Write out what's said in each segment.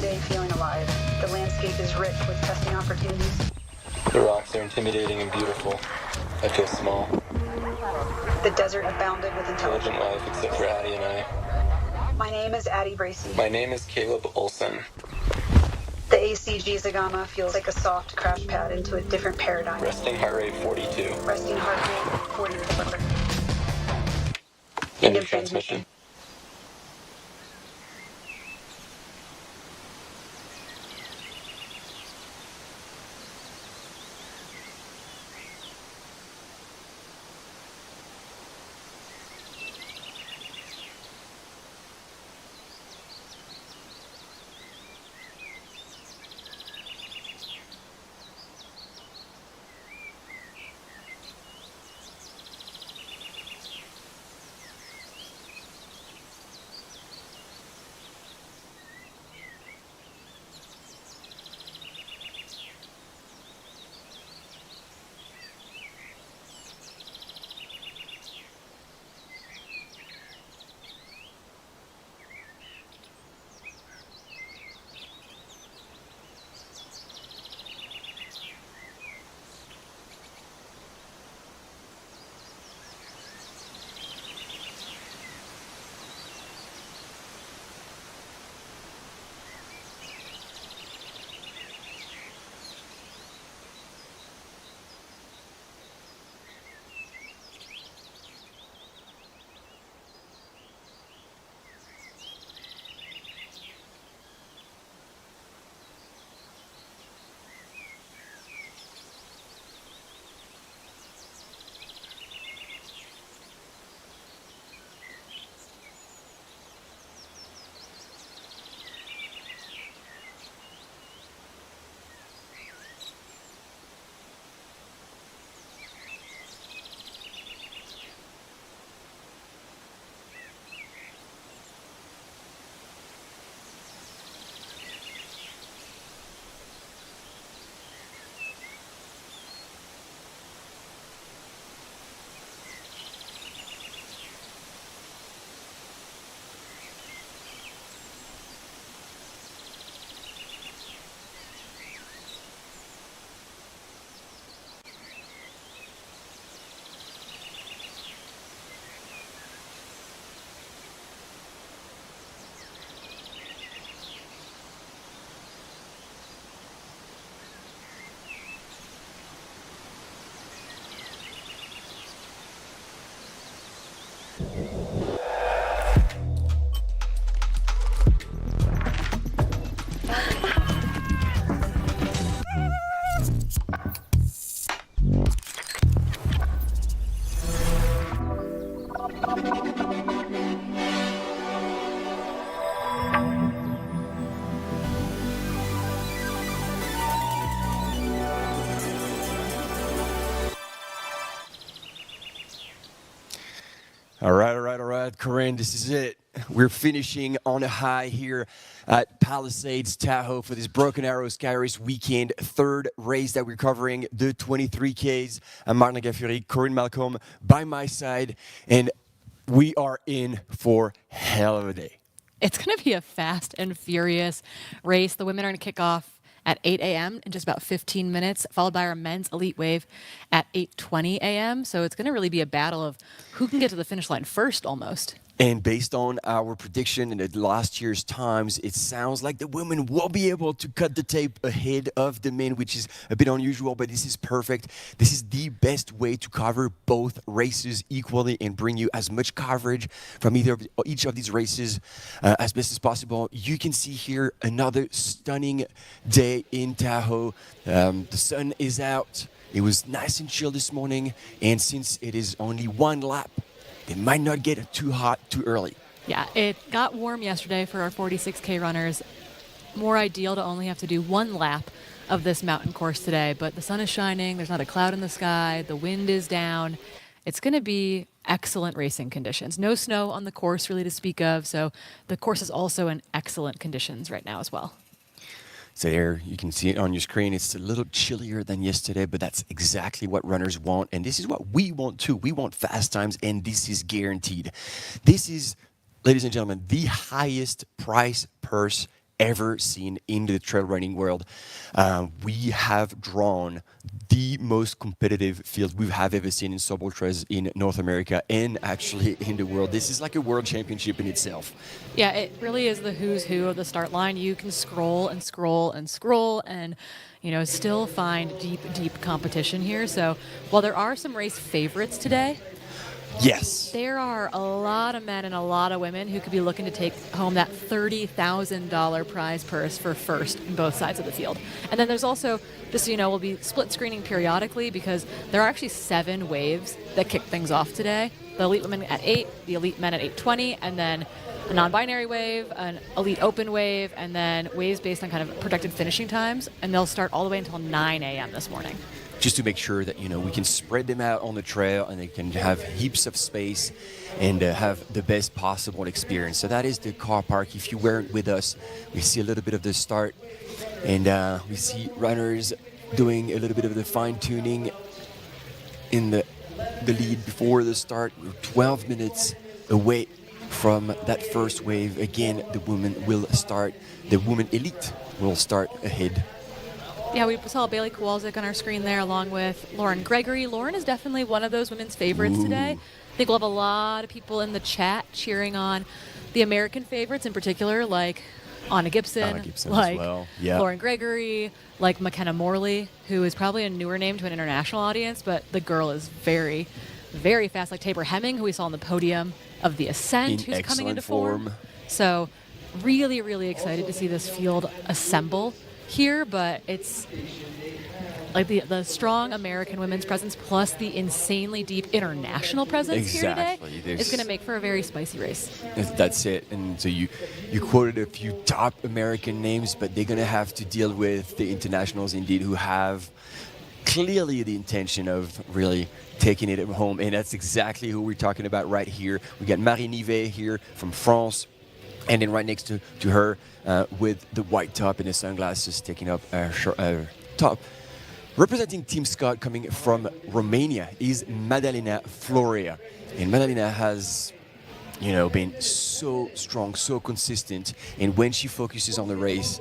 today feeling alive. The landscape is rich with testing opportunities. The rocks are intimidating and beautiful. I feel small. The desert abounded with Intelligent intelligence. life except for Addie and I. My name is Addie Bracey. My name is Caleb Olson. The ACG Zagama feels like a soft crash pad into a different paradigm. Resting heart rate 42. Resting heart rate 44. End of transmission. All right, Corinne, this is it. We're finishing on a high here at Palisades, Tahoe for this Broken Arrow Skyrace weekend. Third race that we're covering, the 23Ks. I'm Martin Gaffuri, Corinne Malcolm by my side, and we are in for hell of a day. It's going to be a fast and furious race. The women are going to kick off at 8 a.m. in just about 15 minutes, followed by our men's elite wave at 8:20 a.m. So it's going to really be a battle of who can get to the finish line first almost. And based on our prediction in the last year's times, it sounds like the women will be able to cut the tape ahead of the men, which is a bit unusual, but this is perfect. This is the best way to cover both races equally and bring you as much coverage from each of these races as best as possible. You can see here another stunning day in Tahoe. The sun is out. It was nice and chill this morning, and since it is only one lap, it might not get too hot too early. Yeah, it got warm yesterday for our 46K runners. More ideal to only have to do one lap of this mountain course today, but the sun is shining, there's not a cloud in the sky, the wind is down. It's going to be excellent racing conditions. No snow on the course really to speak of, so the course is also in excellent conditions right now as well. So there, you can see it on your screen. It's a little chillier than yesterday, but that's exactly what runners want. And this is what we want too. We want fast times, and this is guaranteed. This is, ladies and gentlemen, the highest price purse ever seen in the trail running world. We have drawn the most competitive field we have ever seen in sub ultras in North America and actually in the world. This is like a world championship in itself. Yeah, it really is the who's who of the start line. You can scroll and scroll and scroll and, still find deep competition here. So while there are some race favorites today, Yes. there are a lot of men and a lot of women who could be looking to take home that $30,000 prize purse for first in both sides of the field. And then there's also, just so you know, we'll be split screening periodically because there are actually 7 waves that kick things off today. The elite women at 8, the elite men at 8:20, and then a non-binary wave, an elite open wave, and then waves based on kind of projected finishing times. And they'll start all the way until 9 a.m. this morning. Just to make sure that we can spread them out on the trail and they can have heaps of space and have the best possible experience. So that is the car park. If you weren't with us, we see a little bit of the start and we see runners doing a little bit of the fine-tuning in the lead before the start. We're 12 minutes away from that first wave. Again, the women elite will start ahead. Yeah, we saw Bailey Kowalczyk on our screen there along with Lauren Gregory. Lauren is definitely one of those women's favorites today. I think we'll have a lot of people in the chat cheering on the American favorites in particular, like Anna Gibson like as well. Yeah. Lauren Gregory, like McKenna Morley, who is probably a newer name to an international audience, but the girl is very, very fast, like Tabor Hemming, who we saw on the podium of the Ascent, who's coming into form. So really, really excited to see this field assemble here, but it's like the strong American women's presence plus the insanely deep international presence here today is going to make for a very spicy race. That's it. And so you quoted a few top American names, but they're going to have to deal with the internationals indeed who have clearly the intention of really taking it home. And that's exactly who we're talking about right here. We got Marie Nivet here from France. And then right next to her, with the white top and the sunglasses, taking up her top. Representing Team Scott coming from Romania is Madalena Florea. And Madalena has, been so strong, so consistent. And when she focuses on the race,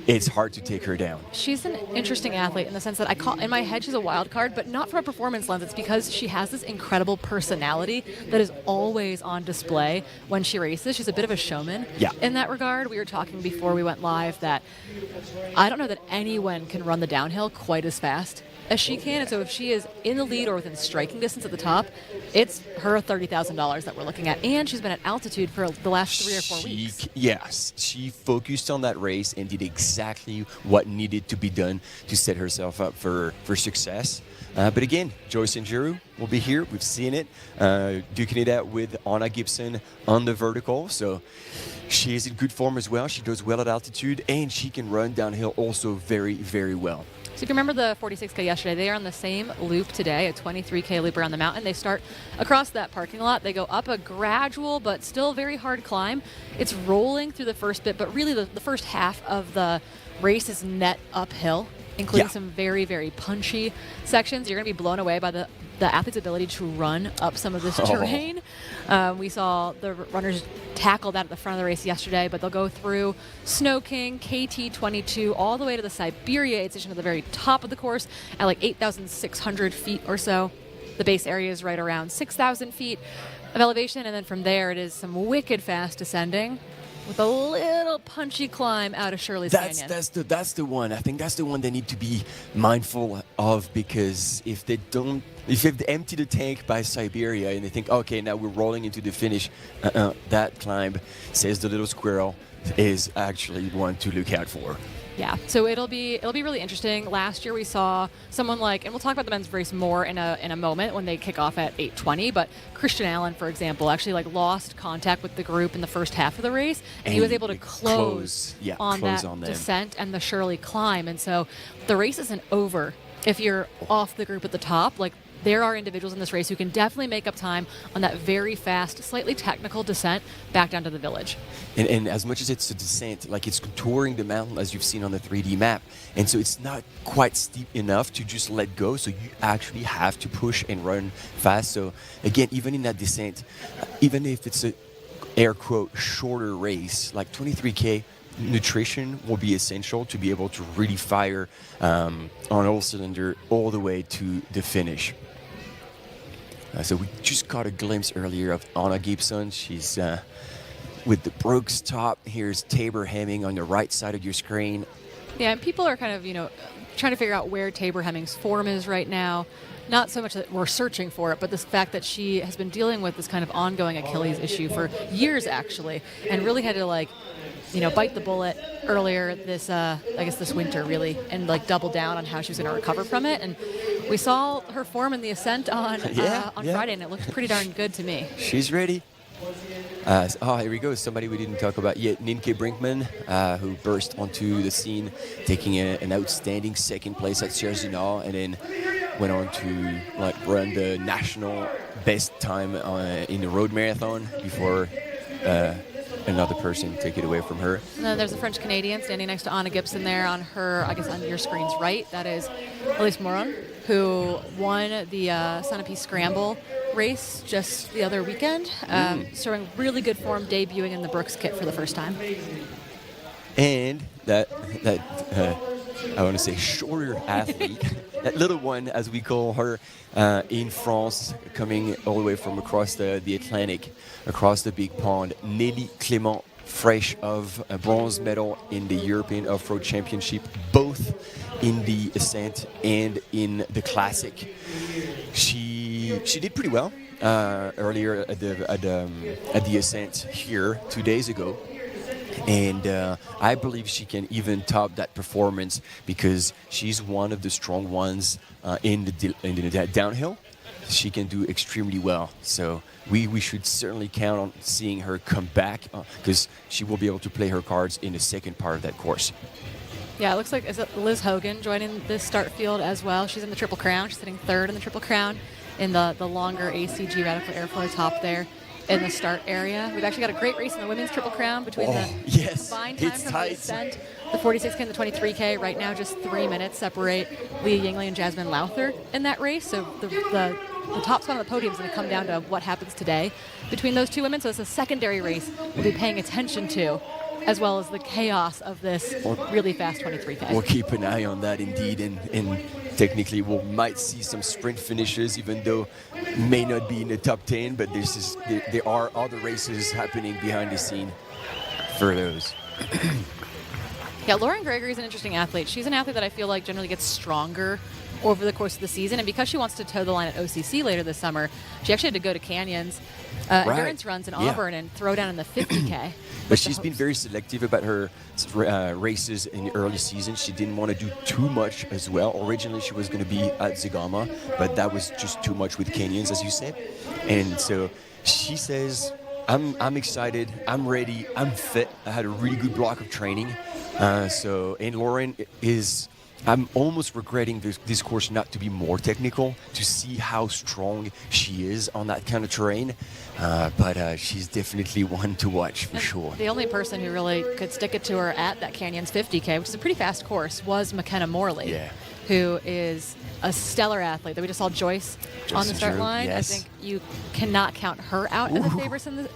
it's hard to take her down. She's an interesting athlete in the sense that in my head she's a wild card, but not from a performance lens. It's because she has this incredible personality that is always on display when she races. She's a bit of a showman in that regard. We were talking before we went live that I don't know that anyone can run the downhill quite as fast as she can. And so if she is in the lead or within striking distance at the top, it's her $30,000 that we're looking at. And she's been at altitude for the last 3 or 4 weeks. Yes, she focused on that race and did exactly what needed to be done to set herself up for success. But again, Joyce and Giroux will be here. We've seen it. Duking it out with Anna Gibson on the vertical. So she is in good form as well. She does well at altitude and she can run downhill also very, very well. So if you remember the 46K yesterday, they are on the same loop today, a 23K loop around the mountain. They start across that parking lot. They go up a gradual but still very hard climb. It's rolling through the first bit, but really the first half of the race is net uphill, including some very, very punchy sections. You're going to be blown away by the athlete's ability to run up some of this terrain. We saw the runners tackle that at the front of the race yesterday, but they'll go through Snow King, KT22, all the way to the Siberia aid station at the very top of the course at like 8,600 feet or so. The base area is right around 6,000 feet of elevation, and then from there it is some wicked fast descending with a little punchy climb out of Shirley's Canyon. That's the one. I think that's the one they need to be mindful of, because if they empty the tank by Siberia and they think, okay, now we're rolling into the finish, that climb, says the little squirrel, is actually one to look out for. Yeah, so it'll be really interesting. Last year we saw someone like, and we'll talk about the men's race more in a moment when they kick off at 8:20. But Christian Allen, for example, actually lost contact with the group in the first half of the race, and he was able to close on that descent and the Shirley climb. And so the race isn't over if you're off the group at the top. There are individuals in this race who can definitely make up time on that very fast, slightly technical descent back down to the village. And as much as it's a descent, it's contouring the mountain as you've seen on the 3D map. And so it's not quite steep enough to just let go. So you actually have to push and run fast. So again, even in that descent, even if it's a air quote shorter race, like 23K, nutrition will be essential to be able to really fire on all cylinder all the way to the finish. So we just caught a glimpse earlier of Anna Gibson. She's with the Brooks top. Here's Tabor Hemming on the right side of your screen. Yeah, and people are kind of, trying to figure out where Tabor Hemming's form is right now. Not so much that we're searching for it, but the fact that she has been dealing with this kind of ongoing Achilles issue for years, actually, and really had to, bite the bullet earlier this winter, really, and, double down on how she was going to recover from it. And we saw her form in the ascent on Friday, and it looked pretty darn good to me. She's ready. Here we go. Somebody we didn't talk about yet, Nienke Brinkman, who burst onto the scene, taking an outstanding second place at Sierre-Zinal, and then went on to run the national best time in the road marathon before another person took it away from her. And then there's a French Canadian standing next to Anna Gibson there on her, I guess on your screen's right. That is Elise Moron, who won the Sunapee Scramble race just the other weekend, showing really good form, debuting in the Brooks kit for the first time. And that I want to say shorter athlete, that little one, as we call her, in France, coming all the way from across the Atlantic, across the big pond, Nelly Clément, fresh of a bronze medal in the European Off-Road Championship, both in the Ascent and in the Classic. She did pretty well earlier at the Ascent here 2 days ago. And I believe she can even top that performance because she's one of the strong ones in the downhill. She can do extremely well. So we should certainly count on seeing her come back because she will be able to play her cards in the second part of that course. Yeah, it looks like, is it Liz Hogan joining this start field as well? She's in the Triple Crown. She's sitting third in the Triple Crown in the longer ACG Radical Airflow top there in the start area. We've actually got a great race in the women's Triple Crown between the combined time from the Ascent, the 46K and the 23K. Right now, just 3 minutes separate Leah Yingley and Jasmine Lowther in that race. So the top spot on the podium is going to come down to what happens today between those two women. So it's a secondary race we'll be paying attention to, as well as the chaos of this really fast 23K. We'll keep an eye on that indeed, and technically we might see some sprint finishes, even though may not be in the top 10, but there are other races happening behind the scene for those. Yeah, Lauren Gregory is an interesting athlete. She's an athlete that I feel like generally gets stronger over the course of the season, and because she wants to toe the line at OCC later this summer, she actually had to go to Canyons endurance runs in Auburn and throw down in the 50K. But she's been very selective about her races in the early season. She didn't want to do too much as well. Originally, she was going to be at Zegama, but that was just too much with Canyons, as you said. And so she says, I'm excited, I'm ready, I'm fit. I had a really good block of training. And Lauren is... I'm almost regretting this course not to be more technical, to see how strong she is on that kind of terrain. But she's definitely one to watch for sure. The only person who really could stick it to her at that Canyons 50K, which is a pretty fast course, was McKenna Morley, who is a stellar athlete that we just saw Joyce on the start line. Yes. I think you cannot count her out as a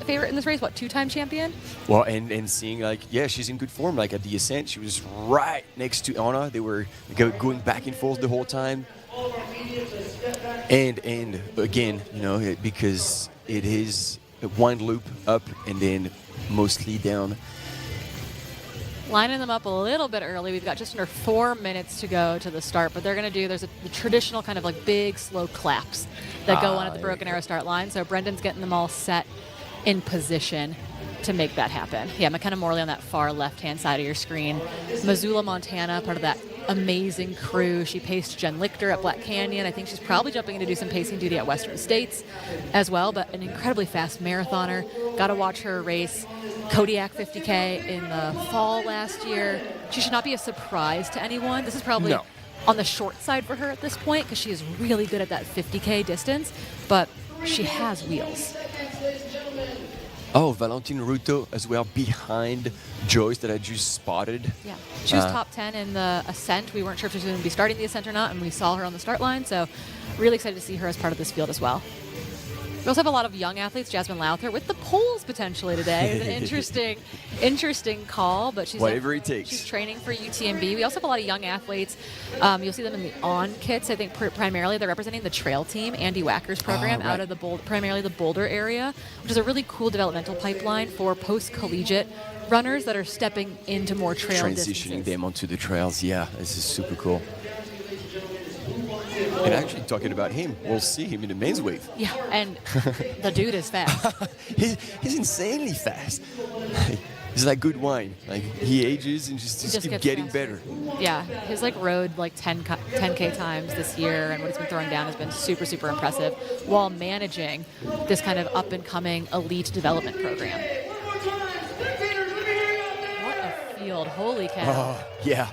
favorite in this race. What, two-time champion? Well, and seeing she's in good form. Like at the Ascent, she was right next to Anna. They were going back and forth the whole time. And again, because it is a wind loop up and then mostly down. Lining them up a little bit early. We've got just under 4 minutes to go to the start, but they're going to do, there's the traditional kind of big slow claps that go on at the Broken Arrow start line. So Brendan's getting them all set in position to make that happen. Yeah, McKenna Morley on that far left-hand side of your screen. Missoula, Montana, part of that amazing crew. She paced Jen Lichter at Black Canyon. I think she's probably jumping in to do some pacing duty at Western States as well, but an incredibly fast marathoner. Got to watch her race Kodiak 50K in the fall last year. She should not be a surprise to anyone. This is probably on the short side for her at this point because she is really good at that 50K distance, but she has wheels. Oh, Valentine Ruto as well behind Joyce that I just spotted. Yeah, she was top 10 in the Ascent. We weren't sure if she was going to be starting the Ascent or not, and we saw her on the start line, so really excited to see her as part of this field as well. We also have a lot of young athletes. Jasmine Lowther with the poles potentially today. It's an interesting call, but she's Whatever it takes. She's training for UTMB. We also have a lot of young athletes. You'll see them in the on kits. I think primarily they're representing the trail team, Andy Wacker's program, out of the primarily the Boulder area, which is a really cool developmental pipeline for post-collegiate runners that are stepping into more trail Transitioning distances. them onto the trails. Yeah, this is super cool. And actually, talking about him, we'll see him in the men's wave. Yeah, and the dude is fast. He's insanely fast. He's like good wine. Like he ages and just keeps gets getting faster. better. Yeah, his road 10K times this year, and what he's been throwing down has been super, super impressive, while managing this kind of up and coming elite development program. What a field! Holy cow! Oh, yeah.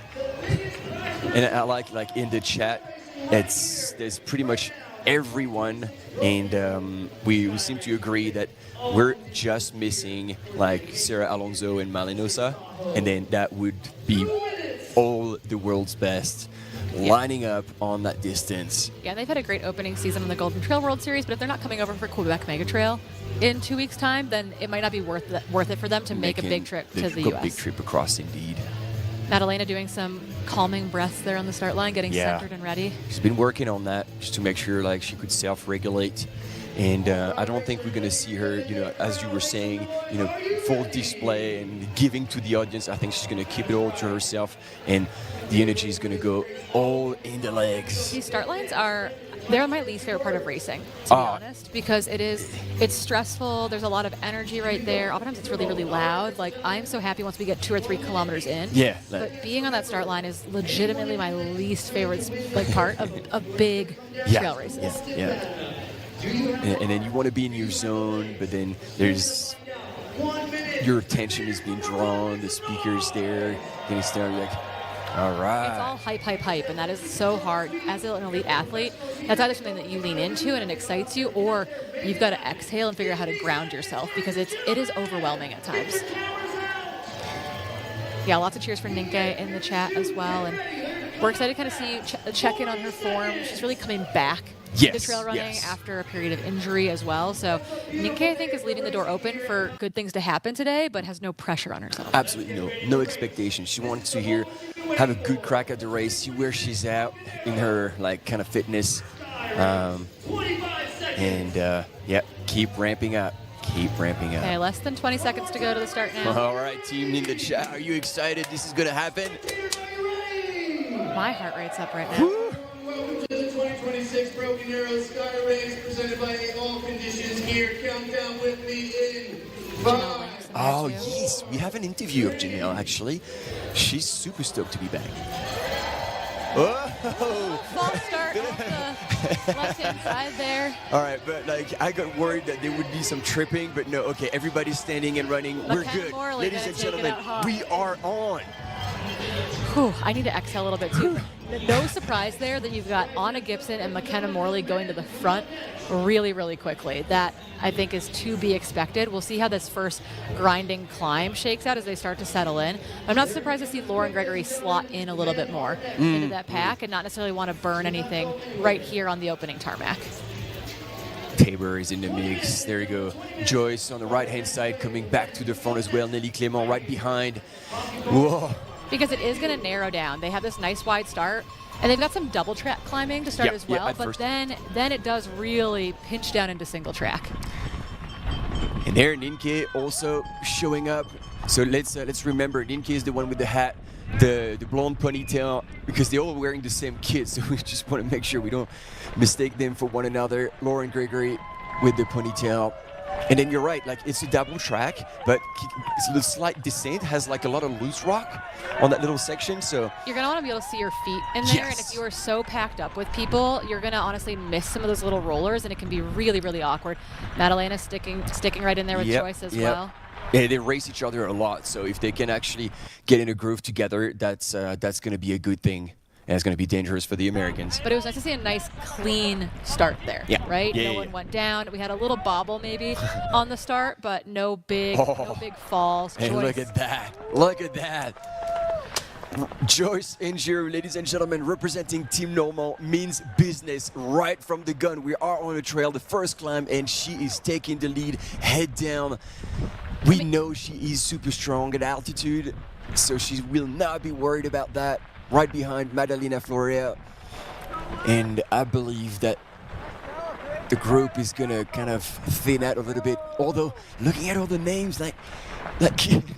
And I like in the chat, there's pretty much everyone, and we seem to agree that we're just missing like Sarah Alonso and Malinosa, and then that would be all the world's best lining up on that distance. Yeah, and they've had a great opening season in the Golden Trail World Series, but if they're not coming over for Quebec Mega Trail in 2 weeks' time, then it might not be worth it for them to make a big trip to the U.S. Big trip across, indeed. Madalena doing some calming breaths there on the start line, getting centered and ready. She's been working on that just to make sure like she could self-regulate. And I don't think we're going to see her, as you were saying, full display and giving to the audience. I think she's going to keep it all to herself, and the energy is going to go all in the legs. These start lines they're my least favorite part of racing, to be honest, because it's stressful. There's a lot of energy right there. Oftentimes it's really, really loud. Like, I'm so happy once we get 2 or 3 kilometers in. Yeah. But being on that start line is legitimately my least favorite part of big trail races. Yeah. And then you want to be in your zone, but then there's your attention is being drawn. The speaker's there, getting started. Like, all right. It's all hype, and that is so hard. As an elite athlete, that's either something that you lean into and it excites you, or you've got to exhale and figure out how to ground yourself, because it is overwhelming at times. Yeah, lots of cheers for Ninke in the chat as well, and we're excited to kind of see check in on her form. She's really coming back to trail running after a period of injury as well. So Ninke, I think, is leaving the door open for good things to happen today, but has no pressure on herself. Absolutely no expectations. She wants to have a good crack at the race, see where she's at in her kind of fitness, keep ramping up. Okay, less than 20 seconds to go to the start now. All right, team in the chat, are you excited? This is going to happen. My heart rate's up right now. Woo. Welcome to the 2026 Broken Arrow Skyrace, presented by All Conditions Gear. Countdown with me in 5. Oh, yes. We have an interview of Janelle, actually. She's super stoked to be back. Oh! False start off the left-hand side there. All right, but I got worried that there would be some tripping, but no, okay, everybody's standing and running. We're good. Ladies and gentlemen, we are on. Whew, I need to exhale a little bit too. No surprise there that you've got Anna Gibson and McKenna Morley going to the front really, really quickly. That, I think, is to be expected. We'll see how this first grinding climb shakes out as they start to settle in. I'm not surprised to see Lauren Gregory slot in a little bit more into that pack and not necessarily want to burn anything right here on the opening tarmac. Tabor is in the mix. There you go. Joyce on the right-hand side coming back to the front as well. Nelly Clément right behind. Whoa. Because it is going to narrow down. They have this nice wide start, and they've got some double track climbing to start as well, but then it does really pinch down into single track. And there Ninke also showing up. So let's remember, Ninke is the one with the hat, the blonde ponytail, because they're all wearing the same kit, so we just want to make sure we don't mistake them for one another. Lauren Gregory with the ponytail. And then you're right, it's a double track, but the slight descent has a lot of loose rock on that little section, so... You're going to want to be able to see your feet in there, and if you are so packed up with people, you're going to honestly miss some of those little rollers, and it can be really, really awkward. Madalena sticking right in there with Joyce as well. Yeah, they race each other a lot, so if they can actually get in a groove together, that's going to be a good thing. And it's going to be dangerous for the Americans. But it was nice to see a nice, clean start there, right? No one went down. We had a little bobble maybe on the start, but no big falls. Hey, look at that. Look at that. Joyce and Jiro, ladies and gentlemen, representing Team Normal, means business right from the gun. We are on a trail, the first climb, and she is taking the lead, head down. We know she is super strong at altitude, so she will not be worried about that. Right behind Madalena Florea. And I believe that the group is gonna kind of thin out a little bit. Although, looking at all the names, like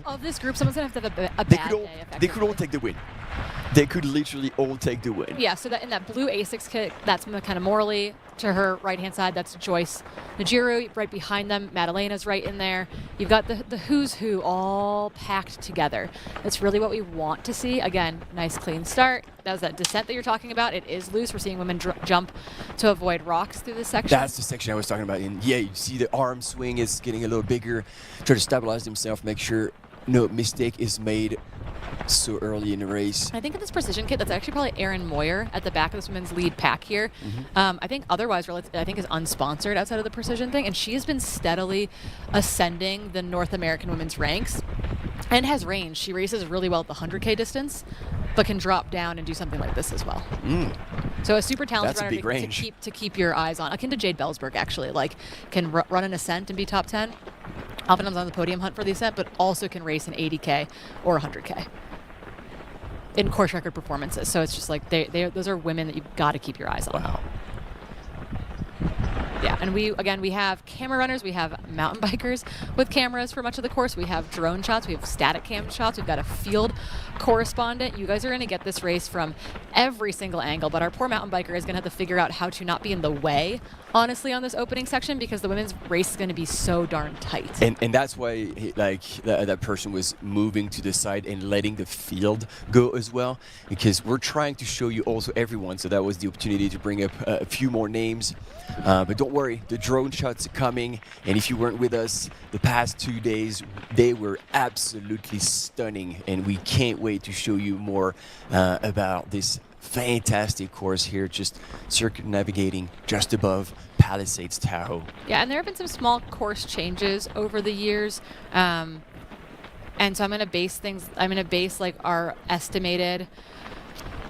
Of this group, someone's gonna have to have a they bad could all, day. they could all take the win. They could literally all take the win. Yeah, so that in that blue Asics kit, that's kind of Morley. To her right-hand side, that's Joyce Najiro. Right behind them, Madalena's right in there. You've got the who's who all packed together. That's really what we want to see. Again, nice clean start. That was that descent that you're talking about. It is loose. We're seeing women jump to avoid rocks through this section. That's the section I was talking about. And yeah, you see the arm swing is getting a little bigger. Try to stabilize himself, make sure no mistake is made so early in the race. I think in this precision kit, that's actually probably Erin Moyer at the back of this women's lead pack here. I think otherwise, I think is unsponsored outside of the precision thing, and she has been steadily ascending the North American women's ranks and has range. She races really well at the 100K distance, but can drop down and do something like this as well. So a super talented That's a runner big range. to keep your eyes on. Akin to Jade Bellsberg, actually, like can run an ascent and be top 10. Oftentimes on the podium hunt for the ascent, but also can race an 80K or 100K in course record performances. So it's just like those are women that you've got to keep your eyes on. Wow. Yeah, and we have camera runners, we have mountain bikers with cameras for much of the course, we have drone shots, we have static cam shots, we've got a field correspondent. You guys are going to get this race from every single angle, but our poor mountain biker is going to have to figure out how to not be in the way, honestly, on this opening section, because the women's race is going to be so darn tight. And that's why that person was moving to the side and letting the field go as well, because we're trying to show you also everyone. So that was the opportunity to bring up a few more names. But don't worry, the drone shots are coming. And if you weren't with us the past 2 days, they were absolutely stunning. And we can't wait to show you more about this fantastic course here, just circumnavigating just above Palisades Tahoe. Yeah, and there have been some small course changes over the years. And so I'm going to base like our estimated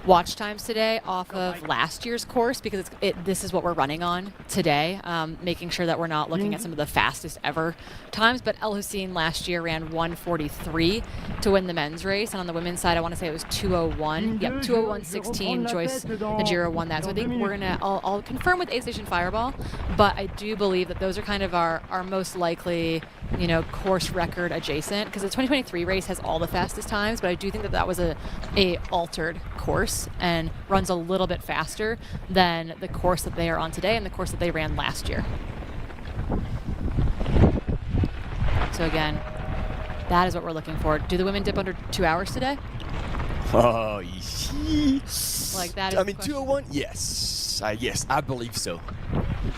watch times today off of last year's course, because this is what we're running on today, making sure that we're not looking at some of the fastest ever times. But El Hussein last year ran 1:43 to win the men's race, and on the women's side I want to say it was 2:01. Yep, 2:01:16. Joyce Najiro won that. So I think I'll confirm with A Station Fireball, but I do believe that those are kind of our most likely, course record adjacent, because the 2023 race has all the fastest times, but I do think that was a altered course and runs a little bit faster than the course that they are on today and the course that they ran last year. So again, that is what we're looking for. Do the women dip under 2 hours today? Oh, like that is 2:01? Yes. Yes, I believe so.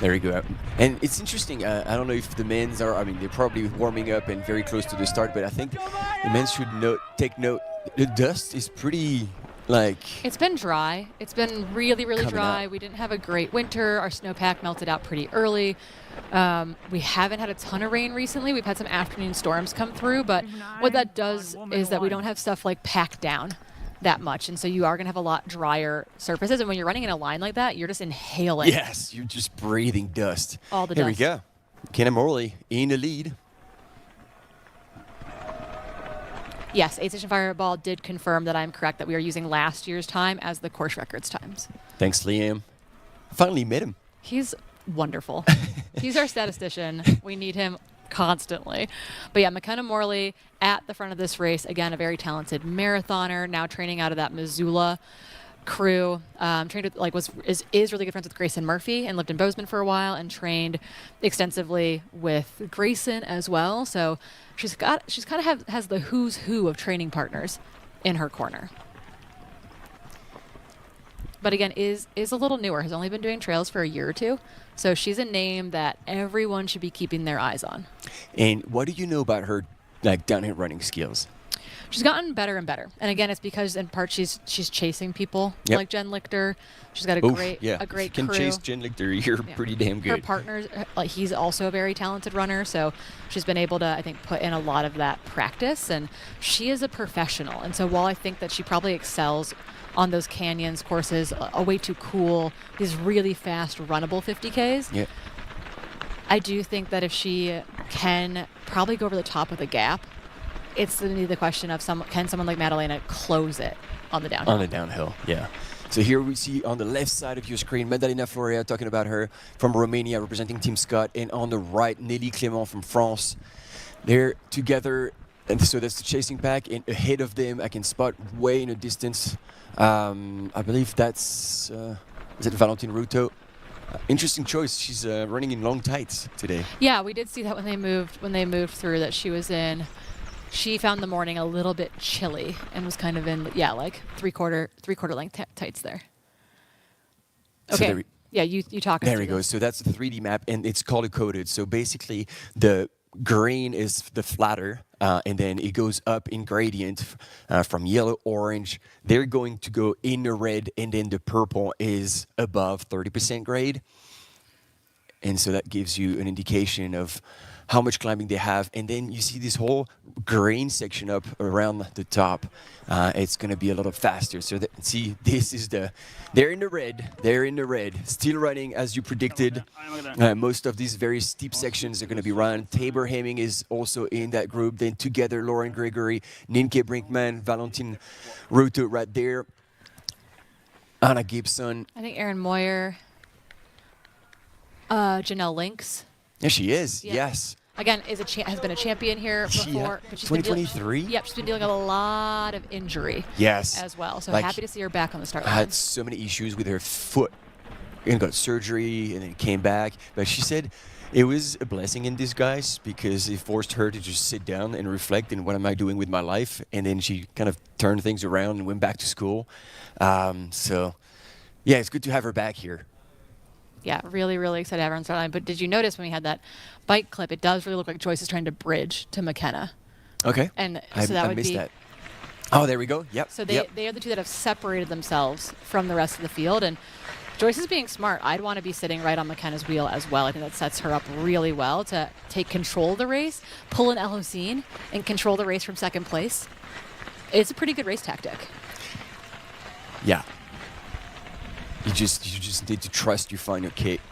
There you go. And it's interesting. I don't know if the men's they're probably warming up and very close to the start, but I think the men should take note. The dust is pretty, it's been dry. It's been really, really dry. out. We didn't have a great winter. Our snowpack melted out pretty early. We haven't had a ton of rain recently. We've had some afternoon storms come through, but what that does is that we don't have stuff packed down that much, and so you are going to have a lot drier surfaces, and when you're running in a line like that, you're just inhaling. Yes, you're just breathing dust. All the Here dust. we go. Kenna Morley in the lead. Yes, A Station Fireball did confirm that I'm correct, that we are using last year's time as the course records times. Thanks, Liam. Finally met him. He's wonderful. He's our statistician. We need him constantly. But yeah, McKenna Morley at the front of this race. Again, a very talented marathoner, now training out of that Missoula crew. Trained with, is really good friends with Grayson Murphy and lived in Bozeman for a while, and trained extensively with Grayson as well. So she's kind of has the who's who of training partners in her corner. But again, is a little newer, has only been doing trails for a year or two. So she's a name that everyone should be keeping their eyes on. And what do you know about her downhill running skills? she's gotten better and better. And again, it's because in part she's chasing people like Jen Lichter. She's got a great If you can crew. chase Jen Lichter, you're pretty damn good. Her partner, like he's also a very talented runner, so she's been able to, I think, put in a lot of that practice. And she is a professional. And so while I think that she probably excels on those canyons courses, a way too cool, these really fast runnable 50Ks. Yeah. I do think that if she can probably go over the top of the gap, it's going to be the question of can someone like Madalena close it on the downhill? On the downhill, yeah. So here we see on the left side of your screen, Madalena Florea, talking about her, from Romania, representing Team Scott. And on the right, Nelly Clément from France. They're together, and so that's the chasing pack. And ahead of them, I can spot way in the distance. I believe that's, is it Valentine Ruto? Interesting choice. She's running in long tights today. Yeah, we did see that when they moved through, that she was in. She found the morning a little bit chilly and was kind of in, like three-quarter length tights there. Okay. So you talk. There we go. So that's the 3D map, and it's color-coded. So basically, the green is the flatter, and then it goes up in gradient from yellow, orange. They're going to go in the red, and then the purple is above 30% grade. And so that gives you an indication of how much climbing they have. And then you see this whole green section up around the top. It's going to be a little faster. So see, this is they're in the red, still running as you predicted. Most of these very steep sections are going to be run. Tabor Hemming is also in that group. Then together, Lauren Gregory, Nienke Brinkman, Valentine Ruto right there. Anna Gibson. I think Erin Moyer. Janelle Lynx. Yeah, she is. Yeah. Yes. Again, has been a champion here before. But she's 2023? She's been dealing with a lot of injury as well. So happy to see her back on the start line. Had so many issues with her foot. And got surgery and then came back. But she said it was a blessing in disguise because it forced her to just sit down and reflect on what am I doing with my life. And then she kind of turned things around and went back to school. So, yeah, it's good to have her back here. Yeah, really, really excited to have her on the start line. But did you notice when we had that bike clip, it does really look like Joyce is trying to bridge to McKenna. Okay. And so I missed that. Oh, there we go. Yep. So they are the two that have separated themselves from the rest of the field. And Joyce is being smart. I'd want to be sitting right on McKenna's wheel as well. I think that sets her up really well to take control of the race, pull an Elhosine, and control the race from second place. It's a pretty good race tactic. Yeah. You just need to trust your final kick.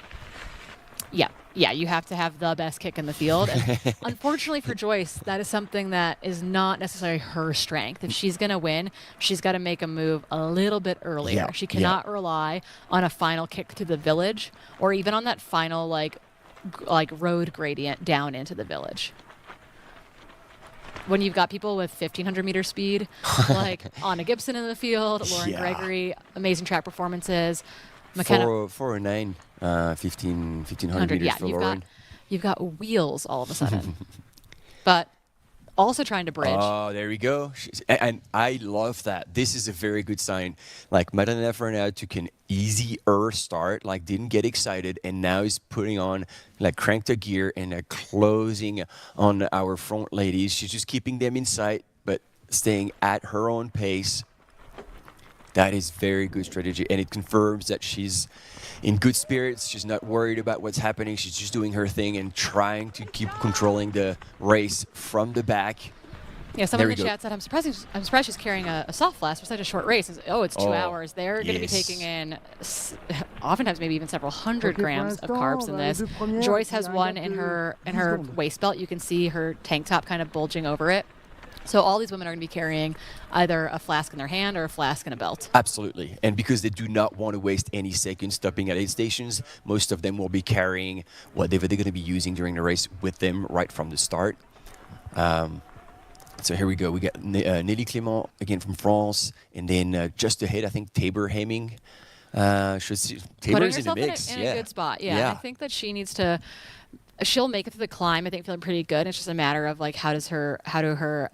Yeah, you have to have the best kick in the field. And unfortunately for Joyce, that is something that is not necessarily her strength. If she's going to win, she's got to make a move a little bit earlier. Yeah, she cannot rely on a final kick to the village or even on that final like road gradient down into the village. When you've got people with 1,500 meter speed, like Anna Gibson in the field, Lauren Gregory, amazing track performances. McKenna 409, 1,500 meters for Lauren. You've got wheels all of a sudden. But also trying to bridge. Oh, there we go. And I love that. This is a very good sign. Like Madalena Florea took an easier start, like didn't get excited, and now is putting on, like cranked a gear and closing on our front ladies. She's just keeping them in sight, but staying at her own pace. That is very good strategy, and it confirms that she's in good spirits. She's not worried about what's happening. She's just doing her thing and trying to keep controlling the race from the back. Yeah, someone in the chat said, I'm surprised she's carrying a soft flask for such a short race. It's 2 hours. They're going to be taking in, oftentimes maybe even several hundred grams of carbs in this. Joyce has one in her waist belt. You can see her tank top kind of bulging over it. So all these women are going to be carrying either a flask in their hand or a flask in a belt. Absolutely. And because they do not want to waste any seconds stopping at aid stations, most of them will be carrying whatever they're going to be using during the race with them right from the start. So here we go. We got Nelly Clément again from France. And then just ahead, I think Tabor Hemming. Tabor's in the mix. In a good spot. Yeah. I think that she needs to... She'll make it through the climb, I think, feeling pretty good. It's just a matter of like how do her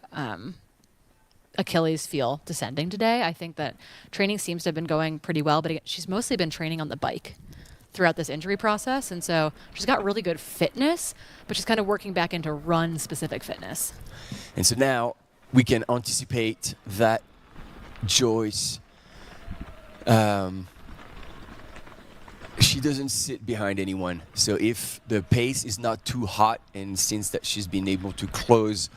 Achilles feel descending today. I think that training seems to have been going pretty well, but again, she's mostly been training on the bike throughout this injury process, and so she's got really good fitness, but she's kind of working back into run-specific fitness. And so now we can anticipate that Joyce, she doesn't sit behind anyone. So if the pace is not too hot, and since that she's been able to close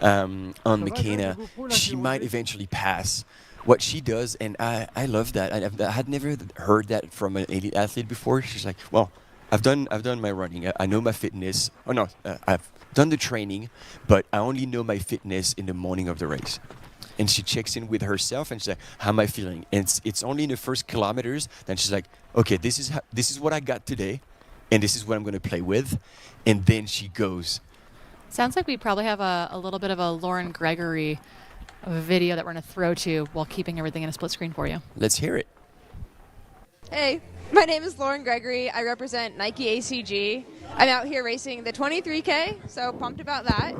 on McKenna, she might eventually pass. What she does, and I love that. I had never heard that from an elite athlete before. She's like, well, I've done my running. I know my fitness. Oh no, I've done the training, but I only know my fitness in the morning of the race. And she checks in with herself, and she's like, how am I feeling? And it's only in the first kilometers. Then she's like, okay, this is what I got today, and this is what I'm going to play with. And then she goes. Sounds like we probably have a little bit of a Lauren Gregory video that we're going to throw to while keeping everything in a split screen for you. Let's hear it. Hey, my name is Lauren Gregory. I represent Nike ACG. I'm out here racing the 23K, so pumped about that.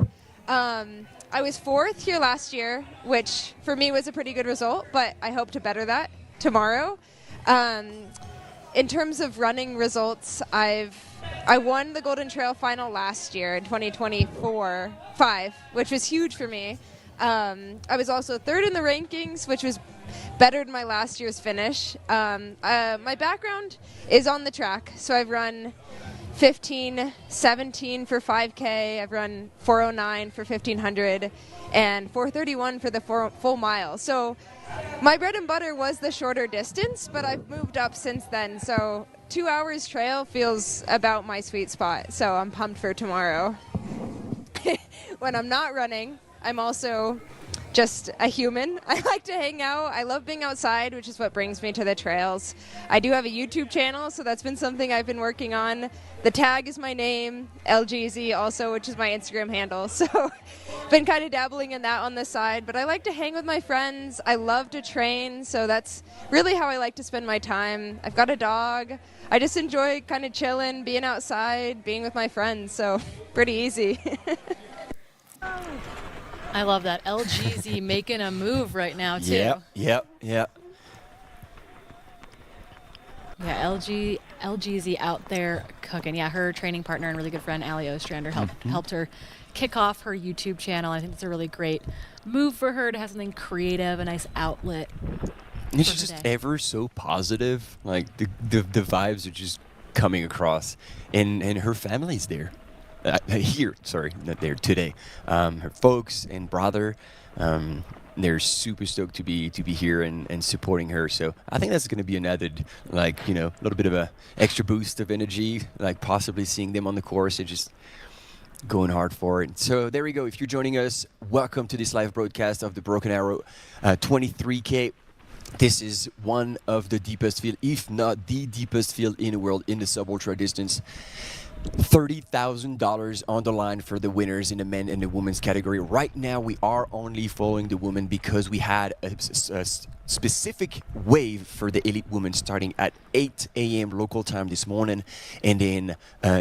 I was 4th here last year, which for me was a pretty good result, but I hope to better that tomorrow. In terms of running results, I won the Golden Trail final last year in 2024-5, which was huge for me. I was also 3rd in the rankings, which was better than my last year's finish. My background is on the track, so I've run 15:17 for 5K. I've run 4:09 for 1500 and 4:31 for the full mile. So my bread and butter was the shorter distance, but I've moved up since then. So 2 hours trail feels about my sweet spot. So I'm pumped for tomorrow. When I'm not running, I'm also just a human. I like to hang out. I love being outside, which is what brings me to the trails. I do have a YouTube channel, so that's been something I've been working on. The tag is my name, LGZ also, which is my Instagram handle. So been kind of dabbling in that on the side, but I like to hang with my friends. I love to train, so that's really how I like to spend my time. I've got a dog. I just enjoy kind of chilling, being outside, being with my friends, so pretty easy. I love that. LGZ making a move right now, too. Yep. Yeah, LGZ out there cooking. Yeah, her training partner and really good friend, Ali Ostrander, helped her kick off her YouTube channel. I think it's a really great move for her to have something creative, a nice outlet. And she's just ever so positive. Like, the vibes are just coming across. And her family's there. Here, sorry, not there, today. Her folks and brother, they're super stoked to be here and supporting her. So I think that's going to be an added, like, a little bit of a extra boost of energy, like possibly seeing them on the course and just going hard for it. So there we go. If you're joining us, welcome to this live broadcast of the Broken Arrow 23K. This is one of the deepest field, if not the deepest field in the world in the sub-ultra distance. $30,000 on the line for the winners in the men and the women's category. Right now, we are only following the women because we had a specific wave for the elite women starting at 8 a.m. local time this morning. And then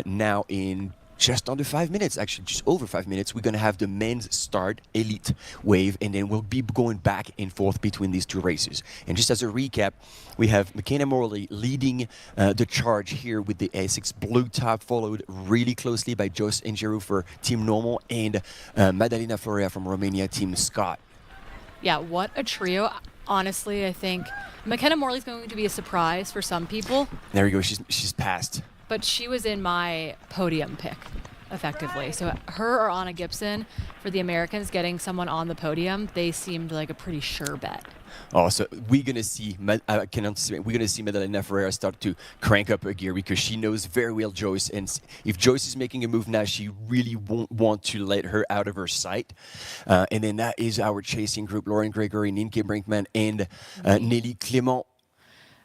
now in just under 5 minutes, actually just over 5 minutes, we're going to have the men's start elite wave, and then we'll be going back and forth between these two races. And just as a recap, we have McKenna Morley leading the charge here with the Essex blue top, followed really closely by Joyce Engeru for Team Normal and Madalina Florea from Romania, Team Scott. Yeah, what a trio. Honestly, I think McKenna Morley's going to be a surprise for some people. There we go. She's passed. But she was in my podium pick, effectively. So her or Anna Gibson, for the Americans, getting someone on the podium, they seemed like a pretty sure bet. Oh, so we're going to see, I can anticipate, we're going to see Madalena Ferreira start to crank up her gear because she knows very well Joyce. And if Joyce is making a move now, she really won't want to let her out of her sight. And then that is our chasing group, Lauren Gregory, Nienke Brinkman, and Nelly Clément.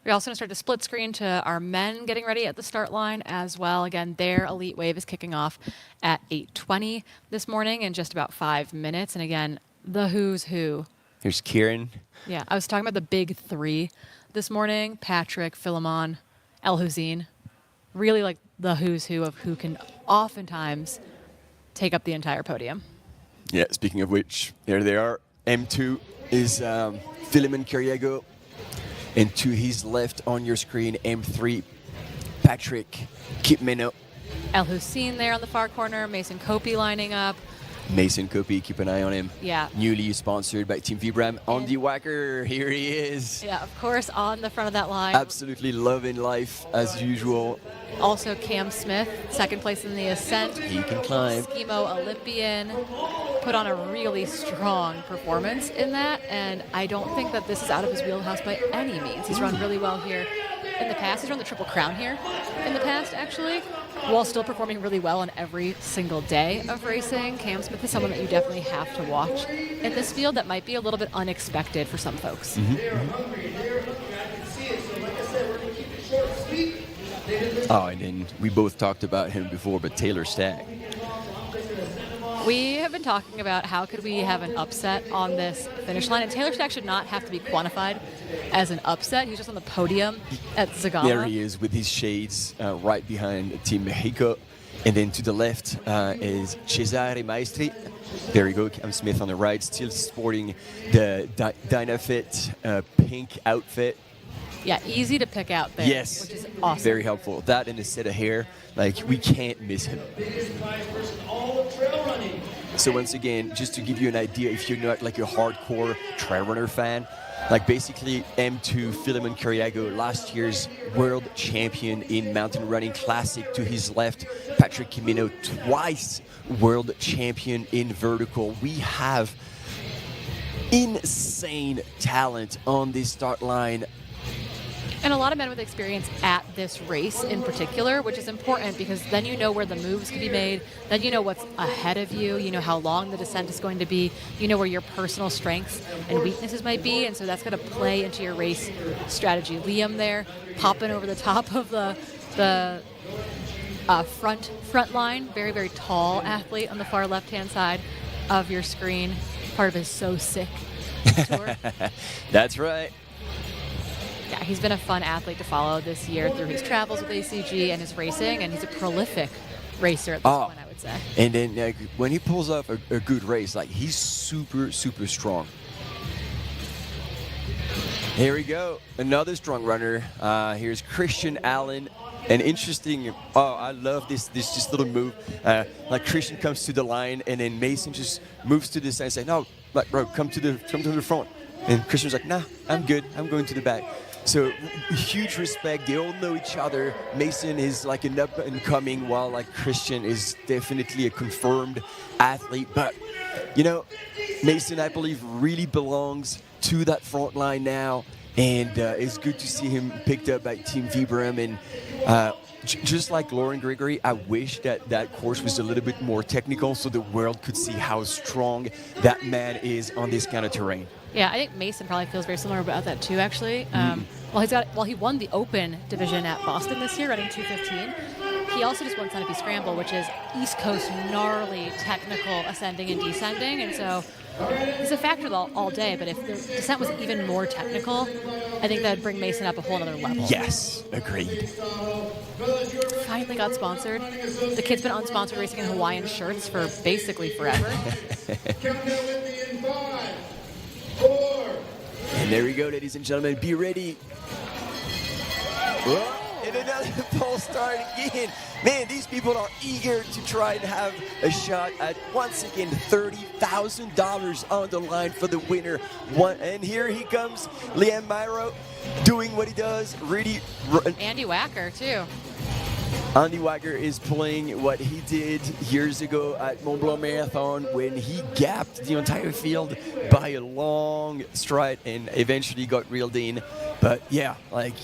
We're also going to start to split screen to our men getting ready at the start line as well. Again, their elite wave is kicking off at 8:20 this morning in just about 5 minutes. And again, the who's who. Here's Kieran. Yeah, I was talking about the big three this morning. Patrick, Philemon, El Hussein. Really like the who's who of who can oftentimes take up the entire podium. Yeah, speaking of which, there they are. M2 is Philemon Kiriago. And to his left on your screen, M3, Patrick Kipmeno. El Hussein there on the far corner, Mason Copey lining up. Mason Copy, keep an eye on him. Yeah. Newly sponsored by Team Vibram. Andy Wacker, here he is. Yeah, of course, on the front of that line. Absolutely loving life as usual. Also Cam Smith, second place in the ascent. He can climb. Schemo Olympian, put on a really strong performance in that, and I don't think that this is out of his wheelhouse by any means. He's run really well here in the past. He's run the Triple Crown here in the past, actually, while still performing really well on every single day of racing. Cam Smith is someone that you definitely have to watch in this field that might be a little bit unexpected for some folks. Oh, and then we both talked about him before, but Taylor Stagg. We have been talking about how could we have an upset on this finish line, and Taylor Stagg should not have to be quantified as an upset. He's just on the podium at Zagama. There he is with his shades right behind Team Mexico. And then to the left is Cesare Maestri. There you go, Cam Smith on the right, still sporting the Dynafit pink outfit. Yeah, easy to pick out there, Yes, which is awesome. very helpful. That and a set of hair, like we can't miss him. So once again, just to give you an idea, if you're not like a hardcore trail runner fan, like basically M2 Philemon Cariago, last year's world champion in mountain running classic to his left, Patrick Camino, twice world champion in vertical. We have insane talent on this start line. And a lot of men with experience at this race in particular, which is important because then you know where the moves can be made, then you know what's ahead of you, you know how long the descent is going to be, you know where your personal strengths and weaknesses might be, and so that's going to play into your race strategy. Liam there, popping over the top of the front line, very, very tall athlete on the far left-hand side of your screen, part of his So Sick tour. That's right. Yeah, he's been a fun athlete to follow this year through his travels with ACG and his racing, and he's a prolific racer at this point, I would say. And then when he pulls off a good race, like he's super, super strong. Here we go, another strong runner. Here's Christian Allen. An interesting, I love this just little move. Like Christian comes to the line, and then Mason just moves to the side and says, no, like, bro, come to the front. And Christian's like, nah, I'm good, I'm going to the back. So huge respect. They all know each other. Mason is like an up and coming, while like Christian is definitely a confirmed athlete. But you know, Mason, I believe, really belongs to that front line now, and it's good to see him picked up by Team Vibram. And just like Lauren Gregory, I wish that course was a little bit more technical so the world could see how strong that man is on this kind of terrain. Yeah, I think Mason probably feels very similar about that too, actually. Well, he won the Open division at Boston this year, running 2:15. He also just won Centipede Scramble, which is East Coast gnarly technical ascending and descending, and so he's a factor all day. But if the descent was even more technical, I think that would bring Mason up a whole other level. Yes, agreed. Finally got sponsored. The kid's been unsponsored racing in Hawaiian shirts for basically forever. And there we go, ladies and gentlemen. Be ready. Whoa, and another false start again. Man, these people are eager to try and have a shot at, once again, $30,000 on the line for the winner. And here he comes, Liam Myro, doing what he does. Really. Andy Wacker, too. Andy Wacker is pulling what he did years ago at Mont Blanc Marathon when he gapped the entire field by a long stride and eventually got reeled in. But yeah, like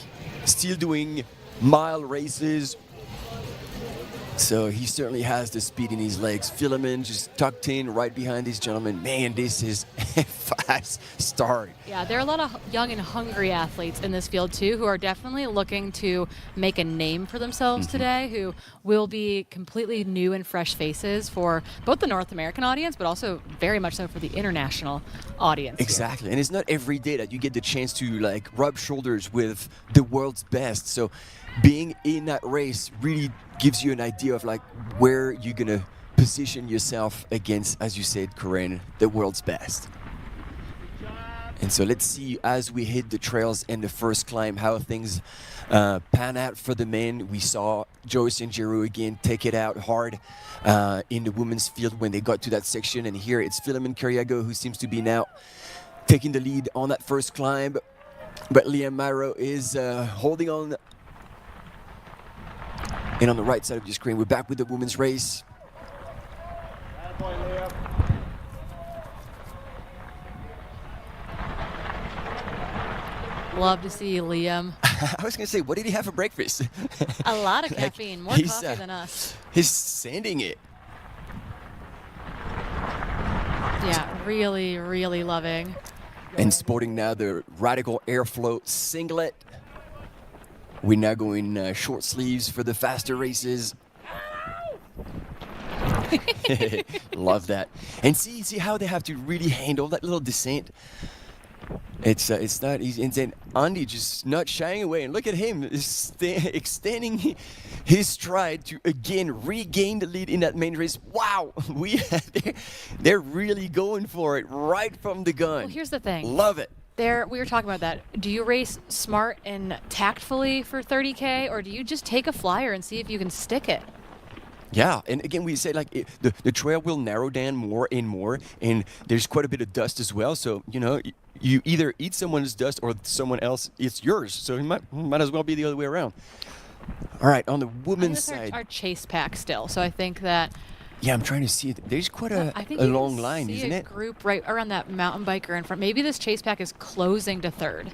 still doing mile races. So he certainly has the speed in his legs. Philemon just tucked in right behind this gentleman. Man, this is a fast start. Yeah, there are a lot of young and hungry athletes in this field too who are definitely looking to make a name for themselves today, who will be completely new and fresh faces for both the North American audience, but also very much so for the international audience. Exactly, and it's not every day that you get the chance to like rub shoulders with the world's best. So being in that race really gives you an idea of like where you're gonna position yourself against, as you said, Corinne, the world's best. And so let's see as we hit the trails in the first climb how things pan out for the men. We saw Joyce and Giroux again take it out hard in the women's field when they got to that section. And here it's Philemon Cariago who seems to be now taking the lead on that first climb. But Liam Myro is holding on. And on the right side of your screen, we're back with the women's race. Love to see Liam. I was going to say, what did he have for breakfast? A lot of Like, caffeine, more he's, coffee than us. He's sending it. Yeah, really, really loving. And sporting now the Radical Airflow singlet. We're now going short sleeves for the faster races. Love that. And see how they have to really handle that little descent. It's not easy. And then Andy just not shying away. And look at him extending his stride to again regain the lead in that main race. Wow, they're really going for it right from the gun. Well, here's the thing. Love it. We were talking about that. Do you race smart and tactfully for 30K, or do you just take a flyer and see if you can stick it? Yeah, and again, we say like the trail will narrow down more and more, and there's quite a bit of dust as well. So, you know, you either eat someone's dust or someone else eats yours. So it might as well be the other way around. All right, on the women's side. Our chase pack still. So I think that. Yeah, I'm trying to see it. There's quite a I think long line, see isn't a it? Group right around that mountain biker in front. Maybe this chase pack is closing to third.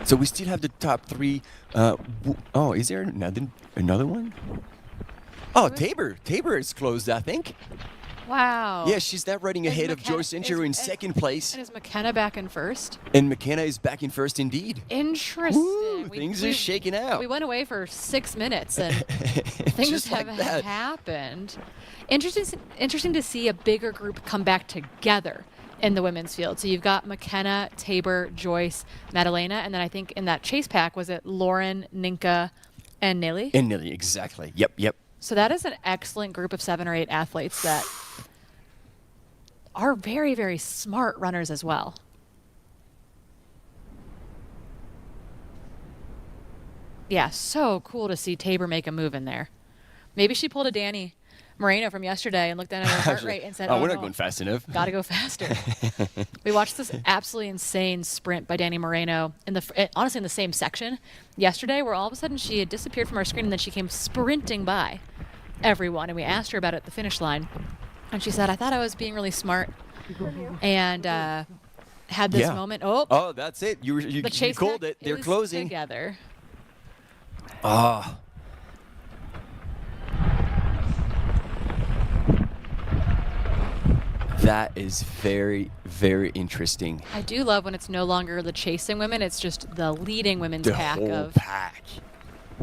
So we still have the top three. Oh, is there another one? Oh, Tabor. Tabor is closed, I think. Wow. Yeah, she's now riding ahead of Joyce Ingeru in second place. And is McKenna back in first? And McKenna is back in first indeed. Interesting. Woo, things are shaking out. We went away for 6 minutes and things Just have like that. happened. Interesting to see a bigger group come back together in the women's field. So you've got McKenna, Tabor, Joyce, Madalena, and then I think in that chase pack, was it Lauren, Ninka, and Nilly? And Nilly, exactly. Yep. So that is an excellent group of 7 or 8 athletes that are very, very smart runners as well. Yeah, so cool to see Tabor make a move in there. Maybe she pulled a Danny Moreno from yesterday and looked down at her heart rate and said, we're not no, going fast enough. Gotta go faster. We watched this absolutely insane sprint by Danny Moreno honestly in the same section yesterday, where all of a sudden she had disappeared from our screen and then she came sprinting by everyone, and we asked her about it at the finish line, and she said, I thought I was being really smart and had this moment. Oh, that's it. You called it. They're closing together. Ah. That is very, very interesting. I do love when it's no longer the chasing women, it's just the leading women's pack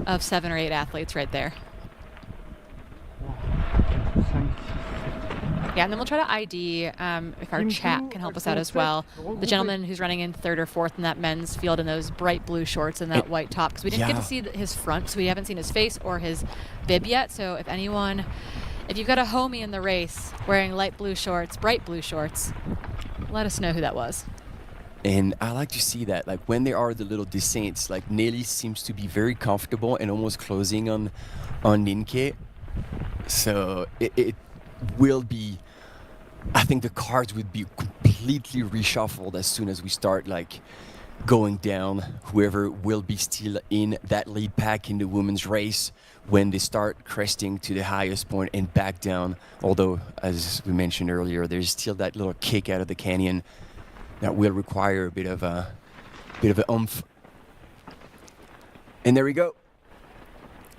of 7 or 8 athletes right there. Yeah, and then we'll try to ID if our chat can help us out as well. The gentleman who's running in 3rd or 4th in that men's field in those bright blue shorts and that white top, because we didn't get to see his front, so we haven't seen his face or his bib yet. So if you've got a homie in the race wearing light blue shorts, bright blue shorts, let us know who that was. And I like to see that, like when there are the little descents, like Nelly seems to be very comfortable and almost closing on Ninke. So it will be, I think the cards would be completely reshuffled as soon as we start like going down. Whoever will be still in that lead pack in the women's race when they start cresting to the highest point and back down. Although, as we mentioned earlier, there's still that little kick out of the canyon that will require a bit of a oomph. And there we go.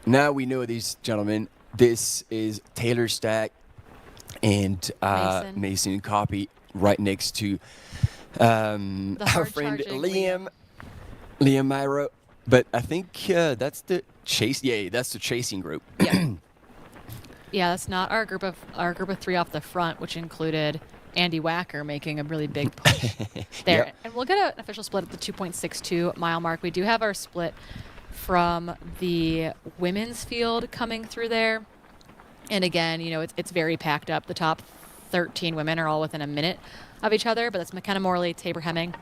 Now we know these gentlemen. This is Taylor Stack and Mason Copy right next to our friend Liam Myro. But I think that's the chase. Yeah, that's the chasing group. Yeah. Yeah, that's not our group of 3 off the front, which included Andy Wacker making a really big push there. Yep. And we'll get an official split at the 2.62 mile mark. We do have our split from the women's field coming through there. And again, you know, it's very packed up. The top 13 women are all within a minute of each other, but that's McKenna Morley, Tabor Hemming,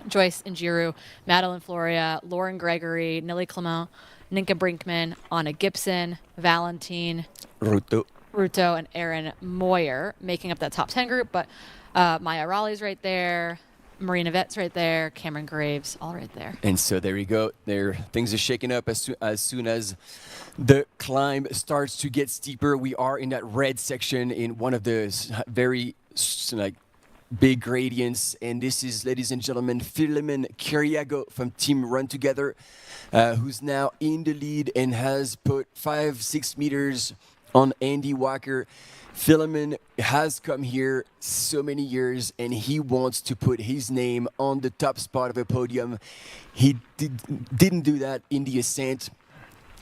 Joyce Njiru, Madeline Floria, Lauren Gregory, Nelly Clement, Ninka Brinkman, Anna Gibson, Valentine Ruto. and Erin Moyer making up that top 10 group, but Maya Raleigh's right there, Marina Vet's right there, Cameron Graves, all right there. And so there you go. There, things are shaking up as soon as the climb starts to get steeper. We are in that red section in one of the very like big gradients, and this is, ladies and gentlemen, Philemon Kiriago from Team Run Together, who's now in the lead and has put 5-6 meters on Andy Walker. Philemon has come here so many years, and he wants to put his name on the top spot of a podium. He didn't do that in the ascent,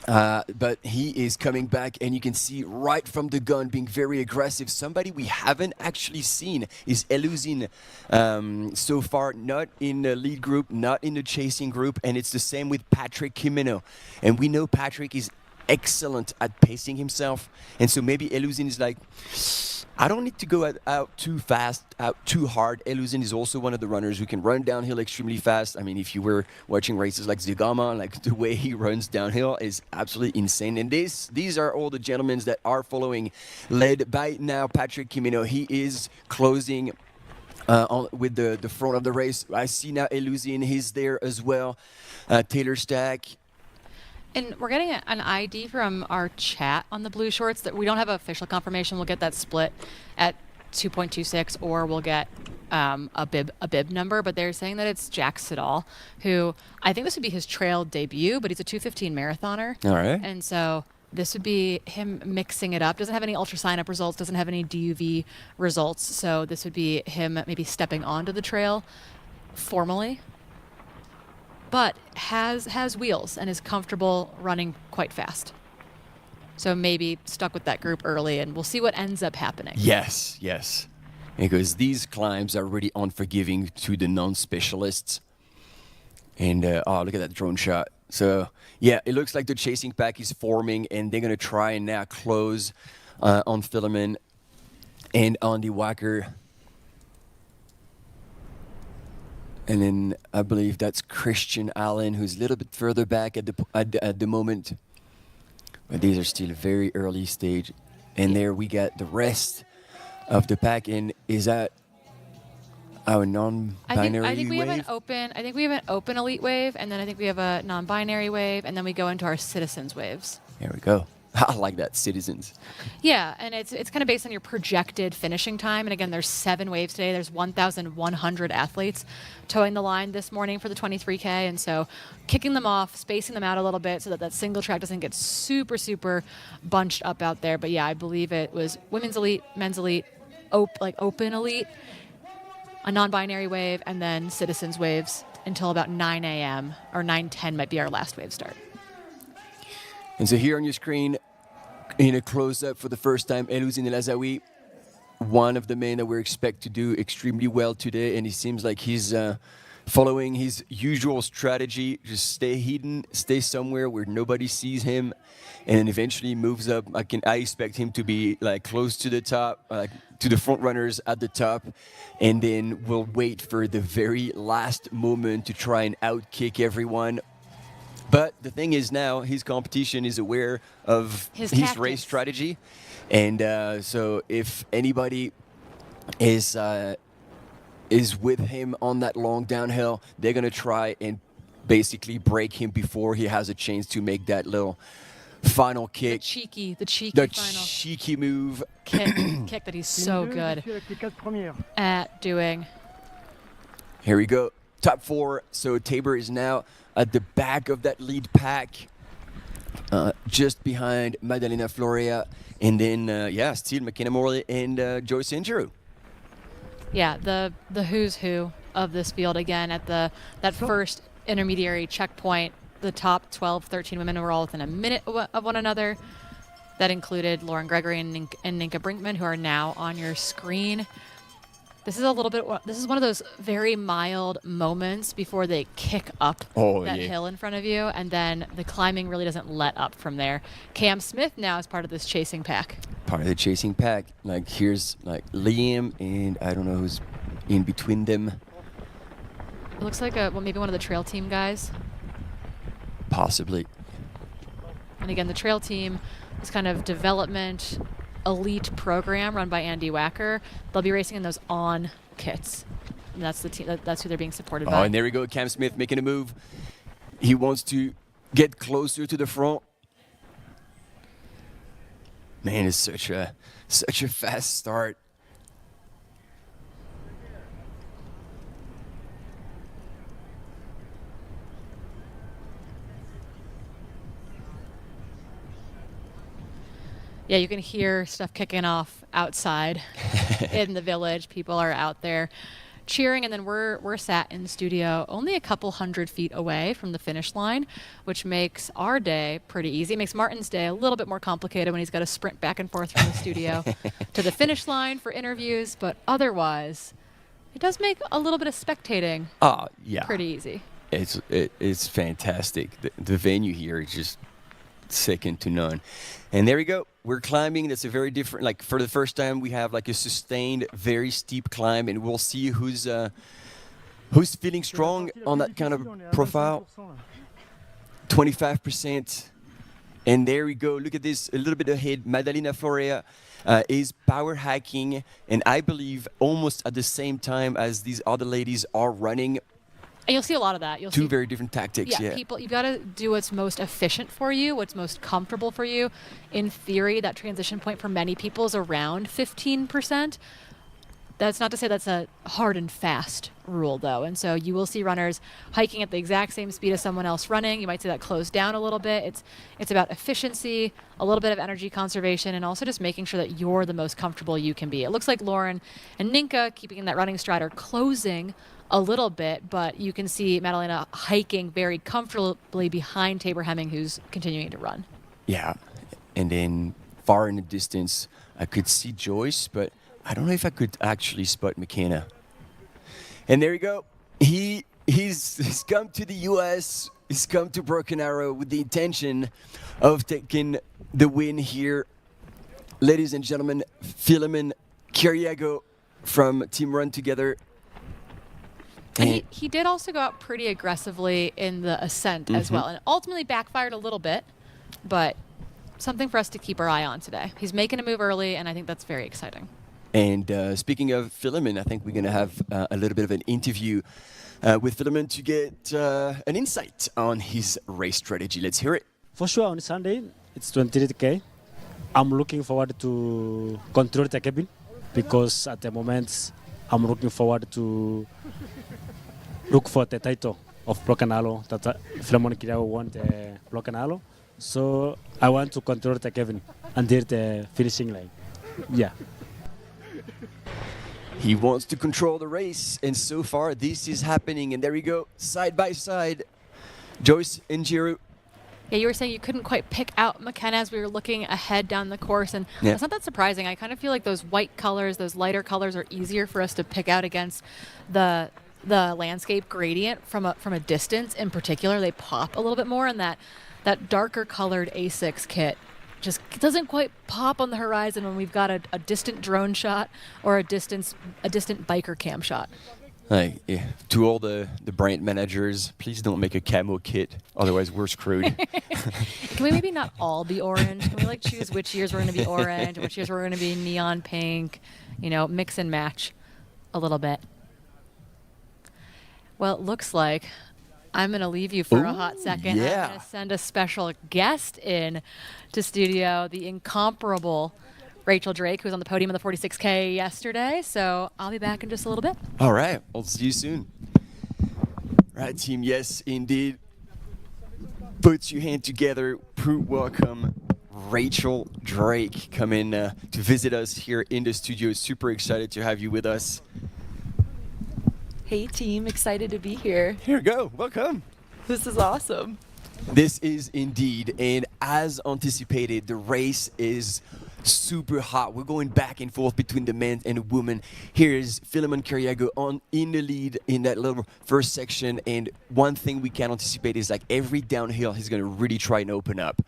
but he is coming back, and you can see right from the gun being very aggressive. Somebody we haven't actually seen is Eluzin so far, not in the lead group, not in the chasing group, and it's the same with Patrick Kimeno. And we know Patrick is excellent at pacing himself, and so maybe Eluzin is like, I don't need to go out too fast, out too hard. Eluzin is also one of the runners who can run downhill extremely fast. I mean, if you were watching races like Zigama, like the way he runs downhill is absolutely insane. And these are all the gentlemen that are following, led by now Patrick Kimeno. He is closing with the front of the race. I see now Eluzin, he's there as well. Taylor Stack. And we're getting an ID from our chat on the blue shorts that we don't have official confirmation. We'll get that split at 2.26, or we'll get a bib number. But they're saying that it's Jack Siddall, who I think this would be his trail debut, but he's a 2:15 marathoner. All right. And so this would be him mixing it up. Doesn't have any ultra sign up results. Doesn't have any DUV results. So this would be him maybe stepping onto the trail formally, but has wheels and is comfortable running quite fast. So maybe stuck with that group early, and we'll see what ends up happening. Yes. Because these climbs are really unforgiving to the non-specialists. And, oh, look at that drone shot. So, yeah, it looks like the chasing pack is forming, and they're going to try and now close on Philemon and Andy Walker. And then I believe that's Christian Allen, who's a little bit further back at the moment. But these are still very early stage. And there we got the rest of the pack. And is that our non-binary I think we wave? have an open elite wave, and then I think we have a non-binary wave, and then we go into our citizens waves. There we go. I like that, citizens. Yeah, and it's kind of based on your projected finishing time. And again, there's 7 waves today. There's 1,100 athletes towing the line this morning for the 23K. And so kicking them off, spacing them out a little bit so that that single track doesn't get super, super bunched up out there. But yeah, I believe it was women's elite, men's elite, open elite, a non-binary wave, and then citizens waves until about 9 a.m. or 9:10 might be our last wave start. And so here on your screen, in a close-up for the first time, Eluzin El Azawi, one of the men that we expect to do extremely well today, and it seems like he's following his usual strategy, just stay hidden, stay somewhere where nobody sees him, and then eventually moves up. I expect him to be like close to the top, to the front runners at the top, and then we'll wait for the very last moment to try and outkick everyone. But the thing is now, his competition is aware of his race strategy. And so if anybody is with him on that long downhill, they're going to try and basically break him before he has a chance to make that little final kick. The cheeky final cheeky move. kick that he's so good at doing. Here we go. Top 4. So Tabor is now at the back of that lead pack, just behind Madalena Floria, and then still McKenna Morley and Joyce Njiru. Yeah, the who's who of this field again at that first intermediary checkpoint. The top 12, 13 women were all within a minute of one another. That included Lauren Gregory and Ninka Brinkman, who are now on your screen. This is one of those very mild moments before they kick up hill in front of you, and then the climbing really doesn't let up from there. Cam Smith now is part of this chasing pack. part of the chasing pack. Like here's like Liam, and I don't know who's in between them. It looks like maybe one of the trail team guys. Possibly. And again, the trail team is kind of development elite program run by Andy Wacker. They'll be racing in those on kits. And that's the team. That's who they're being supported by. Oh, and there we go. Cam Smith making a move. He wants to get closer to the front. Man, it's such a fast start. Yeah, you can hear stuff kicking off outside in the village. People are out there cheering, and then we're sat in the studio only a couple 100 feet away from the finish line, which makes our day pretty easy. It makes Martin's day a little bit more complicated when he's got to sprint back and forth from the studio to the finish line for interviews, but otherwise, it does make a little bit of spectating pretty easy. It's fantastic. The venue here is just second to none. And there we go. We're climbing. That's a very different, like for the first time, we have like a sustained, very steep climb, and we'll see who's feeling strong on that kind of profile. 25%. And there we go. Look at this, a little bit ahead. Madalena Florea is power hacking, and I believe almost at the same time as these other ladies are running. And you'll see a lot of that. You'll Two see very different tactics. Yeah, people, you've got to do what's most efficient for you, what's most comfortable for you. In theory, that transition point for many people is around 15%. That's not to say that's a hard and fast rule, though. And so you will see runners hiking at the exact same speed as someone else running. You might see that close down a little bit. It's about efficiency, a little bit of energy conservation, and also just making sure that you're the most comfortable you can be. It looks like Lauren and Ninka, keeping in that running stride, are closing a little bit, but you can see Madalena hiking very comfortably behind Tabor Hemming, who's continuing to run. Yeah, and then far in the distance, I could see Joyce, but I don't know if I could actually spot McKenna. And there you go. He's come to the US. He's come to Broken Arrow with the intention of taking the win here. Ladies and gentlemen, Philemon Kiriago from Team Run Together. And he did also go out pretty aggressively in the ascent as well, and ultimately backfired a little bit, but something for us to keep our eye on today. He's making a move early, and I think that's very exciting. And speaking of Philemon, I think we're going to have a little bit of an interview with Philemon to get an insight on his race strategy. Let's hear it. For sure, on Sunday, it's 23K. I'm looking forward to control the cabin because at the moment, I'm looking forward to look for the title of Broken Arrow that Philemon Kiriago won the Broken Arrow. So I want to control the cabin until the finishing line. Yeah. He wants to control the race, and so far this is happening. And there we go, side by side, Joyce and Giroux. Yeah, you were saying you couldn't quite pick out McKenna as we were looking ahead down the course, and it's not that surprising. I kind of feel like those white colors, those lighter colors, are easier for us to pick out against the landscape gradient from a distance. In particular, they pop a little bit more, and that darker colored A6 kit just doesn't quite pop on the horizon when we've got a distant drone shot or a distant biker cam shot. To all the brand managers, please don't make a camo kit, otherwise we're screwed. Can we maybe not all be orange? Can we choose which years we're going to be orange, which years we're going to be neon pink, mix and match a little bit. Well, it looks like I'm going to leave you for a hot second. Yeah. I'm going to send a special guest in to studio, the incomparable Rachel Drake, who was on the podium of the 46K yesterday. So I'll be back in just a little bit. All right. I'll see you soon. Right, team. Yes, indeed. Put your hand together. Welcome Rachel Drake coming to visit us here in the studio. Super excited to have you with us. Hey team, excited to be here. Here we go. Welcome. This is awesome. This is indeed, and as anticipated, the race is super hot. We're going back and forth between the men and the women. Here is Philemon Kariago in the lead in that little first section. And one thing we can anticipate is like every downhill, he's going to really try and open up.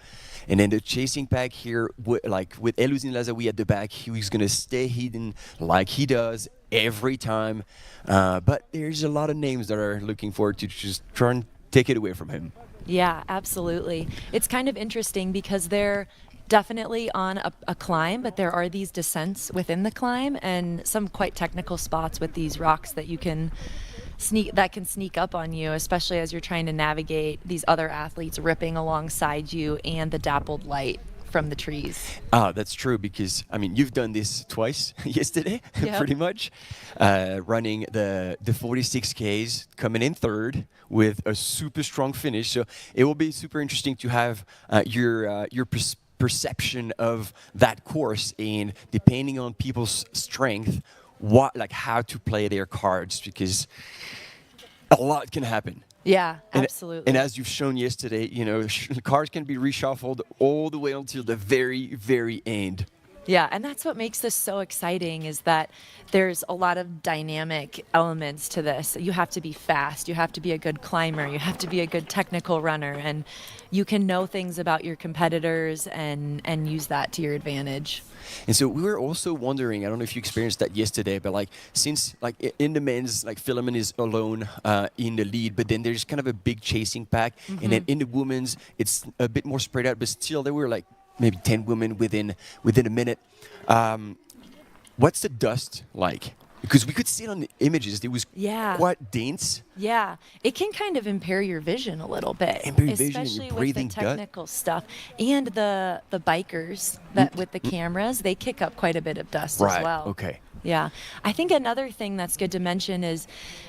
And then the chasing pack here, with Eluzin Lazawi at the back, he's going to stay hidden like he does every time. But there's a lot of names that are looking forward to just try and take it away from him. Yeah, absolutely. It's kind of interesting because they're definitely on a climb, but there are these descents within the climb and some quite technical spots with these rocks that you can sneak up on you, especially as you're trying to navigate these other athletes ripping alongside you and the dappled light from the trees. That's true, because I mean you've done this twice yesterday, Yep. pretty much, running the 46Ks, coming in third with a super strong finish. So it will be super interesting to have your perception of that course, and depending on people's strength, how to play their cards, because a lot can happen. Yeah, absolutely. And as you've shown yesterday, cards can be reshuffled all the way until the very, very end. Yeah, and that's what makes this so exciting, is that there's a lot of dynamic elements to this. You have to be fast, you have to be a good climber, you have to be a good technical runner, and you can know things about your competitors and use that to your advantage. And so we were also wondering, I don't know if you experienced that yesterday, but since in the men's, Philemon is alone in the lead, but then there's kind of a big chasing pack, and then in the women's, it's a bit more spread out, but still there were maybe 10 women within a minute. What's the dust like? Because we could see it on the images, it was quite dense. Yeah, it can kind of impair your vision a little bit, especially with the technical stuff. And the bikers with the cameras, they kick up quite a bit of dust as well. Okay. Yeah. I think another thing that's good to mention is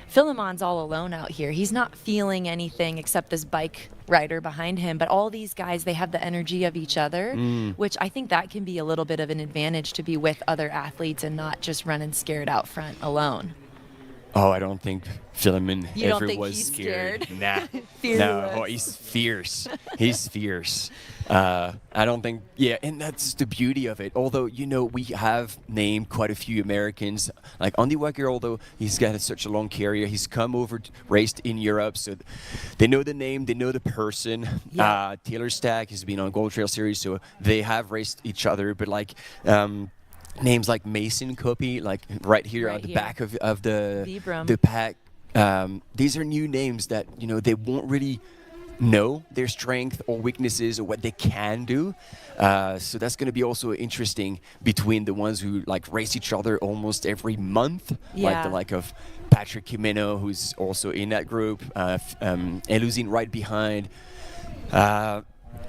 Philemon's all alone out here. He's not feeling anything except this bike rider behind him, but all these guys, they have the energy of each other, which I think that can be a little bit of an advantage, to be with other athletes and not just running scared out front alone. Oh, I don't think Philemon You don't ever think was he's scared. scared? Nah. Fearless. No, oh, he's fierce. He's fierce. I don't think, and that's the beauty of it. Although, we have named quite a few Americans, like Andy Wacker, although he's got such a long career, he's come over, raced in Europe, so they know the name, they know the person. Yeah. Taylor Stack has been on Gold Trail Series, so they have raced each other, but names like Mason Copy, right here on the back of the pack. These are new names that they won't really know their strength or weaknesses or what they can do. So that's going to be also interesting between the ones who race each other almost every month, like of Patrick Jimeno, who's also in that group, Eluzin right behind.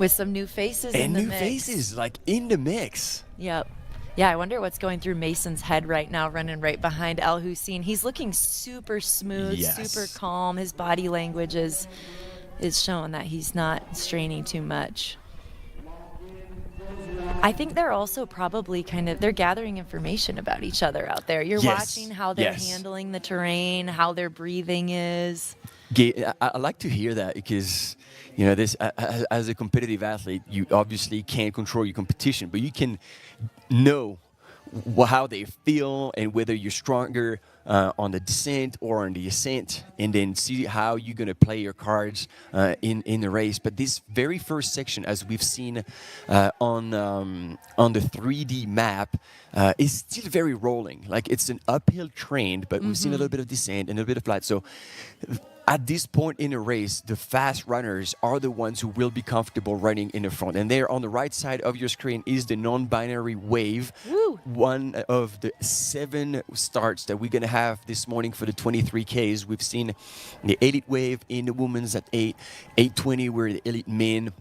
With some new faces in the mix. And new faces, in the mix. Yep. Yeah, I wonder what's going through Mason's head right now, running right behind El Hussein. He's looking super smooth, super calm. His body language is showing that he's not straining too much. I think they're also probably they're gathering information about each other out there. You're watching how they're handling the terrain, how their breathing is. I like to hear that, because this as a competitive athlete, you obviously can't control your competition, but you can know how they feel and whether you're stronger on the descent or on the ascent, and then see how you're going to play your cards in the race. But this very first section, as we've seen on the 3D map, is still very rolling. It's an uphill trend, but we've seen a little bit of descent and a bit of flat. So at this point in a race, the fast runners are the ones who will be comfortable running in the front. And there on the right side of your screen is the non-binary wave. Woo. One of the 7 starts that we're going to have this morning for the 23Ks. We've seen the elite wave in the women's at 8, 8:20 were the elite men.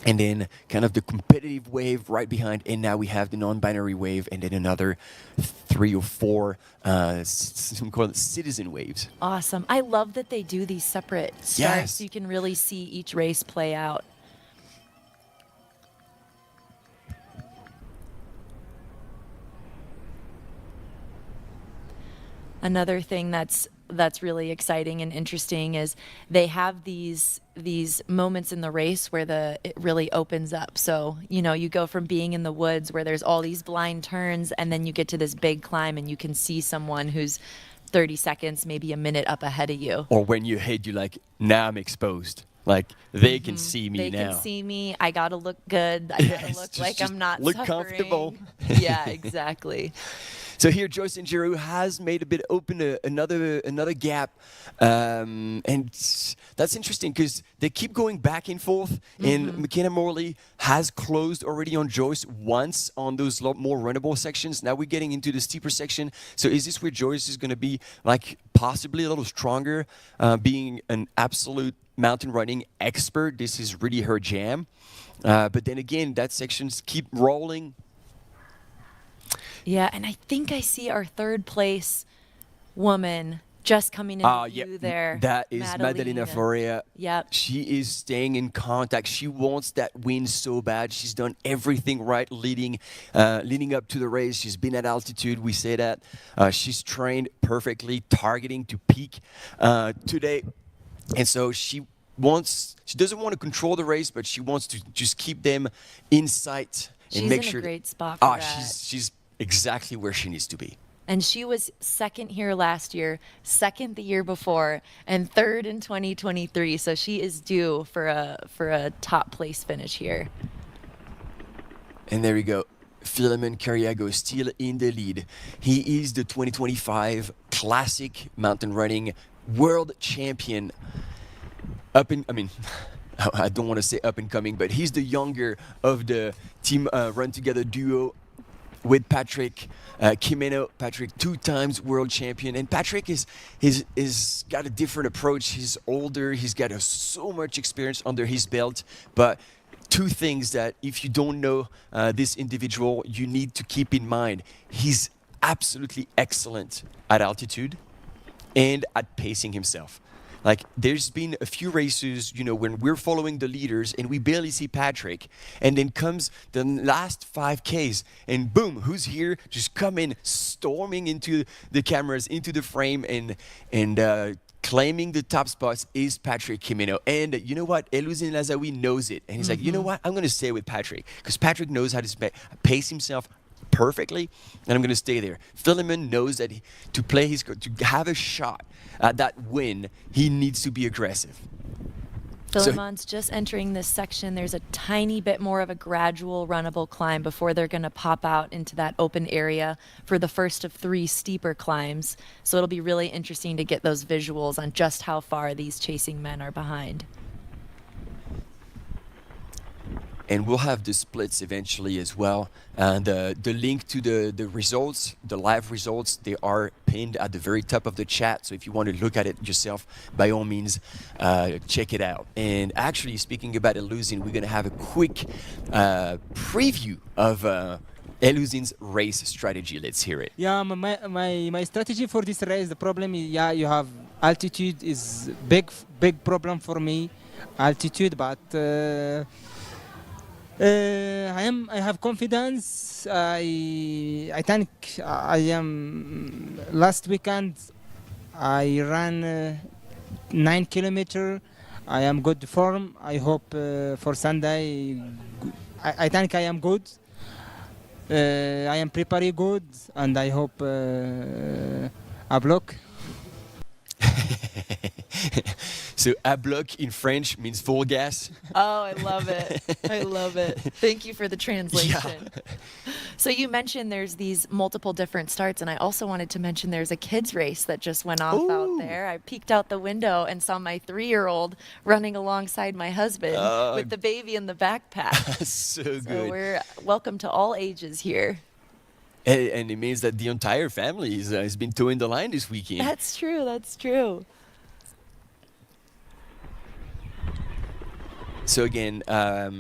And then kind of the competitive wave right behind, and now we have the non-binary wave, and then another 3 or 4 some call it citizen waves. Awesome. I love that they do these separate starts so you can really see each race play out. Another thing that's that's really exciting and interesting is they have these moments in the race where it really opens up. So, you know, you go from being in the woods where there's all these blind turns, and then you get to this big climb and you can see someone who's 30 seconds, maybe a minute up ahead of you. Or when you hit, you're like, now I'm exposed. Like, they can see me They now. can see me. I gotta look good. I gotta look like I'm not look suffering. comfortable. Yeah, exactly. So here, Joyce and Giroux has made a bit open another gap, and that's interesting because they keep going back and forth. And McKenna Morley has closed already on Joyce once on those more runnable sections. Now we're getting into the steeper section. So is this where Joyce is going to be like possibly a little stronger, being an absolute mountain running expert? This is really her jam. But then again, that sections keep rolling. Yeah, and I think I see our third place woman just coming into view there. That is Madalena Florea. Yep. She is staying in contact. She wants that win so bad. She's done everything right leading up to the race. She's been at altitude. We say that. She's trained perfectly, targeting to peak today. And so she doesn't want to control the race, but she wants to just keep them in sight and She's make in sure. a great spot for that. She's exactly where she needs to be. And she was second here last year, second the year before, and third in 2023. So she is due for a top place finish here. And there we go. Philemon Cariago still in the lead. He is the 2025 Classic Mountain Running World Champion. I don't want to say up and coming, but he's the younger of the team Run Together duo with Patrick Kimeno. Patrick, 2 times world champion, and Patrick is got a different approach. He's older. He's got so much experience under his belt. But 2 things that if you don't know this individual, you need to keep in mind. He's absolutely excellent at altitude and at pacing himself. Like, there's been a few races, you know, when we're following the leaders and we barely see Patrick, and then comes the last 5Ks, and boom, who's here? Just come in, storming into the cameras, into the frame, and claiming the top spots is Patrick Kimeno. And you know what? Elouzine Lazaoui knows it, and he's like, you know what? I'm going to stay with Patrick because Patrick knows how to pace himself perfectly, and I'm going to stay there. Philemon knows that to have a shot at that win, he needs to be aggressive. Philemon's just entering this section. There's a tiny bit more of a gradual runnable climb before they're going to pop out into that open area for the first of 3 steeper climbs. So it'll be really interesting to get those visuals on just how far these chasing men are behind. And we'll have the splits eventually as well. And the link to the results, the live results, they are pinned at the very top of the chat. So if you want to look at it yourself, by all means, check it out. And actually, speaking about Elouzine, we're going to have a quick preview of Elouzine's race strategy. Let's hear it. Yeah, my strategy for this race, the problem is, you have altitude is big problem for me, altitude, but I have confidence. I think I am. Last weekend, I ran 9 kilometers. I am good form. I hope for Sunday. I think I am good. I am preparing good, and I hope a block. So, à bloc in French means full gas. Oh, I love it. I love it. Thank you for the translation. Yeah. So you mentioned there's these multiple different starts, and I also wanted to mention there's a kids race that just went off out there. I peeked out the window and saw my 3-year-old running alongside my husband with the baby in the backpack. So good. So we're welcome to all ages here. And it means that the entire family has been towing the line this weekend. That's true. That's true. So again, a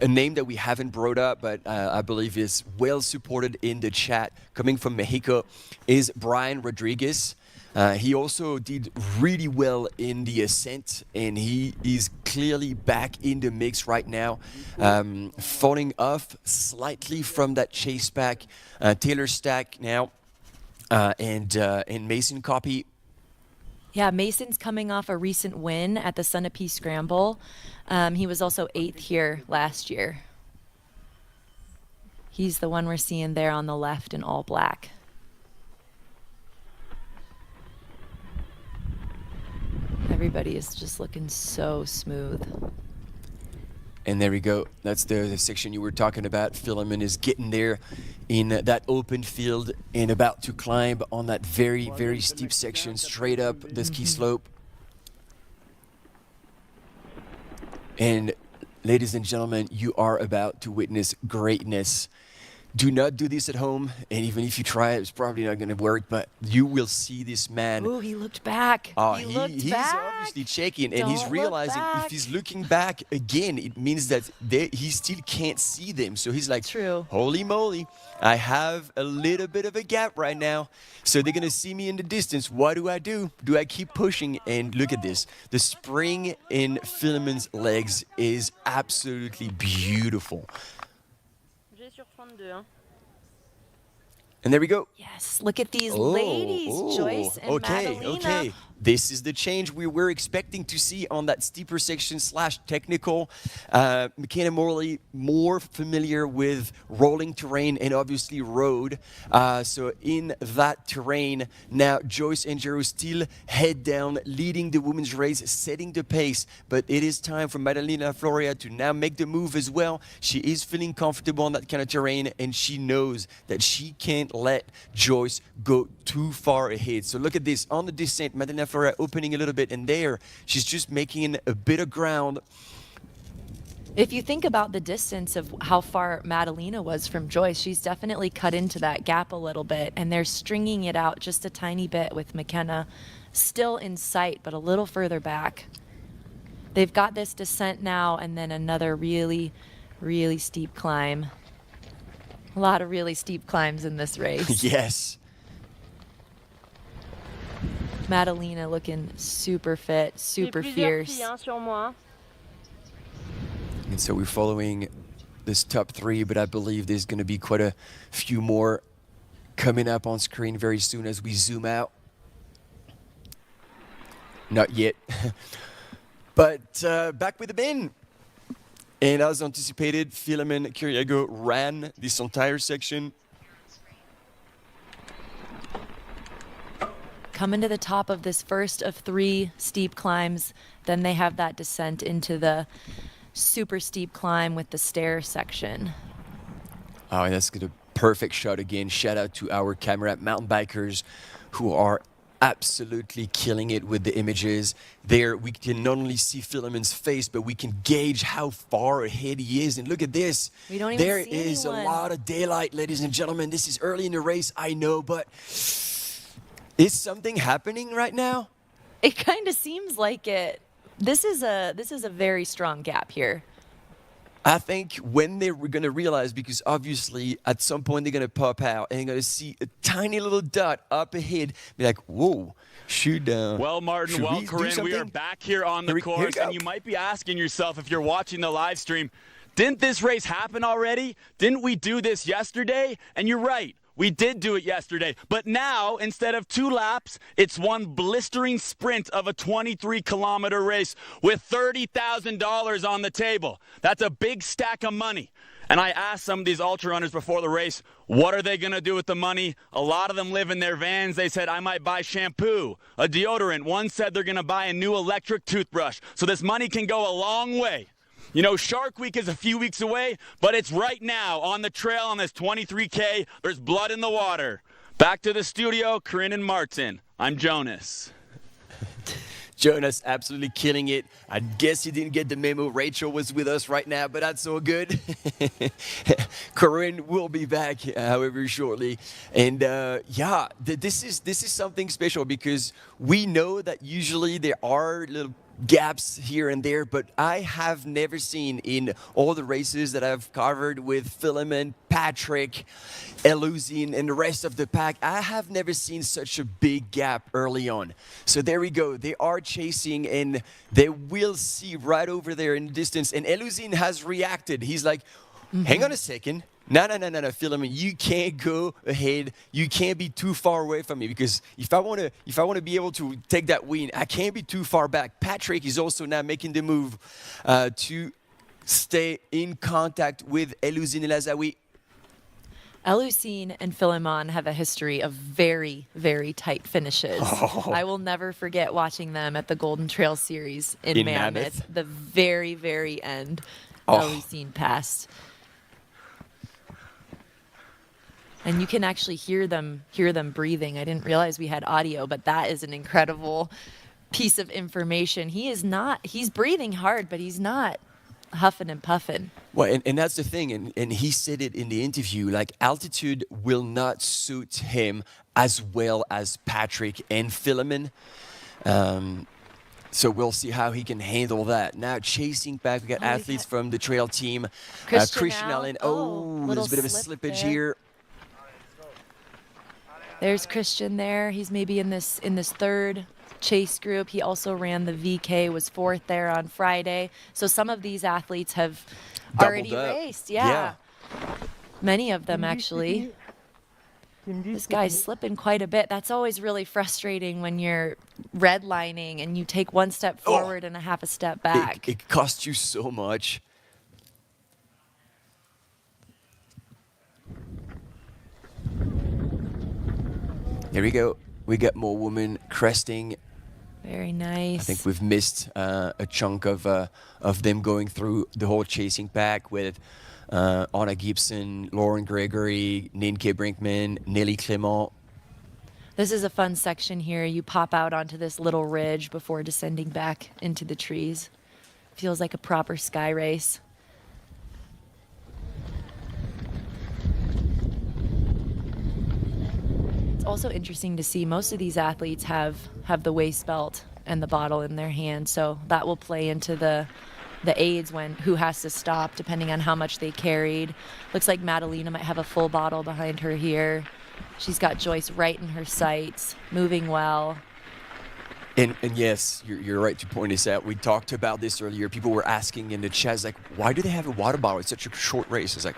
name that we haven't brought up, but I believe is well supported in the chat, coming from Mexico, is Brian Rodriguez. He also did really well in the ascent, and he is clearly back in the mix right now, falling off slightly from that chase pack. Taylor Stack now, and Mason Copy Yeah, Mason's coming off a recent win at the Sunapee Scramble. He was also 8th here last year. He's the one we're seeing there on the left in all black. Everybody is just looking so smooth. And there we go. That's the section you were talking about. Philemon is getting there in that open field and about to climb on that very, very steep section straight up the ski slope. And ladies and gentlemen, you are about to witness greatness. Do not do this at home, and even if you try it, it's probably not going to work, but you will see this man. Ooh, he looked back. He's obviously checking, and he's Don't realizing look if he's looking back again, it means that he still can't see them. So he's like, True. Holy moly, I have a little bit of a gap right now. So they're going to see me in the distance. What do? Do I keep pushing? And look at this. The spring in Philemon's legs is absolutely beautiful. And there we go. Yes, look at these ladies, Joyce and Madalena. Okay. This is the change we were expecting to see on that steeper section / technical. McKenna Morley, more familiar with rolling terrain and obviously road. So in that terrain, now Joyce and Jero still head down, leading the women's race, setting the pace. But it is time for Madalena Floria to now make the move as well. She is feeling comfortable on that kind of terrain, and she knows that she can't let Joyce go too far ahead. So look at this. On the descent, Madalena Floria opening a little bit, and there she's just making a bit of ground. If you think about the distance of how far Madalena was from Joyce, she's definitely cut into that gap a little bit, and they're stringing it out just a tiny bit with McKenna still in sight, but a little further back. They've got this descent now, and then another really, really steep climb. A lot of really steep climbs in this race. Yes. Madalena looking super fit, super fierce. And so we're following this top 3, but I believe there's going to be quite a few more coming up on screen very soon as we zoom out. Not yet. But back with the bin. And as anticipated, Philemon Kiriago ran this entire section. Coming to the top of this first of 3 steep climbs, then they have that descent into the super steep climb with the stair section. Oh, and that's a perfect shot again. Shout out to our camera mountain bikers who are absolutely killing it with the images. There we can not only see Philemon's face, but we can gauge how far ahead he is. And look at this. We don't even there see is anyone. A lot of daylight, ladies and gentlemen. This is early in the race, I know, but is something happening right now? It kind of seems like it. This is a very strong gap here. I think when they're going to realize, because obviously at some point they're going to pop out and they're going to see a tiny little dot up ahead, be like, whoa, shoot down. Well, Martin, well, Corinne, we are back here on the course, and you might be asking yourself if you're watching the live stream, didn't this race happen already? Didn't we do this yesterday? And you're right. We did do it yesterday, but now, instead of 2 laps, it's one blistering sprint of a 23-kilometer race with $30,000 on the table. That's a big stack of money. And I asked some of these ultra runners before the race, what are they going to do with the money? A lot of them live in their vans. They said, I might buy shampoo, a deodorant. One said they're going to buy a new electric toothbrush. So this money can go a long way. You know, Shark Week is a few weeks away, but it's right now on the trail on this 23K. There's blood in the water. Back to the studio, Corinne and Martin. I'm Jonas. Jonas absolutely killing it. I guess you didn't get the memo. Rachel was with us right now, but that's all good. Corinne will be back, however, shortly. And this is something special because we know that usually there are little gaps here and there, but I have never seen in all the races that I've covered with Philemon, Patrick, Eluzine, and the rest of the pack, I have never seen such a big gap early on. So there we go. They are chasing, and they will see right over there in the distance. And Eluzine has reacted. He's like, hang on a second. No, Philemon, you can't go ahead. You can't be too far away from me because if I want to be able to take that win, I can't be too far back. Patrick is also now making the move to stay in contact with Elusine Lazawi. Elusine and Philemon have a history of very, very tight finishes. Oh. I will never forget watching them at the Golden Trail Series in Mammoth. The very, very end, Elusine passed. And you can actually hear them breathing. I didn't realize we had audio, but that is an incredible piece of information. He's breathing hard, but he's not huffing and puffing. Well, and that's the thing, and he said it in the interview, like altitude will not suit him as well as Patrick and Philemon. So we'll see how he can handle that. Now chasing back, we got athletes from the trail team. Christian Allen. There's a bit of a slippage here. There's Christian there. He's maybe in this third chase group. He also ran the VK, was fourth there on Friday. So some of these athletes have already raced. Yeah. Many of them actually. This guy's slipping quite a bit. That's always really frustrating when you're redlining and you take one step forward and a half a step back. It costs you so much. Here we go. We got more women cresting. Very nice. I think we've missed a chunk of them going through the whole chasing pack with Anna Gibson, Lauren Gregory, Ninke Brinkman, Nelly Clement. This is a fun section here. You pop out onto this little ridge before descending back into the trees. Feels like a proper sky race. It's also interesting to see most of these athletes have the waist belt and the bottle in their hand, so that will play into the aids when who has to stop depending on how much they carried. Looks like Madalena might have a full bottle behind her here. She's got Joyce right in her sights, moving well. And yes, you're right to point this out. We talked about this earlier. People were asking in the chat, like, why do they have a water bottle? It's such a short race. It's like,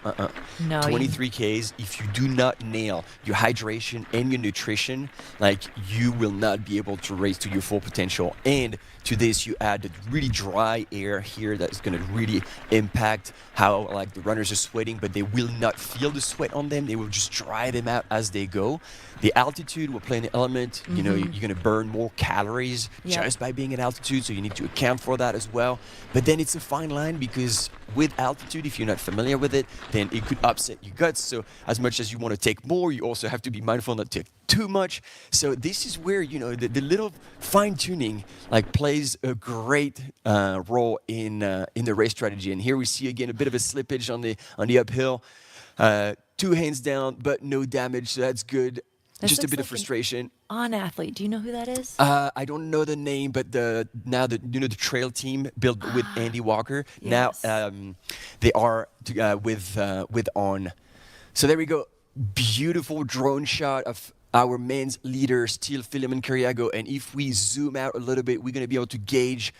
No, 23 Ks, if you do not nail your hydration and your nutrition, like, you will not be able to race to your full potential. And to this, you add the really dry air here that's going to really impact how, like, the runners are sweating, but they will not feel the sweat on them. They will just dry them out as they go. The altitude will play an element. You know, you're going to burn more calories just by being at altitude, so you need to account for that as well. But then it's a fine line because with altitude, if you're not familiar with it, then it could upset your guts. So as much as you want to take more, you also have to be mindful not to take too much. So this is where, you know, the little fine tuning like plays a great role in the race strategy. And here we see again a bit of a slippage on the uphill. 2 hands down, but no damage, so that's good. Just a bit of frustration. On athlete, do you know who that is? I don't know the name, but the trail team built with Andy Walker. Yes. Now they are with On. So there we go. Beautiful drone shot of our men's leader, still Philemon Cariago. And if we zoom out a little bit, we're going to be able to gauge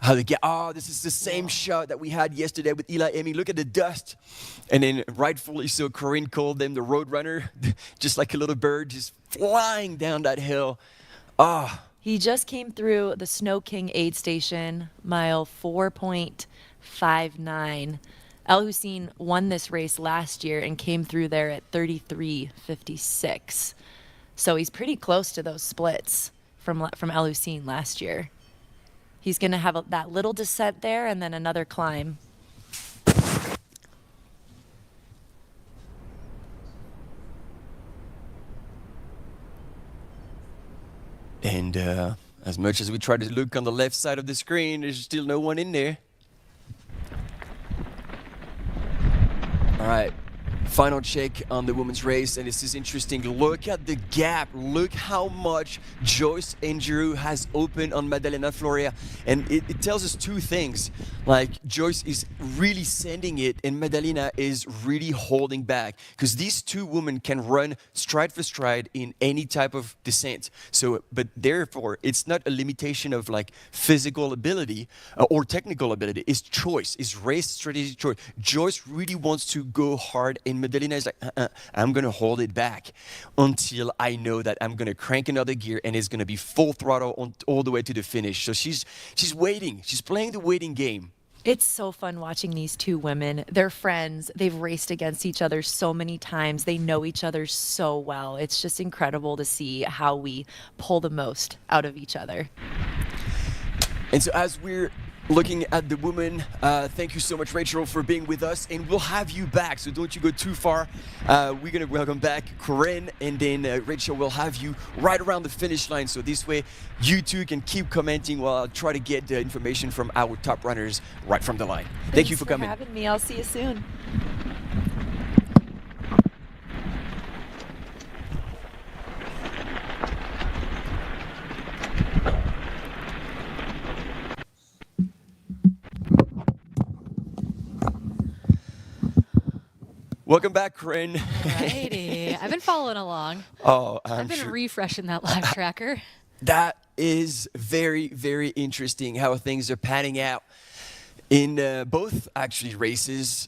how they get. Oh, this is the same shot that we had yesterday with Eli Emmy. Look at the dust. And then rightfully so, Corinne called them the road runner, just like a little bird, just flying down that hill. He just came through the Snow King aid station, mile 4.59. El Hussein won this race last year and came through there at 33.56. So he's pretty close to those splits from El Hussein last year. He's going to have that little descent there and then another climb. And as much as we try to look on the left side of the screen, there's still no one in there. All right. Final check on the women's race, and this is interesting. Look at the gap. Look how much Joyce and Drew has opened on Madalena Florea. And it tells us two things. Like, Joyce is really sending it, and Madalena is really holding back. Because these two women can run stride for stride in any type of descent. So, but therefore, it's not a limitation of like physical ability or technical ability. It's choice. It's race strategy choice. Joyce really wants to go hard and Madalena is like, I'm going to hold it back until I know that I'm going to crank another gear and it's going to be full throttle all the way to the finish. So she's waiting. She's playing the waiting game. It's so fun watching these two women. They're friends. They've raced against each other so many times. They know each other so well. It's just incredible to see how we pull the most out of each other. And so as we're looking at the women, thank you so much, Rachel, for being with us, and we'll have you back, so don't you go too far. We're gonna welcome back Corinne, and then Rachel will have you right around the finish line, so this way you two can keep commenting while I'll try to get the information from our top runners right from the line. Thank you for coming. Thanks for having me. I'll see you soon. Welcome back, Corinne. Alrighty. I've been following along. Oh, I've been refreshing that live tracker. That is very, very interesting how things are panning out in both actually races.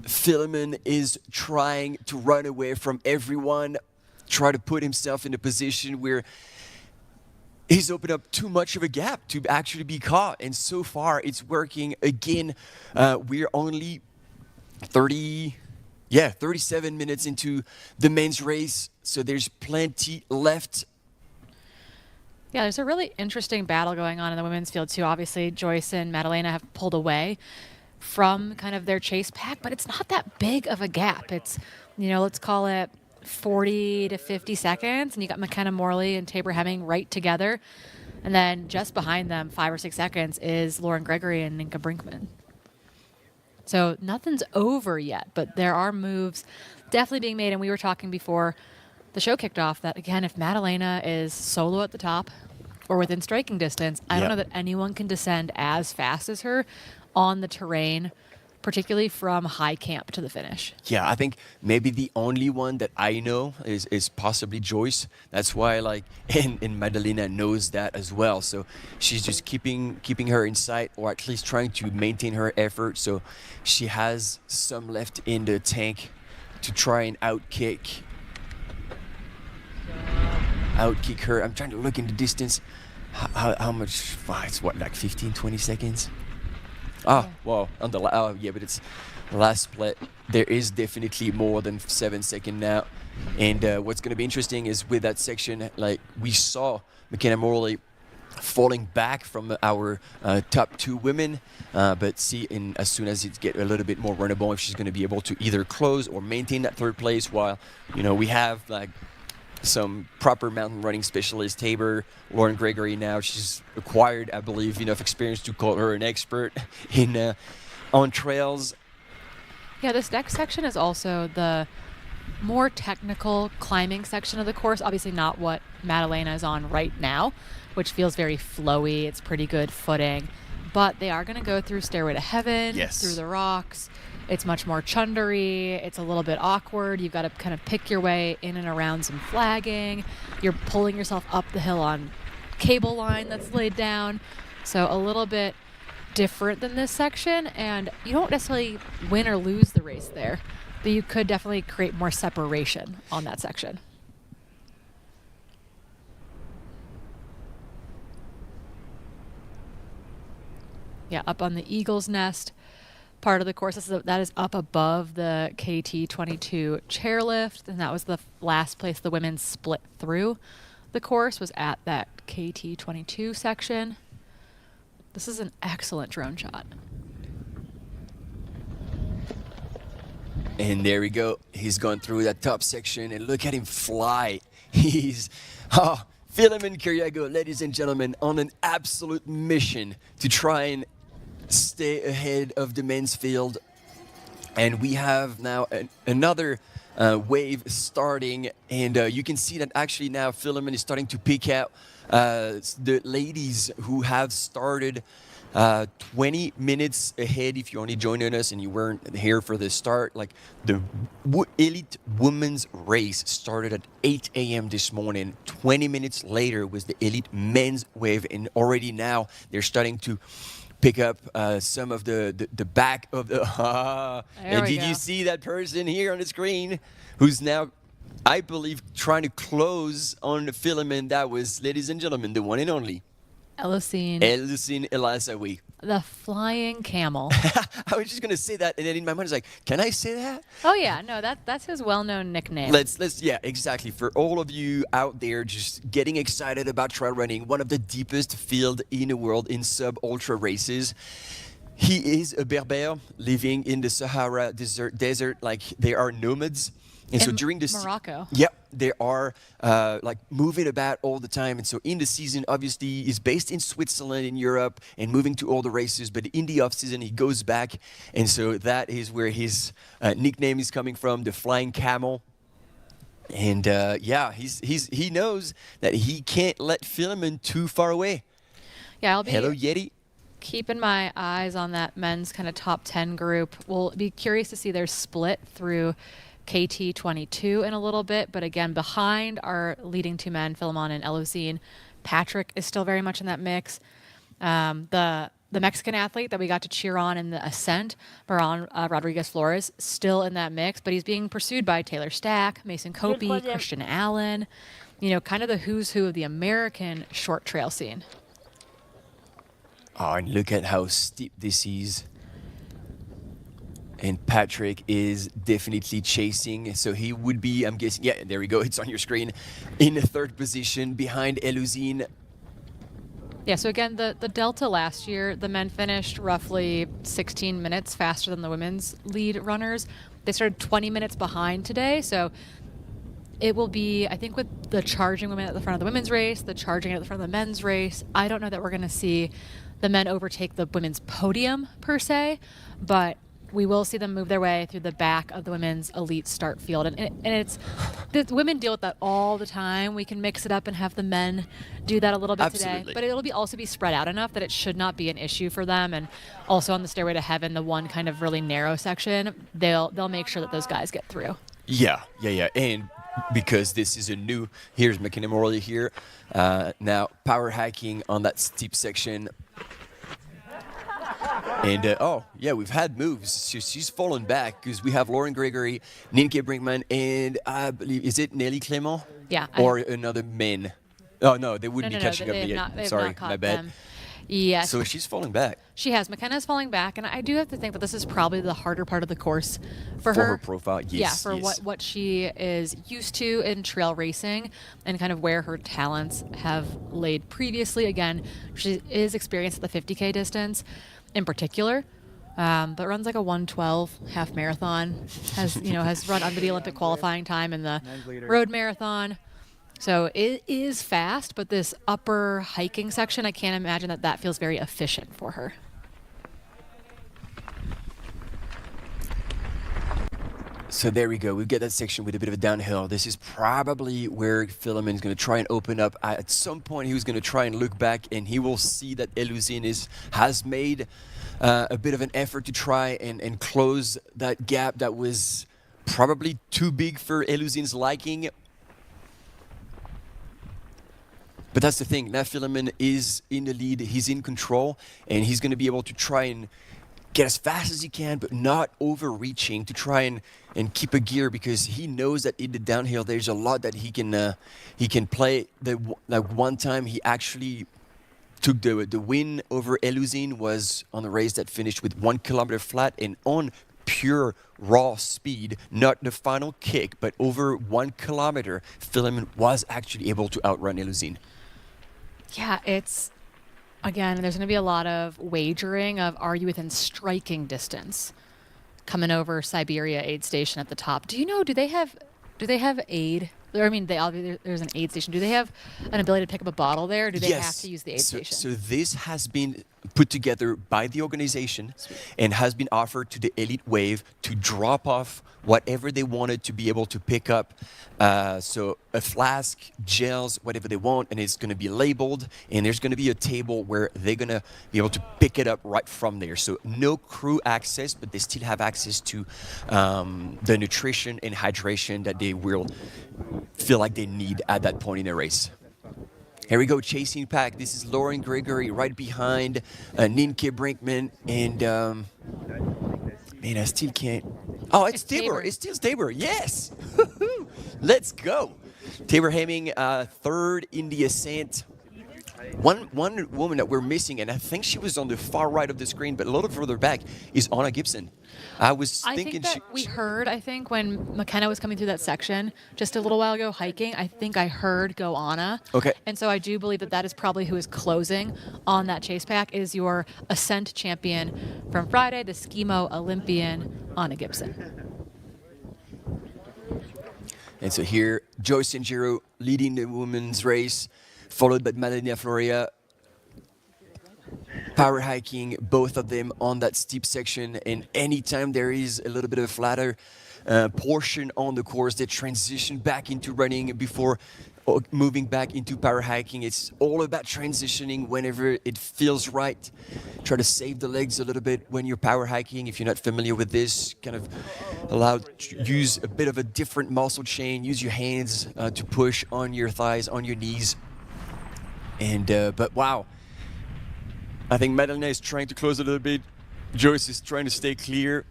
Philemon is trying to run away from everyone, try to put himself in a position where he's opened up too much of a gap to actually be caught. And so far, it's working again. We're only 37 minutes into the men's race, so there's plenty left. Yeah, there's a really interesting battle going on in the women's field too. Obviously, Joyce and Madalena have pulled away from kind of their chase pack, but it's not that big of a gap. It's, let's call it 40 to 50 seconds, and you got McKenna Morley and Tabor Hemming right together. And then just behind them, 5 or 6 seconds, is Lauren Gregory and Ninka Brinkman. So nothing's over yet, but there are moves definitely being made. And we were talking before the show kicked off that, again, if Madalena is solo at the top or within striking distance, I don't know that anyone can descend as fast as her on the terrain, particularly from high camp to the finish. Yeah, I think maybe the only one that I know is possibly Joyce. That's why, and Madalena knows that as well. So she's just keeping her in sight, or at least trying to maintain her effort. So she has some left in the tank to try and outkick her. I'm trying to look in the distance. How much? It's what, like 15, 20 seconds? Well, on the but it's the last split. There is definitely more than 7 seconds now. And what's going to be interesting is with that section, we saw McKenna Morley falling back from our top 2 women, but see, as soon as it gets a little bit more runnable, if she's going to be able to either close or maintain that 3rd place, while we have some proper mountain running specialist, Tabor, Lauren Gregory. Now she's acquired, I believe, enough experience to call her an expert in on trails. Yeah, this next section is also the more technical climbing section of the course. Obviously not what Madalena is on right now, which feels very flowy. It's pretty good footing. But they are going to go through Stairway to Heaven, through the rocks. It's much more chundery. It's a little bit awkward. You've got to kind of pick your way in and around some flagging. You're pulling yourself up the hill on cable line that's laid down. So a little bit different than this section. And you don't necessarily win or lose the race there, but you could definitely create more separation on that section. Yeah, up on the Eagle's Nest part of the course. That is up above the KT22 chairlift, and that was the last place the women split through the course, was at that KT22 section. This is an excellent drone shot. And there we go. He's gone through that top section, and look at him fly. He's Philemon Kiriago, ladies and gentlemen, on an absolute mission to try and stay ahead of the men's field. And we have now another wave starting, and you can see that actually now Philemon is starting to pick out the ladies who have started 20 minutes ahead. If you only joining us and you weren't here for the start, the elite women's race started at 8 a.m. this morning. 20 minutes later was the elite men's wave, and already now they're starting to pick up some of the back of the. And we did you go. see that person here on the screen who's now, I believe, trying to close on the filament? That was, ladies and gentlemen, the one and only Elocene, Elazawi. the flying camel. I was just gonna say that, and then in my mind, I was like, "Can I say that?" Oh yeah, no, that's his well-known nickname. Yeah, exactly. For all of you out there just getting excited about trail running, one of the deepest field in the world in sub-ultra races. He is a Berber living in the Sahara desert, like they are nomads. And so In during the Morocco. Yep, they are like moving about all the time. And so in the season, obviously, he's based in Switzerland, in Europe, and moving to all the races. But in the off season, he goes back, and so that is where his nickname is coming from, the Flying Camel. And yeah, he knows that he can't let filament too far away. Yeah, I'll be Hello, Yeti. keeping my eyes on that men's kind of top 10 group. We'll be curious to see their split through KT 22 in a little bit, but again, behind our leading two men, Philemon and Elocene, Patrick is still very much in that mix. The Mexican athlete that we got to cheer on in the ascent, Baron Rodriguez Flores, still in that mix, but he's being pursued by Taylor Stack, Mason Copey, Christian Allen, you know, kind of the who's who of the American short trail scene. Oh, and look at how steep this is. And Patrick is definitely chasing. So he would be, I'm guessing, yeah, there we go. It's on your screen. In the third position behind Elocene. Yeah, so again, the delta last year, the men finished roughly 16 minutes faster than the women's lead runners. They started 20 minutes behind today. So it will be, I think, with the charging women at the front of the women's race, the charging at the front of the men's race, I don't know that we're going to see the men overtake the women's podium per se, but we will see them move their way through the back of the women's elite start field. And it's, the women deal with that all the time. We can mix it up and have the men do that a little bit today. But it'll be also be spread out enough that it should not be an issue for them. And also on the Stairway to Heaven, the one kind of really narrow section, they'll make sure that those guys get through. Yeah. And because this is a new, here's McKenna Morley here. Now power hacking on that steep section. And, oh, yeah, we've had moves. She's fallen back because we have Lauren Gregory, Nienke Brinkman, and I believe, is it Nelly Clément? Yeah. Or another man? Oh, no, they wouldn't be catching up they yet. have Sorry, not caught my bad. them. Yes. So she's falling back. She has. McKenna's falling back, and I do have to think that this is probably the harder part of the course for For her. her profile, yes. Yeah, for yes. what she is used to in trail racing and kind of where her talents have laid previously. Again, she is experienced at the 50K distance in particular, but runs like a 1:12 half marathon. Has run under the Olympic qualifying time in the road marathon. So it is fast, but this upper hiking section, I can't imagine that feels very efficient for her. So there we go. We get that section with a bit of a downhill. This is probably where Philemon is going to try and open up. At some point, he was going to try and look back, and he will see that Elocene has made a bit of an effort to try and close that gap that was probably too big for Elocene's liking. But that's the thing. Now Philemon is in the lead. He's in control, and he's going to be able to try and get as fast as he can, but not overreaching to try and keep a gear, because he knows that in the downhill there's a lot that he can play. Like one time he actually took the win over Elocene was on a race that finished with 1 kilometer flat and on pure raw speed, not the final kick, but over 1 kilometer, Philemon was actually able to outrun Elocene. Yeah, it's, again, there's going to be a lot of wagering of, are you within striking distance coming over Siberia aid station at the top. Do you know, do they have aid? I mean, there's an aid station. Do they have an ability to pick up a bottle there? Or do they have to use the aid station? So this has been put together by the organization and has been offered to the Elite Wave to drop off whatever they wanted to be able to pick up. So a flask, gels, whatever they want, and it's going to be labeled, and there's going to be a table where they're going to be able to pick it up right from there. So no crew access, but they still have access to the nutrition and hydration that they will feel like they need at that point in a race. Here we go, chasing pack. This is Lauren Gregory right behind Nienke Brinkman. And, man, I still can't. Oh, it's Tabor. It's still Tabor. Yes. Let's go. Tabor Hemming, third in the ascent. One woman that we're missing, and I think she was on the far right of the screen, but a little further back, is Anna Gibson. I think that we heard, when McKenna was coming through that section just a little while ago hiking, I think I heard go Anna. Okay. And so I do believe that is probably who is closing on that chase pack is your ascent champion from Friday, the Skimo Olympian, Anna Gibson. And so here, Joyce and Giro leading the women's race, followed by Madalena Florea. Power hiking, both of them on that steep section. And anytime there is a little bit of a flatter portion on the course, they transition back into running before moving back into power hiking. It's all about transitioning whenever it feels right. Try to save the legs a little bit when you're power hiking. If you're not familiar with this, kind of use a bit of a different muscle chain. Use your hands to push on your thighs, on your knees. And but wow, I think Madalena is trying to close a little bit. Joyce is trying to stay clear.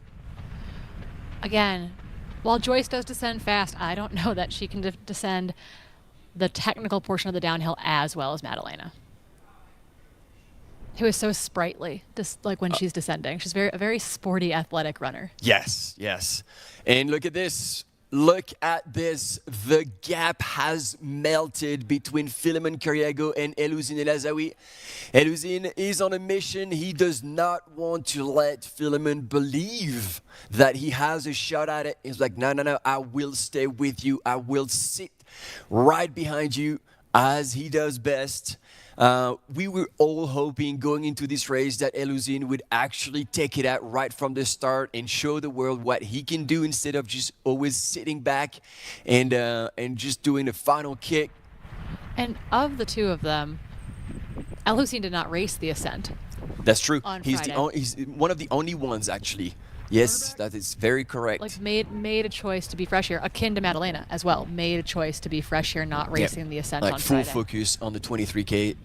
Again, while Joyce does descend fast, I don't know that she can descend the technical portion of the downhill as well as Madalena, who is so sprightly, just like when she's descending. She's a very sporty, athletic runner. Yes, yes. And look at this. Look at this. The gap has melted between Philemon Kariago and Elouzine El Azaoui. Elouzine is on a mission. He does not want to let Philemon believe that he has a shot at it. He's like, no, I will stay with you. I will sit right behind you as he does best. We were all hoping going into this race that Elouzine would actually take it out right from the start and show the world what he can do instead of just always sitting back and just doing a final kick. And of the two of them, Elouzine did not race the ascent. That's true. He's one of the only ones actually. Yes, that is very correct. Like made a choice to be fresh here, akin to Madalena as well. Made a choice to be fresh here, not racing the ascent on Friday. Full focus on the 23K.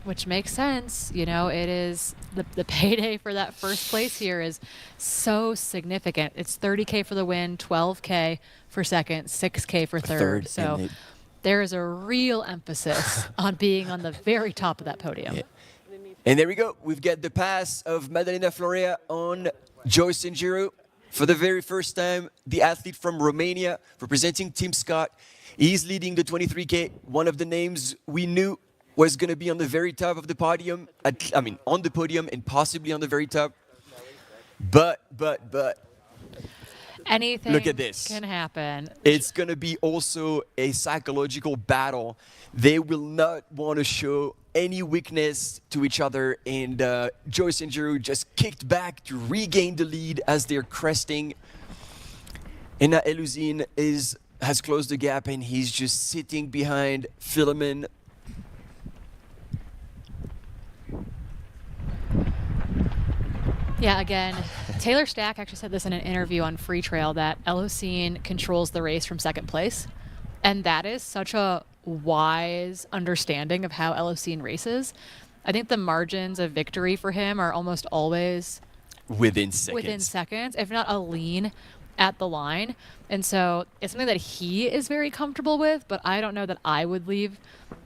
Which makes sense. You know, it is the payday for that first place here is so significant. It's 30K for the win, 12K for second, 6K for third. So there is a real emphasis on being on the very top of that podium. Yeah. And there we go. We've got the pass of Madalena Florea on Joyce and Giro. For the very first time, the athlete from Romania representing Team Scott. He's leading the 23K. One of the names we knew was going to be on the very top of the podium. On the podium and possibly on the very top. But. Anything look at this. Can happen. It's going to be also a psychological battle. They will not want to show any weakness to each other. And Joyce and Giro just kicked back to regain the lead as they're cresting. And now Elouzine has closed the gap and he's just sitting behind Philemon. Yeah, again, Taylor Stack actually said this in an interview on Free Trail that Elouzine controls the race from second place. And that is such a wise understanding of how Elouzine races. I think the margins of victory for him are almost always within seconds, if not a lean at the line. And so it's something that he is very comfortable with, but I don't know that I would leave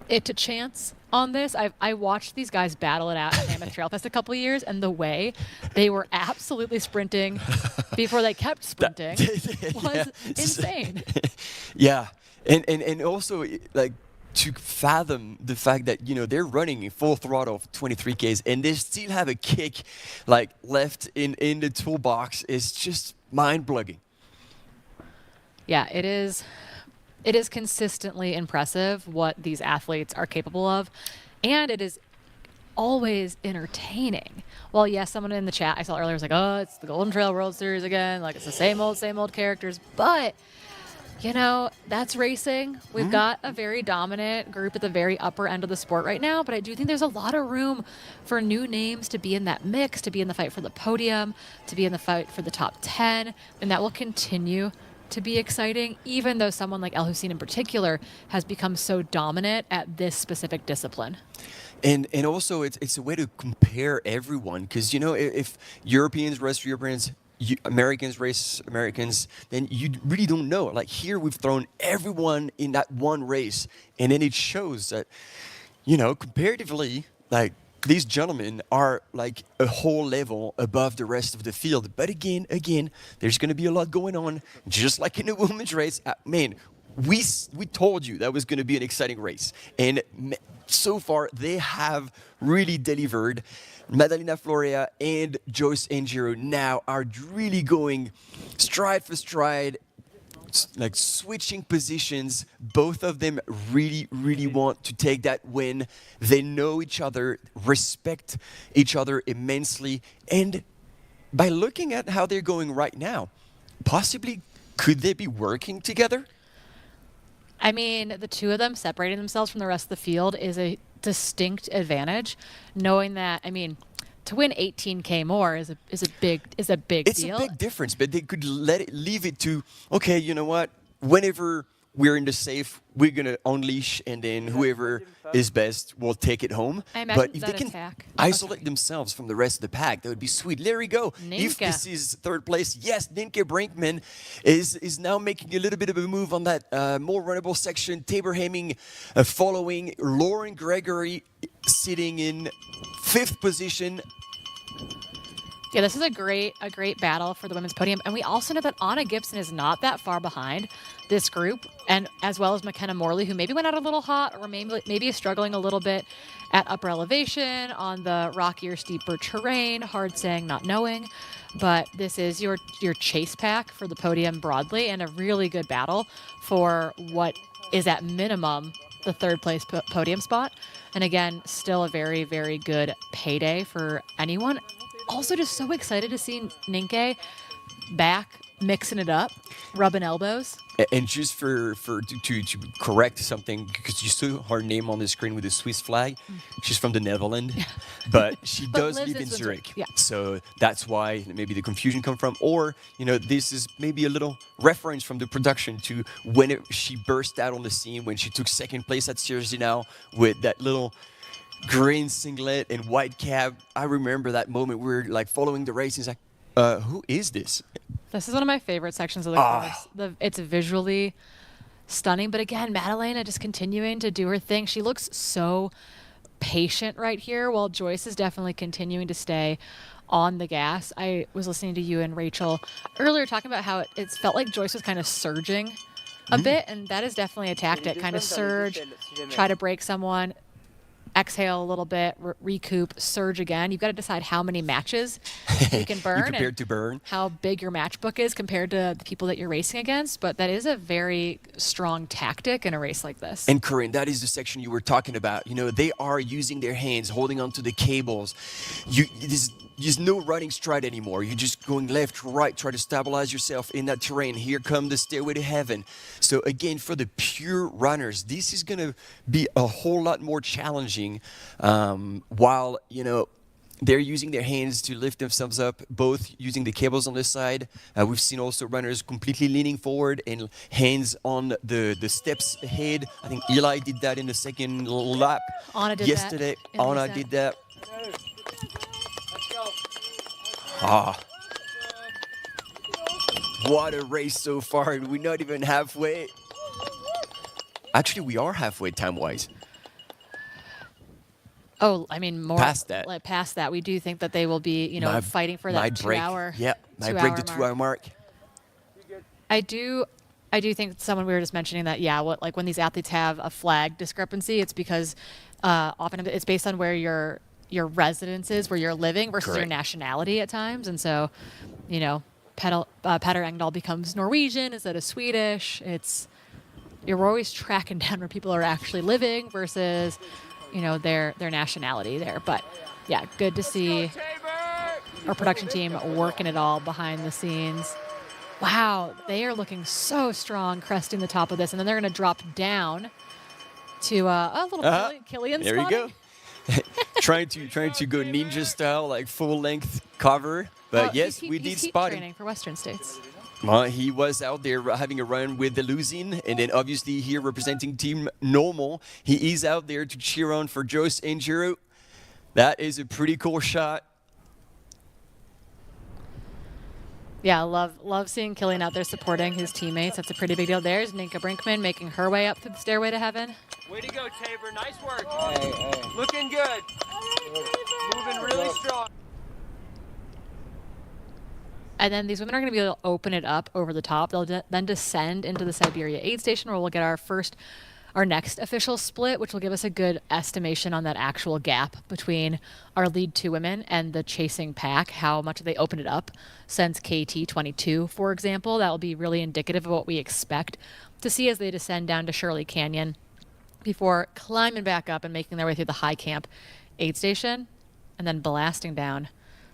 it to chance on this. I watched these guys battle it out at Mammoth Trail Fest a couple of years, and the way they were absolutely sprinting before they kept sprinting was insane. Yeah, and also like to fathom the fact that they're running in full throttle of 23Ks and they still have a kick like left in the toolbox is just mind-blowing. Yeah, it is. It is consistently impressive what these athletes are capable of, and it is always entertaining. Well, yes, someone in the chat I saw earlier was like, oh, it's the Golden Trail World Series again. Like, it's the same old characters. But, that's racing. We've got a very dominant group at the very upper end of the sport right now, but I do think there's a lot of room for new names to be in that mix, to be in the fight for the podium, to be in the fight for the top 10, and that will continue to be exciting, even though someone like El Hussein in particular has become so dominant at this specific discipline. And also it's a way to compare everyone, because you know, if Europeans race Europeans, Americans race Americans, then you really don't know. Like here we've thrown everyone in that one race, and then it shows that, you know, comparatively, like these gentlemen are like a whole level above the rest of the field. But again, there's going to be a lot going on, just like in the women's race. Man, we told you that was going to be an exciting race, and so far they have really delivered. Madalena Florea and Joyce Angiro now are really going stride for stride, like switching positions. Both of them really want to take that win. They know each other, respect each other immensely, and by looking at how they're going right now, possibly could they be working together? I mean, the two of them separating themselves from the rest of the field is a distinct advantage, knowing that, I mean, to win 18K more is a big deal. It's a big difference, but they could leave it to, okay, you know what? Whenever we're in the safe, we're gonna unleash, and then whoever is best will take it home. But if they can isolate themselves from the rest of the pack, that would be sweet. There we go. If this is third place, yes, Nienke Brinkman is now making a little bit of a move on that more runnable section. Tabor Hemming following. Lauren Gregory sitting in 5th position. Yeah, this is a great battle for the women's podium. And we also know that Anna Gibson is not that far behind this group, and as well as McKenna Morley, who maybe went out a little hot, or maybe is struggling a little bit at upper elevation on the rockier, steeper terrain. Hard saying, not knowing. But this is your chase pack for the podium broadly, and a really good battle for what is at minimum the 3rd place podium spot. And again, still a very, very good payday for anyone. Also just so excited to see Nienke back, mixing it up, rubbing elbows. And just to correct something, because you saw her name on the screen with a Swiss flag, she's from the Netherlands, but she does live in Zurich. Yeah. So that's why maybe the confusion come from. Or, you know, this is maybe a little reference from the production to when she burst out on the scene, when she took 2nd place at Jersey now with that little green singlet and white cap. I remember that moment. We were like following the race, and it's like, who is this? This is one of my favorite sections of the course. It's visually stunning. But again, Madalena just continuing to do her thing. She looks so patient right here, while Joyce is definitely continuing to stay on the gas. I was listening to you and Rachel earlier talking about how it felt like Joyce was kind of surging a bit, and that is definitely a tactic. Kind of surge, try to break someone, exhale a little bit, recoup, surge again. You've got to decide how many matches you can burn. You're prepared to burn. How big your matchbook is compared to the people that you're racing against. But that is a very strong tactic in a race like this. And Corinne, that is the section you were talking about. You know, they are using their hands, holding onto the cables. There's no running stride anymore. You're just going left, right, try to stabilize yourself in that terrain. Here come the stairway to heaven. So again, for the pure runners, this is going to be a whole lot more challenging, while, you know, they're using their hands to lift themselves up, both using the cables on this side. We've seen also runners completely leaning forward and hands on the steps ahead. I think Eli did that in the 2nd lap yesterday. Anna did that. What a race so far. We're not even halfway. Actually, we are halfway time-wise. Oh, I mean, more past that. Like past that, we do think that they will be, you know, fighting for that 2 hour. Yeah, might break the 2 hour mark. I do think someone, we were just mentioning that, like when these athletes have a flag discrepancy, it's because often it's based on where your residence is, where you're living, versus your nationality at times. And so, you know, Petter Engdahl becomes Norwegian instead of Swedish. You're always tracking down where people are actually living versus, you know, their nationality there. But yeah, good to see our production team working it all behind the scenes. Wow, they are looking so strong, cresting the top of this, and then they're going to drop down to a little Killian there spotting. You go. trying to go ninja style, like full length cover. But yes, we did spot him. Training for Western States. Well, he was out there having a run with the losing, and then obviously here representing Team Normal, he is out there to cheer on for Joyce and Jiro. That is a pretty cool shot. Yeah, love seeing Killian out there supporting his teammates. That's a pretty big deal. There's Ninka Brinkman making her way up to the stairway to heaven. Way to go, Tabor. Nice work. Looking good. Moving really strong. And then these women are going to be able to open it up over the top. They'll then descend into the Siberia aid station, where we'll get our next official split, which will give us a good estimation on that actual gap between our lead two women and the chasing pack, how much they opened it up since KT 22, for example. That will be really indicative of what we expect to see as they descend down to Shirley Canyon before climbing back up and making their way through the high camp aid station and then blasting down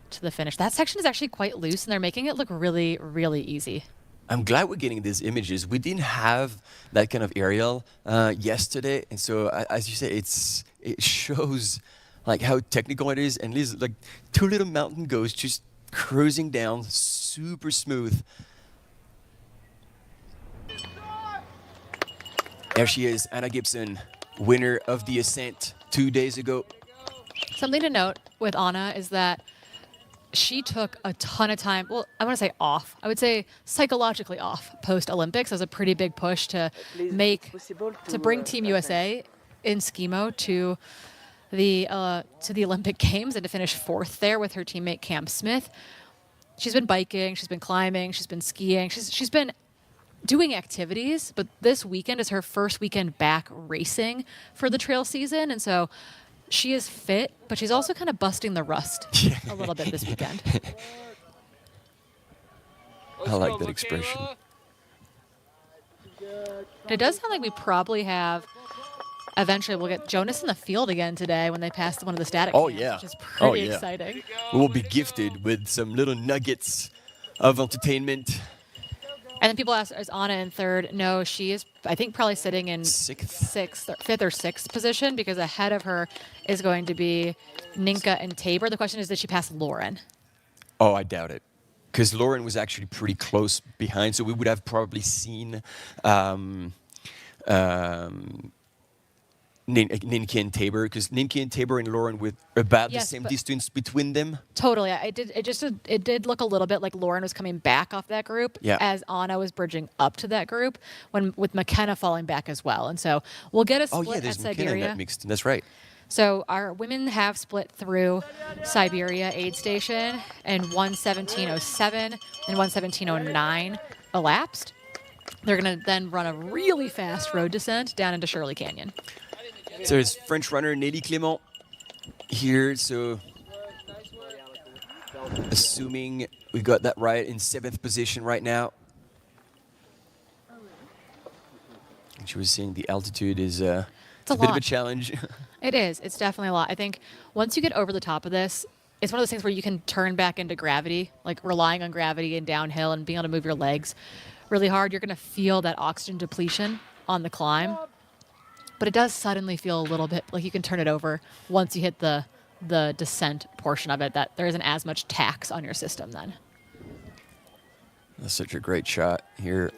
to the finish. That section is actually quite loose, and they're making it look really, really easy. I'm glad we're getting these images. We didn't have that kind of aerial yesterday, and so as you say, it shows like how technical it is, and there's like two little mountain goats just cruising down, super smooth. There she is, Anna Gibson, winner of the Ascent 2 days ago. Something to note with Anna is that she took a ton of time, well, I want to say off. I would say psychologically off post-Olympics. It was a pretty big push to bring Team USA in skimo to the Olympic Games and to finish fourth there with her teammate Cam Smith. She's been biking, she's been climbing, she's been skiing, she's been doing activities, but this weekend is her first weekend back racing for the trail season, and so she is fit, but she's also kind of busting the rust a little bit this weekend. I like that expression. It does sound like we probably have, eventually we'll get Jonas in the field again today when they pass one of the static cams, yeah. which is pretty exciting. We will be gifted with some little nuggets of entertainment. And then people ask, is Anna in third? No, she is, I think, probably sitting in fifth or sixth position, because ahead of her is going to be Ninka and Tabor. The question is, did she pass Lauren? Oh, I doubt it. Because Lauren was actually pretty close behind, so we would have probably seen Ninka and Tabor, because Ninka and Tabor and Lauren with about the same distance between them. Totally. It did look a little bit like Lauren was coming back off that group as Anna was bridging up to that group, with McKenna falling back as well. And so we'll get a split at Siberia. Mixed. That's right. So our women have split through Siberia aid station, and 1:17:07 and 1:17:09 elapsed. They're going to then run a really fast road descent down into Shirley Canyon. So it's French runner Nelly Clément here. So assuming we got that right, in 7th position right now. And she was saying the altitude is it's a bit of a challenge. It is. It's definitely a lot. I think once you get over the top of this, it's one of those things where you can turn back into gravity, like relying on gravity and downhill and being able to move your legs really hard. You're going to feel that oxygen depletion on the climb. But it does suddenly feel a little bit like you can turn it over once you hit the descent portion of it, that there isn't as much tax on your system then. That's such a great shot here.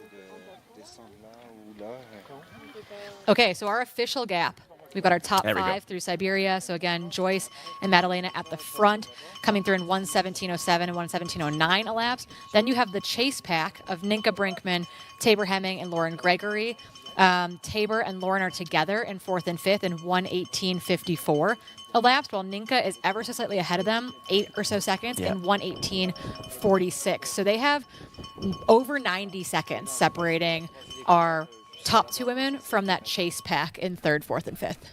Okay, so our official gap. We've got our top 5 through Siberia. So again, Joyce and Madalena at the front, coming through in 1:17:07 and 1:17:09 elapsed. Then you have the chase pack of Ninka Brinkman, Tabor Hemming, and Lauren Gregory. Tabor and Lauren are together in 4th and 5th in 1:18:54 elapsed, while Ninka is ever so slightly ahead of them, 8 or so seconds in 1:18:46. So they have over 90 seconds separating our top 2 women from that chase pack in 3rd, 4th, and 5th.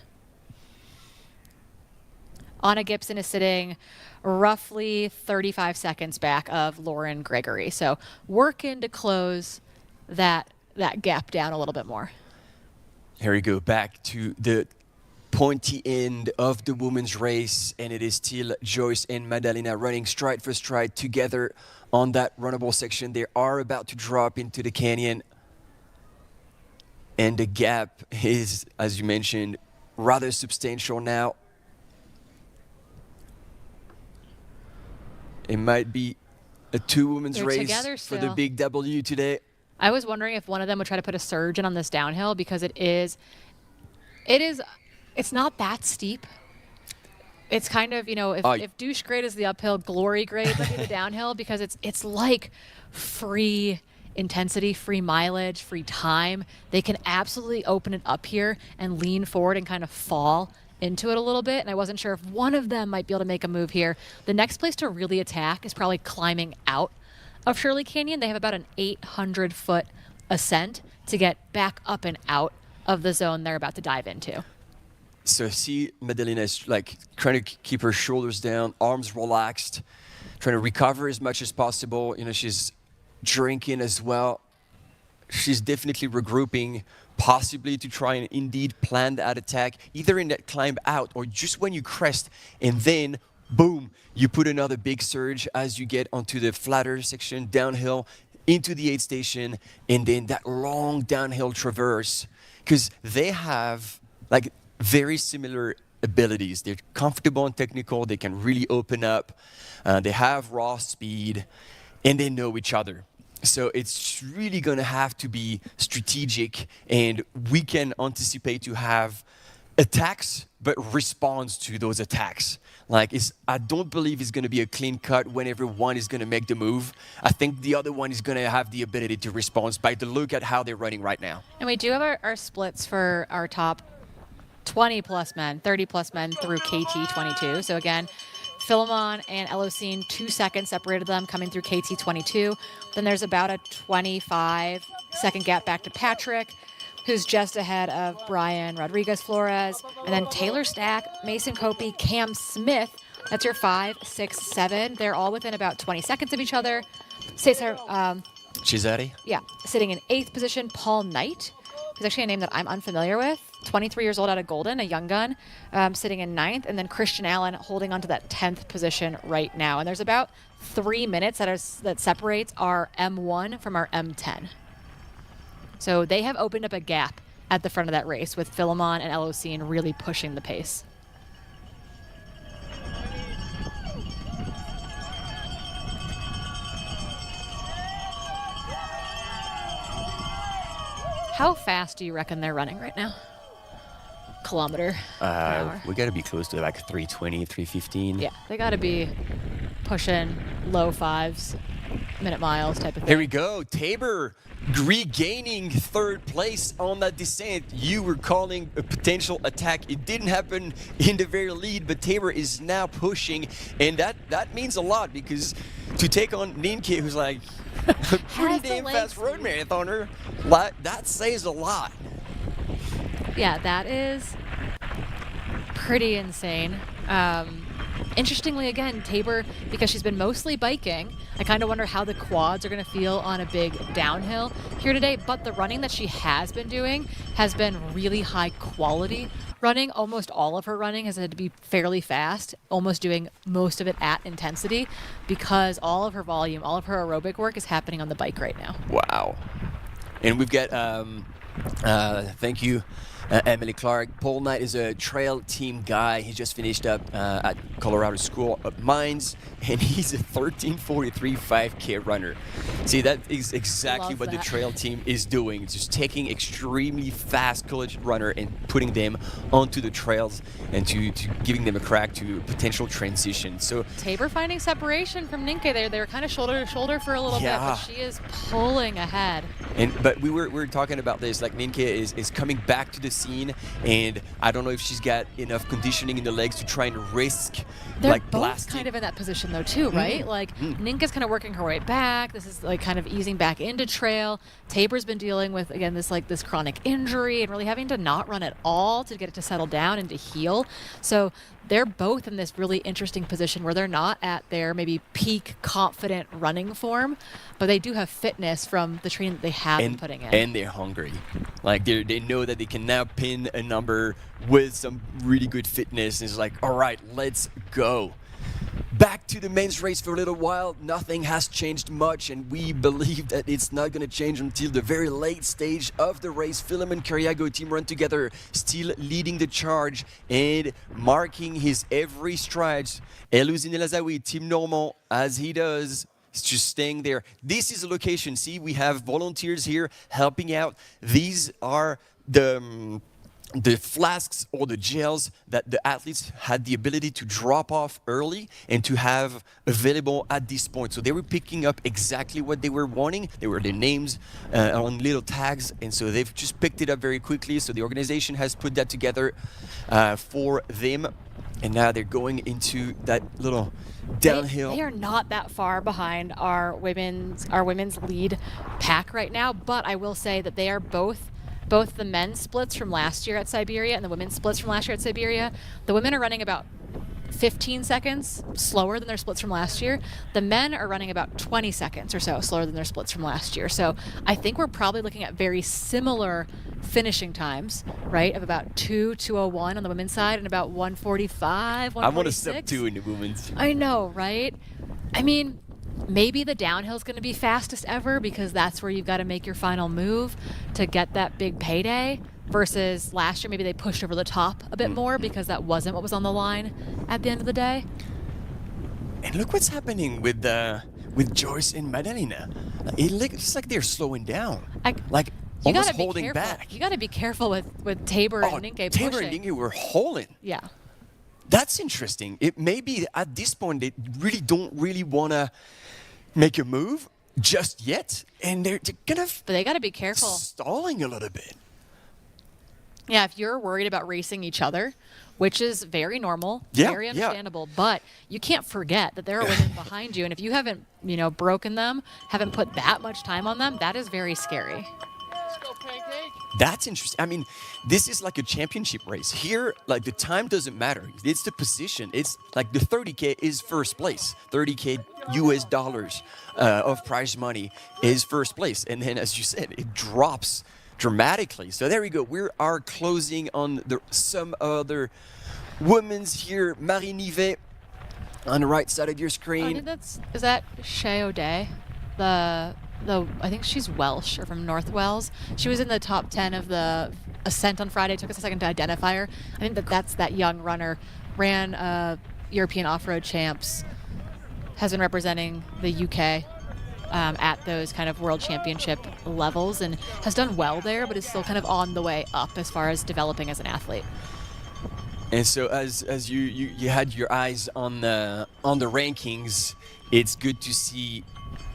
Anna Gibson is sitting roughly 35 seconds back of Lauren Gregory. So working to close that gap down a little bit more. Here we go, back to the pointy end of the women's race, and it is still Joyce and Madalena running stride for stride together on that runnable section. They are about to drop into the canyon, and the gap is, as you mentioned, rather substantial now. It might be a two women's They're race together for the still. big W today. I was wondering if one of them would try to put a surge in on this downhill because it's not that steep. It's kind of, if douche grade is the uphill, glory grade would be the downhill because it's like free intensity, free mileage, free time. They can absolutely open it up here and lean forward and kind of fall into it a little bit. And I wasn't sure if one of them might be able to make a move here. The next place to really attack is probably climbing out of Shirley Canyon. They have about an 800-foot ascent to get back up and out of the zone they're about to dive into. So see Madalena is like trying to keep her shoulders down, arms relaxed, trying to recover as much as possible. She's drinking as well. She's definitely regrouping, possibly to try and indeed plan that attack, either in that climb out or just when you crest, and then boom, you put another big surge as you get onto the flatter section downhill into the aid station, and then that long downhill traverse, because they have like very similar abilities. They're comfortable and technical. They can really open up. They have raw speed, and they know each other. So it's really going to have to be strategic, and we can anticipate to have attacks, but responds to those attacks. I don't believe it's going to be a clean cut whenever one is going to make the move. I think the other one is going to have the ability to respond by the look at how they're running right now. And we do have our splits for our top 20 plus men, 30 plus men through KT 22. So again, Philemon and Elocene, 2 seconds separated them coming through KT 22. Then there's about a 25-second gap back to Patrick, who's just ahead of Brian Rodriguez-Flores. And then Taylor Stack, Mason Copey, Cam Smith. That's your 5, 6, 7. They're all within about 20 seconds of each other. Cesar, Cesare? yeah, sitting in 8th position. Paul Knight, who's actually a name that I'm unfamiliar with. 23 years old out of Golden, a young gun, sitting in 9th. And then Christian Allen holding onto that 10th position right now. And there's about 3 minutes that separates our M1 from our M10. So they have opened up a gap at the front of that race with Philemon and Elocene really pushing the pace. How fast do you reckon they're running right now? Kilometer per hour. We got to be close to like 320, 315. Yeah, they got to be pushing low 5s, minute miles type of thing. Here we go. Tabor regaining 3rd place on that descent. You were calling a potential attack. It didn't happen in the very lead, but Tabor is now pushing, and that means a lot, because to take on Ninke, who's like a pretty damn fast road marathoner, that says a lot. Yeah, that is pretty insane. Interestingly, again, Tabor, because she's been mostly biking, I kind of wonder how the quads are going to feel on a big downhill here today. But the running that she has been doing has been really high quality running. Almost all of her running has had to be fairly fast, almost doing most of it at intensity, because all of her volume, all of her aerobic work is happening on the bike right now. Wow. And we've got, thank you, Emily Clark. Paul Knight is a trail team guy. He just finished up at Colorado School of Mines, and he's a 13:43 5K runner. See, that is exactly what the trail team is doing. Just taking extremely fast college runner and putting them onto the trails and to giving them a crack to potential transition. So Tabor finding separation from Ninke there. They were kind of shoulder to shoulder for a little bit, but she is pulling ahead. But we were talking about this, like Ninke is coming back to the scene, and I don't know if she's got enough conditioning in the legs to try and risk They're like both blasting. kind of in that position though too, right? Like Ninka's kind of working her way back. This is like kind of easing back into trail. Tabor's been dealing with, again, this chronic injury and really having to not run at all to get it to settle down and to heal. So they're both in this really interesting position where they're not at their maybe peak confident running form, but they do have fitness from the training that they have been putting in. And they're hungry. Like they know that they can now pin a number with some really good fitness. And it's like, all right, let's go. Back to the men's race for a little while. Nothing has changed much, and we believe that it's not going to change until the very late stage of the race. Philip and Cariago team run together, still leading the charge and marking his every stride. Elouzine El Azaoui, Team Normand, as he does, It's just staying there. This is a location. See, we have volunteers here helping out. These are the flasks or the gels that the athletes had the ability to drop off early and to have available at this point. So they were picking up exactly what they were wanting. They were their names on little tags, and so they've just picked it up very quickly. So the organization has put that together for them, and now they're going into that little downhill. They are not that far behind our women's lead pack right now, but I will say that they are both the men's splits from last year at Siberia and the women's splits from last year at Siberia. The women are running about 15 seconds slower than their splits from last year. The men are running about 20 seconds or so slower than their splits from last year. So I think we're probably looking at very similar finishing times, right? Of about 2:01 on the women's side and about 1:45, 1:46. I want to step 2 in the women's. I know, right? I mean, maybe the downhill is going to be fastest ever because that's where you've got to make your final move to get that big payday, versus last year maybe they pushed over the top a bit more because that wasn't what was on the line at the end of the day. And look what's happening with Joyce and Madalena. It looks like they're slowing down, like almost holding back. You got to be careful with Tabor and Ninke pushing. Tabor and Ninke were hauling. Yeah. That's interesting. It may be at this point they don't really want to make a move just yet, and they're kind of. But they got to be careful. Stalling a little bit. Yeah, if you're worried about racing each other, which is very normal, very understandable, but you can't forget that there are women behind you, and if you haven't, broken them, haven't put that much time on them, that is very scary. That's interesting. I mean, this is like a championship race. Here, like, the time doesn't matter. It's the position. It's like the 30K is first place. 30K US dollars of prize money is first place. And then, as you said, it drops dramatically. So there we go. We are closing on some other women's here. Marie Nivet on the right side of your screen. Is that Shea O'Day? I think she's Welsh or from North Wales. She was in the top 10 of the ascent on Friday. It took us a second to identify her. I think that's that young runner. Ran European off-road champs. Has been representing the UK at those kind of world championship levels and has done well there, but is still kind of on the way up as far as developing as an athlete. And so as you had your eyes on the rankings, it's good to see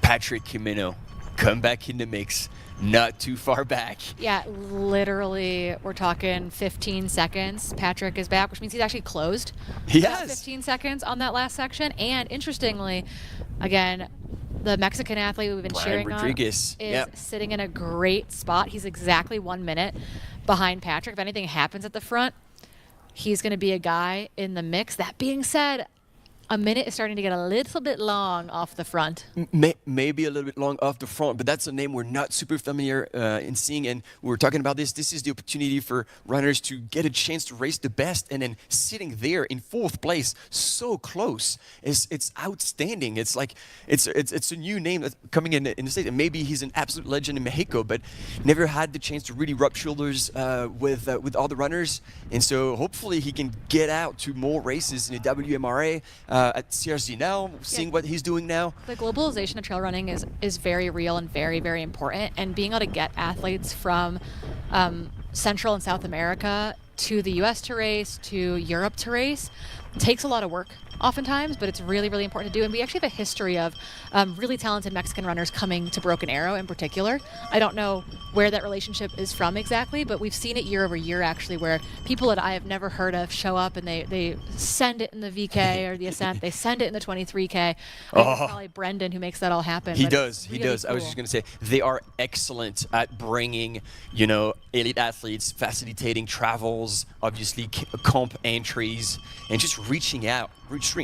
Patrick Communal come back in the mix, not too far back. Yeah, literally, we're talking 15 seconds. Patrick is back, which means he's actually closed. He has 15 seconds on that last section. And interestingly, again, the Mexican athlete we've been cheering on is sitting in a great spot. He's exactly 1 minute behind Patrick. If anything happens at the front, he's going to be a guy in the mix. That being said, a minute is starting to get a little bit long off the front. Maybe a little bit long off the front, but that's a name we're not super familiar in seeing. And we were talking about this. This is the opportunity for runners to get a chance to race the best, and then sitting there in 4th place, so close. It's outstanding. It's like it's a new name that's coming in the state. And maybe he's an absolute legend in Mexico, but never had the chance to really rub shoulders with other runners. And so hopefully he can get out to more races in the WMRA. At CRC now, seeing what he's doing now. The globalization of trail running is very real and very, very important. And being able to get athletes from Central and South America to the US to race, to Europe to race, takes a lot of work oftentimes, but it's really, really important to do. And we actually have a history of really talented Mexican runners coming to Broken Arrow in particular. I don't know where that relationship is from exactly, but we've seen it year over year actually, where people that I have never heard of show up and they send it in the VK or the Ascent, they send it in the 23K. I think it's probably Brendan who makes that all happen. He does. Really Cool. I was just going to say, they are excellent at bringing, elite athletes, facilitating travels, obviously comp entries, and just reaching out.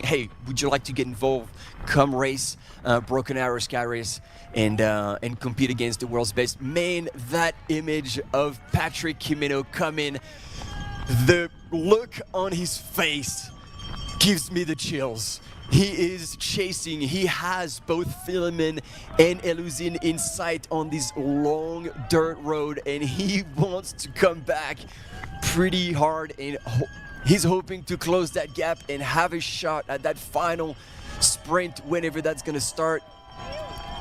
Hey, would you like to get involved? Come race Broken Arrow Skyrace and compete against the world's best. Man, that image of Patrick Communal coming, the look on his face gives me the chills. He is chasing. He has both Philemon and Eluzin in sight on this long dirt road, and he wants to come back pretty hard, and he's hoping to close that gap and have a shot at that final sprint whenever that's going to start.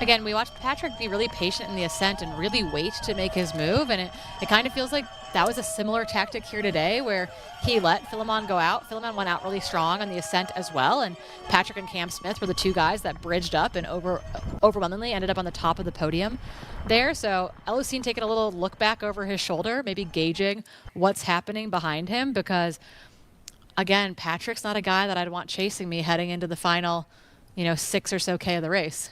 Again, we watched Patrick be really patient in the ascent and really wait to make his move, and it kind of feels like that was a similar tactic here today where he let Philemon go out. Philemon went out really strong on the ascent as well, and Patrick and Cam Smith were the two guys that bridged up and overwhelmingly ended up on the top of the podium there. So Elocene taking a little look back over his shoulder, maybe gauging what's happening behind him, because again, Patrick's not a guy that I'd want chasing me heading into the final, 6 or so K of the race.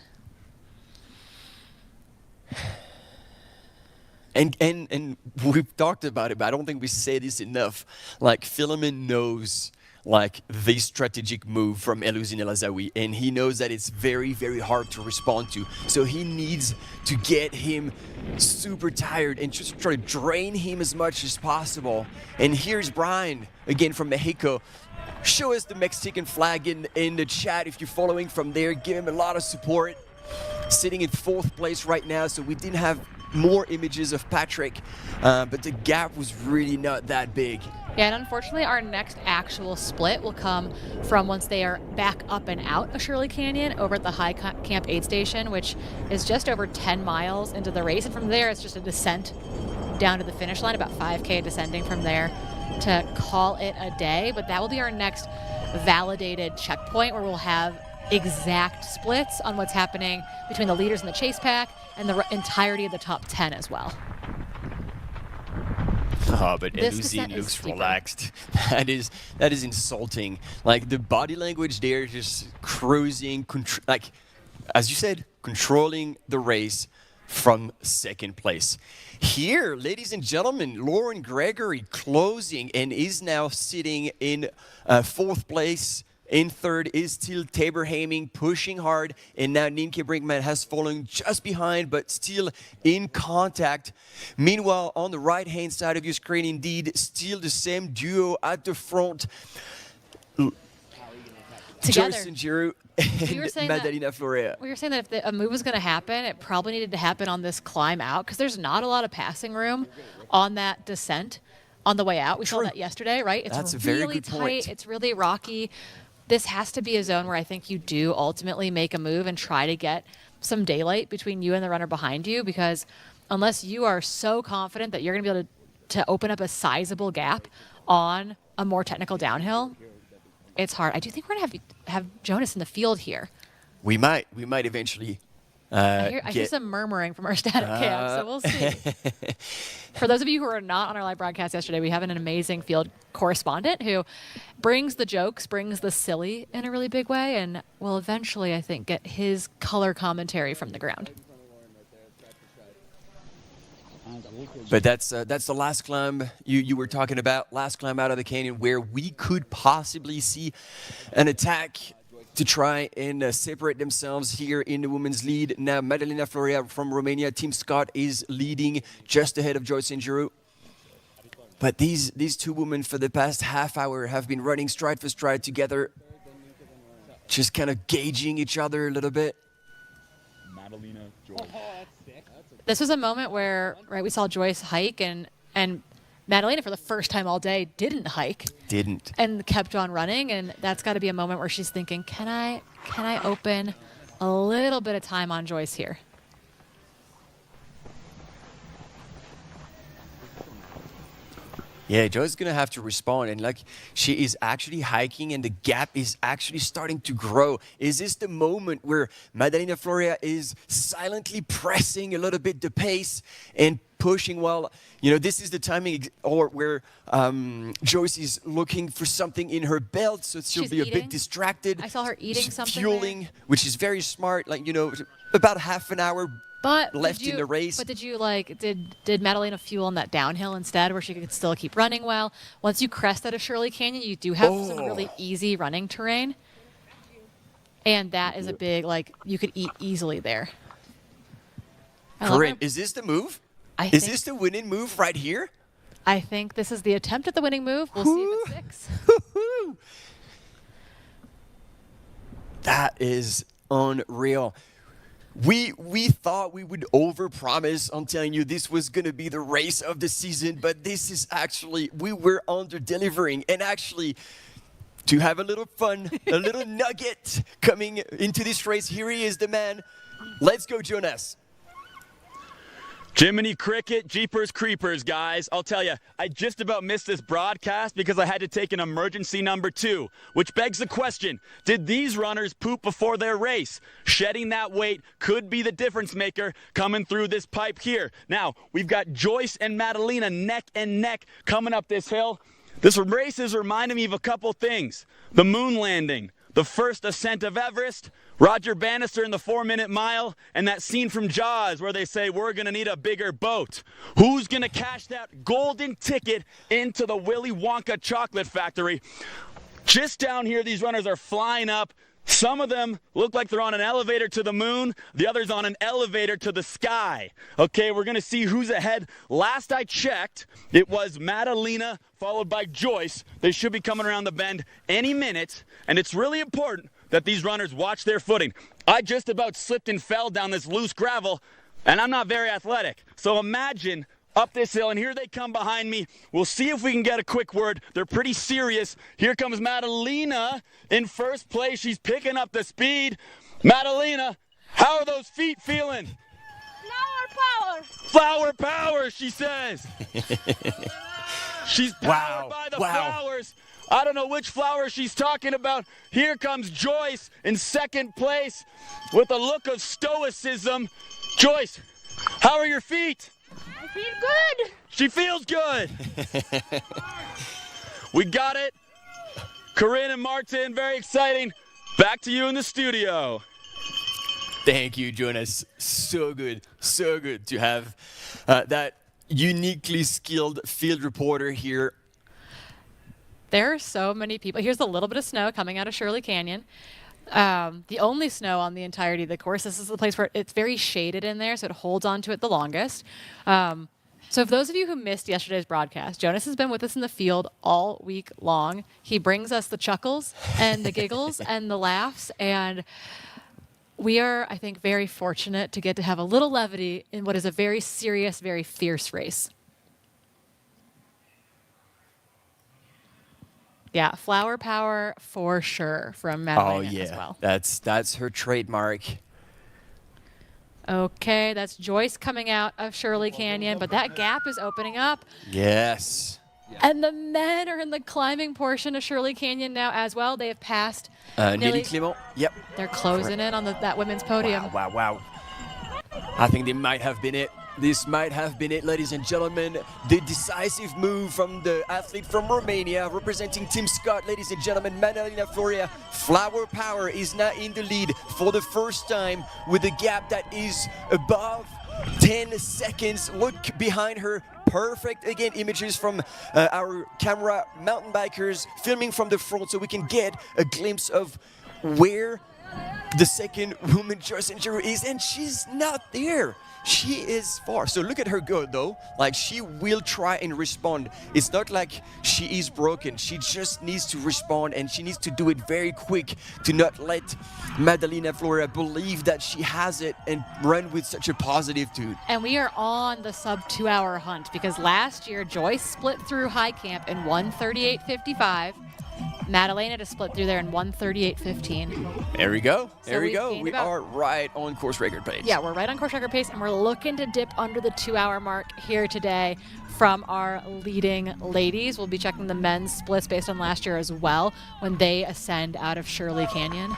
And we've talked about it, but I don't think we say this enough. Like, Philemon knows like the strategic move from Elocene El Azawi, and he knows that it's very, very hard to respond to. So he needs to get him super tired and just try to drain him as much as possible. And here's Brian again from Mexico. Show us the Mexican flag in the chat if you're following from there. Give him a lot of support. Sitting in 4th place right now, so we didn't have more images of Patrick, but the gap was really not that big. Yeah, and unfortunately our next actual split will come from once they are back up and out of Shirley Canyon over at the High Camp Aid Station, which is just over 10 miles into the race, and from there it's just a descent down to the finish line, about 5K descending from there to call it a day. But that will be our next validated checkpoint where we'll have exact splits on what's happening between the leaders in the chase pack and the entirety of the top 10 as well. Oh, but Elocene looks relaxed. That is insulting. Like, the body language there, just cruising, like, as you said, controlling the race from 2nd place. Here, ladies and gentlemen, Lauren Gregory closing and is now sitting in 4th place. In 3rd is still Tabor Haming, pushing hard, and now Nienke Brinkman has fallen just behind, but still in contact. Meanwhile, on the right-hand side of your screen, indeed, still the same duo at the front. Together. Joyce and Giroux and Madalena Florea. We were saying that if a move was going to happen, it probably needed to happen on this climb out, because there's not a lot of passing room on that descent on the way out. We saw that yesterday, right? It's That's a really very good tight. point. It's really rocky. This has to be a zone where I think you do ultimately make a move and try to get some daylight between you and the runner behind you, because unless you are so confident that you're going to be able to open up a sizable gap on a more technical downhill, it's hard. I do think we're going to have Jonas in the field here. We might eventually. I hear some murmuring from our static cam, so we'll see. For those of you who are not on our live broadcast yesterday, we have an amazing field correspondent who brings the jokes, brings the silly in a really big way, and will eventually, I think, get his color commentary from the ground. But that's the last climb you were talking about, last climb out of the canyon, where we could possibly see an attack to try and separate themselves here in the women's lead. Now, Madalena Florea from Romania, Team Scott is leading just ahead of Joyce and Giroux. But these two women for the past half hour have been running stride for stride together, just kind of gauging each other a little bit. This was a moment where, right, we saw Joyce hike, and Madalena, for the first time all day, didn't hike. And kept on running, and that's got to be a moment where she's thinking, can I open a little bit of time on Joyce here? Yeah, Joy's going to have to respond, and like, she is actually hiking and the gap is actually starting to grow. Is this the moment where Madalena Florea is silently pressing a little bit the pace and pushing while, this is the timing or where Joyce is looking for something in her belt, so she'll be a bit distracted. I saw her eating something fueling, there. which is very smart, about half an hour left in the race. But did Madalena fuel on that downhill instead, where she could still keep running well? Once you crest out of Shirley Canyon, you do have some really easy running terrain. And that is a big, you could eat easily there. Corinne, is this the move? Is this the winning move right here? I think this is the attempt at the winning move. We'll see if it sticks. That is unreal. We thought we would overpromise on telling you this was going to be the race of the season, but this is actually, we were under-delivering. And actually, to have a little fun, a little nugget coming into this race, here he is, the man, Let's go, Jonas. Jiminy Cricket, Jeepers Creepers, guys. I'll tell you, I just about missed this broadcast because I had to take an emergency number 2, which begs the question, did these runners poop before their race? Shedding that weight could be the difference maker coming through this pipe here. Now, we've got Joyce and Madalena neck and neck coming up this hill. This race is reminding me of a couple things. The moon landing, the first ascent of Everest, Roger Bannister in the 4-minute mile, and that scene from Jaws where they say, we're going to need a bigger boat. Who's going to cash that golden ticket into the Willy Wonka chocolate factory? Just down here, these runners are flying up. Some of them look like they're on an elevator to the moon, the others on an elevator to the sky. Okay, we're going to see who's ahead. Last I checked, it was Madalena followed by Joyce. They should be coming around the bend any minute, and it's really important that these runners watch their footing. I just about slipped and fell down this loose gravel, and I'm not very athletic. So imagine up this hill, and here they come behind me. We'll see if we can get a quick word. They're pretty serious. Here comes Madalena in first place. She's picking up the speed. Madalena, how are those feet feeling? Flower power. Flower power, she says. She's powered by the flowers. I don't know which flower she's talking about. Here comes Joyce in second place with a look of stoicism. Joyce, how are your feet? I feel good. She feels good. We got it. Corinne and Martin, very exciting. Back to you in the studio. Thank you, Jonas. So good to have that uniquely skilled field reporter here. There are so many people. Here's a little bit of snow coming out of Shirley Canyon. The only snow on the entirety of the course. This is the place where it's very shaded in there, so it holds on to it the longest. So for those of you who missed yesterday's broadcast, Jonas has been with us in the field all week long. He brings us the chuckles and the giggles and the laughs, and we are, I think, very fortunate to get to have a little levity in what is a very serious, very fierce race. Yeah, flower power for sure from Madalena as well. That's her trademark. Okay, that's Joyce coming out of Shirley Canyon, but that gap is opening up. Yes. And the men are in the climbing portion of Shirley Canyon now as well. They have passed Nelly Clément. Yep. They're closing in on that women's podium. Wow. I think they might have been it. This might have been it, ladies and gentlemen. The decisive move from the athlete from Romania, representing Team Scott, ladies and gentlemen, Madalena Florea. Flower Power is now in the lead for the first time with a gap that is above 10 seconds. Look behind her. Perfect, again, images from our camera mountain bikers filming from the front so we can get a glimpse of where the second woman Joyce is, and she's not there. She is far. So look at her go, though. Like, she will try and respond. It's not like she is broken. She just needs to respond, and she needs to do it very quick to not let Madalena Florea believe that she has it and run with such a positive tune. And we are on the sub 2-hour hunt because last year Joyce split through High Camp in 1:38.55. Madalena to split through there in 1:38.15. There we go. So There we go. We are right on course record pace. Yeah, we're right on course record pace, and we're looking to dip under the 2-hour mark here today from our leading ladies. We'll be checking the men's splits based on last year as well when they ascend out of Shirley Canyon.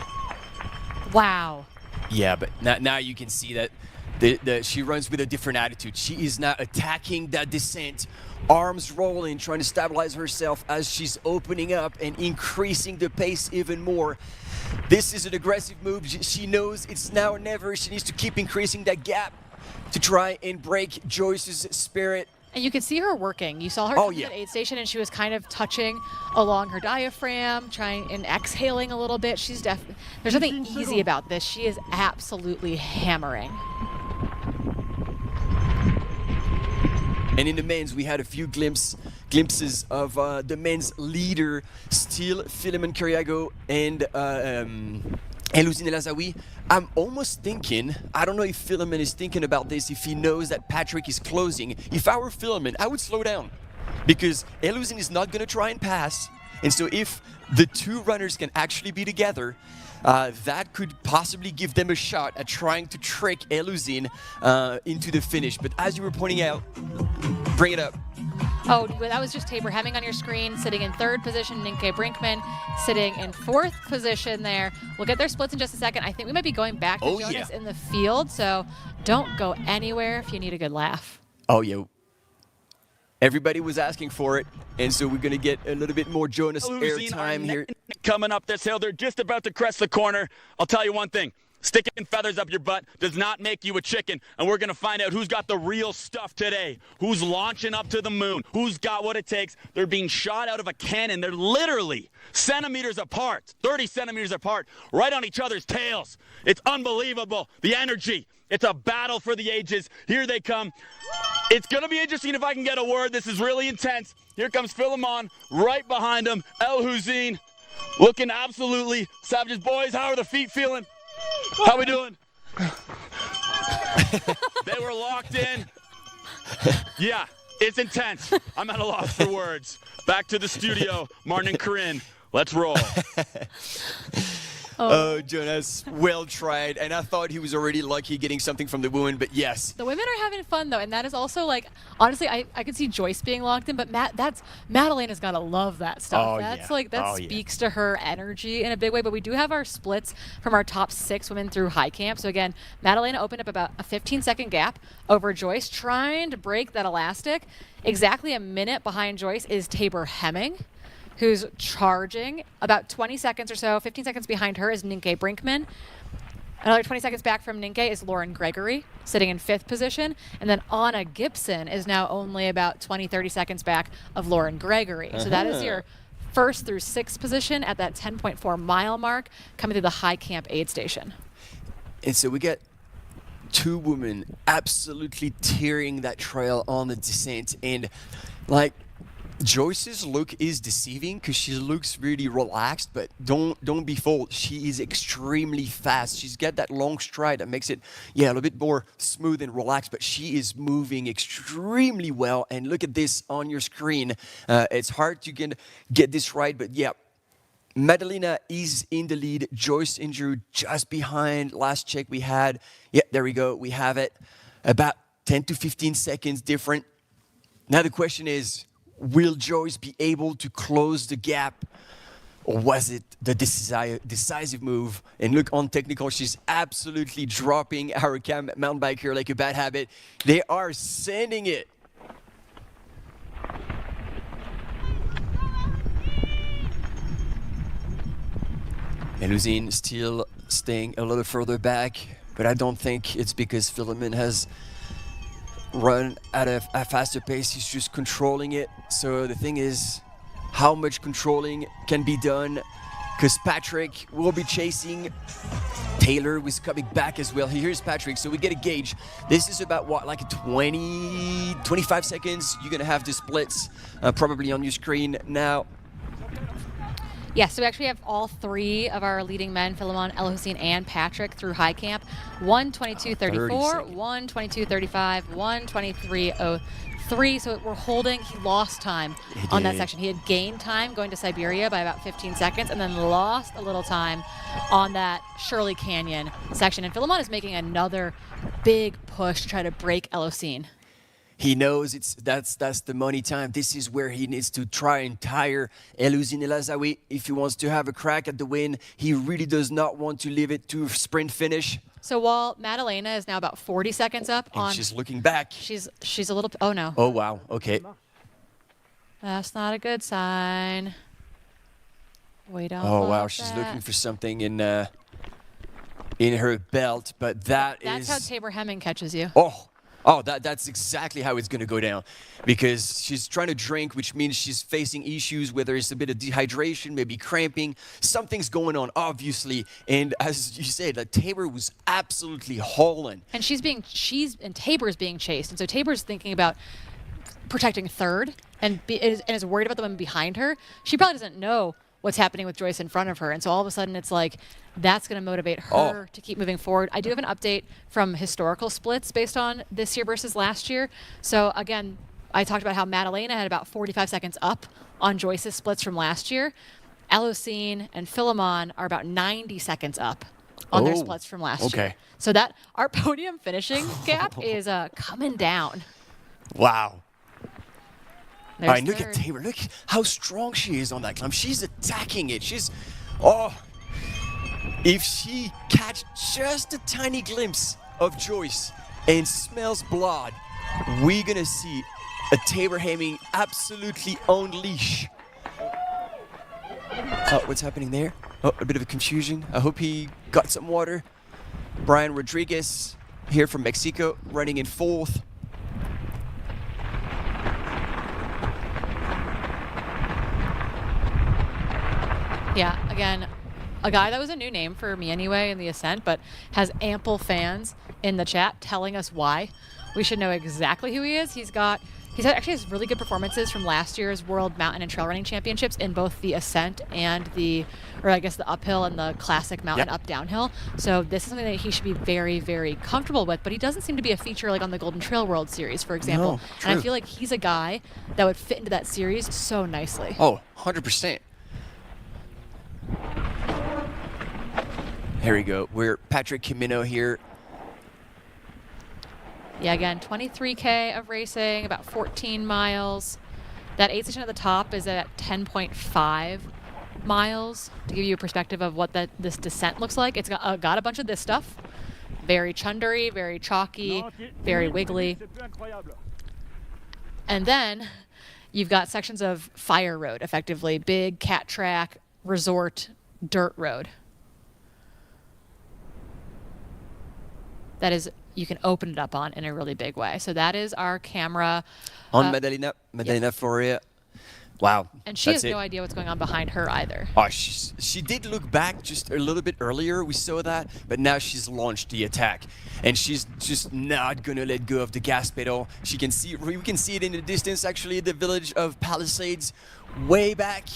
Wow. Yeah, but now you can see that she runs with a different attitude. She is now attacking that descent, arms rolling, trying to stabilize herself as she's opening up and increasing the pace even more. This is an aggressive move. She knows it's now or never. She needs to keep increasing that gap to try and break Joyce's spirit. And you could see her working. You saw her at the aid station, and she was kind of touching along her diaphragm, trying and exhaling a little bit. She's definitely, there's nothing easy about this. She is absolutely hammering. And in the men's, we had a few glimpses of the men's leader, still Philemon Kiriago and Elouzine El Azaoui. I'm almost thinking, I don't know if Philemon is thinking about this, if he knows that Patrick is closing. If I were Philemon, I would slow down because Elouzine is not going to try and pass. And so if the two runners can actually be together, that could possibly give them a shot at trying to trick Eluzine into the finish. But as you were pointing out, bring it up. Oh, that was just Tabor Hemming on your screen, sitting in third position. Nienke Brinkman sitting in fourth position there. We'll get their splits in just a second. I think we might be going back to Jonas in the field, so don't go anywhere if you need a good laugh. Oh, yeah. Everybody was asking for it, and so we're going to get a little bit more Jonas airtime here. Coming up this hill, they're just about to crest the corner. I'll tell you one thing. Sticking feathers up your butt does not make you a chicken, and we're going to find out who's got the real stuff today, who's launching up to the moon, who's got what it takes. They're being shot out of a cannon. They're literally centimeters apart, 30 centimeters apart, right on each other's tails. It's unbelievable, the energy. It's a battle for the ages. Here they come. It's going to be interesting if I can get a word. This is really intense. Here comes Philemon right behind him. El Hussein looking absolutely savages. Boys, how are the feet feeling? How we doing? They were locked in. Yeah, it's intense. I'm at a loss for words. Back to the studio. Martin and Corinne, let's roll. Oh, Jonas, well tried. And I thought he was already lucky getting something from the woman, but yes. The women are having fun, though, and that is also, like, honestly, I could see Joyce being locked in, but Madalena's got to love that stuff. Oh, That's yeah. like, that speaks to her energy in a big way, but we do have our splits from our top 6 women through high camp. So, again, Madalena opened up about a 15-second gap over Joyce, trying to break that elastic. Exactly a minute behind Joyce is Tabor Hemming, who's charging. About 20 seconds or so, 15 seconds behind her is Nienke Brinkman. Another 20 seconds back from Nienke is Lauren Gregory, sitting in 5th position. And then Anna Gibson is now only about 20, 30 seconds back of Lauren Gregory. So that is your 1st through 6th position at that 10.4 mile mark coming through the high camp aid station. And so we get 2 women absolutely tearing that trail on the descent. And like, Joyce's look is deceiving because she looks really relaxed, but don't be fooled. She is extremely fast. She's got that long stride that makes it, a little bit more smooth and relaxed, but she is moving extremely well. And look at this on your screen. It's hard to get this right, but yeah, Madalena is in the lead. Joyce and Drew just behind. Last check we had. Yeah, there we go. We have it. About 10 to 15 seconds different. Now the question is, will Joyce be able to close the gap, or was it the decisive move? And look, on technical, she's absolutely dropping our mountain biker like a bad habit. They are sending it. Eluzine still staying a little further back, but I don't think it's because Philemon has run at a faster pace. He's just controlling it. So the thing is, how much controlling can be done? Because Patrick will be chasing. Taylor was coming back as well. Here's Patrick, so we get a gauge. This is about what, like 20, 25 seconds? You're gonna have the splits probably on your screen now. Yes, so we actually have all 3 of our leading men, Philemon, El Hussein, and Patrick, through high camp. 1:22:34, 1:22:35, 1:23:03. So we're holding. He lost time on that section. He had gained time going to Siberia by about 15 seconds and then lost a little time on that Shirley Canyon section. And Philemon is making another big push to try to break El Hussein. He knows that's the money time. This is where he needs to try and tire Eluzine El Azawi if he wants to have a crack at the win. He really does not want to leave it to a sprint finish. So while Madalena is now about 40 seconds up and she's looking back. She's a little, oh no. Oh wow, okay. That's not a good sign. We don't. Oh wow, she's looking for something in her belt, but that's how Tabor Hemming catches you. Oh, that's exactly how it's going to go down, because she's trying to drink, which means she's facing issues, whether it's a bit of dehydration, maybe cramping. Something's going on, obviously. And as you said, Tabor was absolutely hauling. And Tabor's being chased. And so Tabor's thinking about protecting third and is worried about the women behind her. She probably doesn't know what's happening with Joyce in front of her. And so all of a sudden it's like, that's going to motivate her to keep moving forward. I do have an update from historical splits based on this year versus last year. So again, I talked about how Madalena had about 45 seconds up on Joyce's splits from last year. Alocine and Philemon are about 90 seconds up on their splits from last year. So that our podium finishing gap is coming down. Wow. There's All right, look third. at Taylor. Look how strong she is on that climb. She's attacking it. If she catch just a tiny glimpse of Joyce and smells blood, we're gonna see a Tabor Hemming absolutely on leash. Oh, what's happening there? Oh, a bit of a confusion. I hope he got some water. Brian Rodriguez here from Mexico running in 4th. Yeah, again, a guy that was a new name for me anyway in the Ascent, but has ample fans in the chat telling us why. We should know exactly who he is. He's actually has really good performances from last year's World Mountain and Trail Running Championships in both the Ascent and the uphill and the classic mountain up downhill. So this is something that he should be very, very comfortable with, but he doesn't seem to be a feature like on the Golden Trail World Series, for example. No, and I feel like he's a guy that would fit into that series so nicely. Oh, 100%. Here we go. We're Patrick Camino here. Yeah, again, 23K of racing, about 14 miles. That aid station at the top is at 10.5 miles. To give you a perspective of what this descent looks like, it's got a bunch of this stuff. Very chundery, very chalky, very wiggly. And then you've got sections of fire road, effectively. Big cat track, resort, dirt road. That is, you can open it up on in a really big way. So that is our camera. On Madalena Florea. Wow. And she has no idea what's going on behind her either. Oh, she did look back just a little bit earlier. We saw that. But now she's launched the attack. And she's just not going to let go of the gas pedal. We can see it in the distance, actually, the village of Palisades. Way back.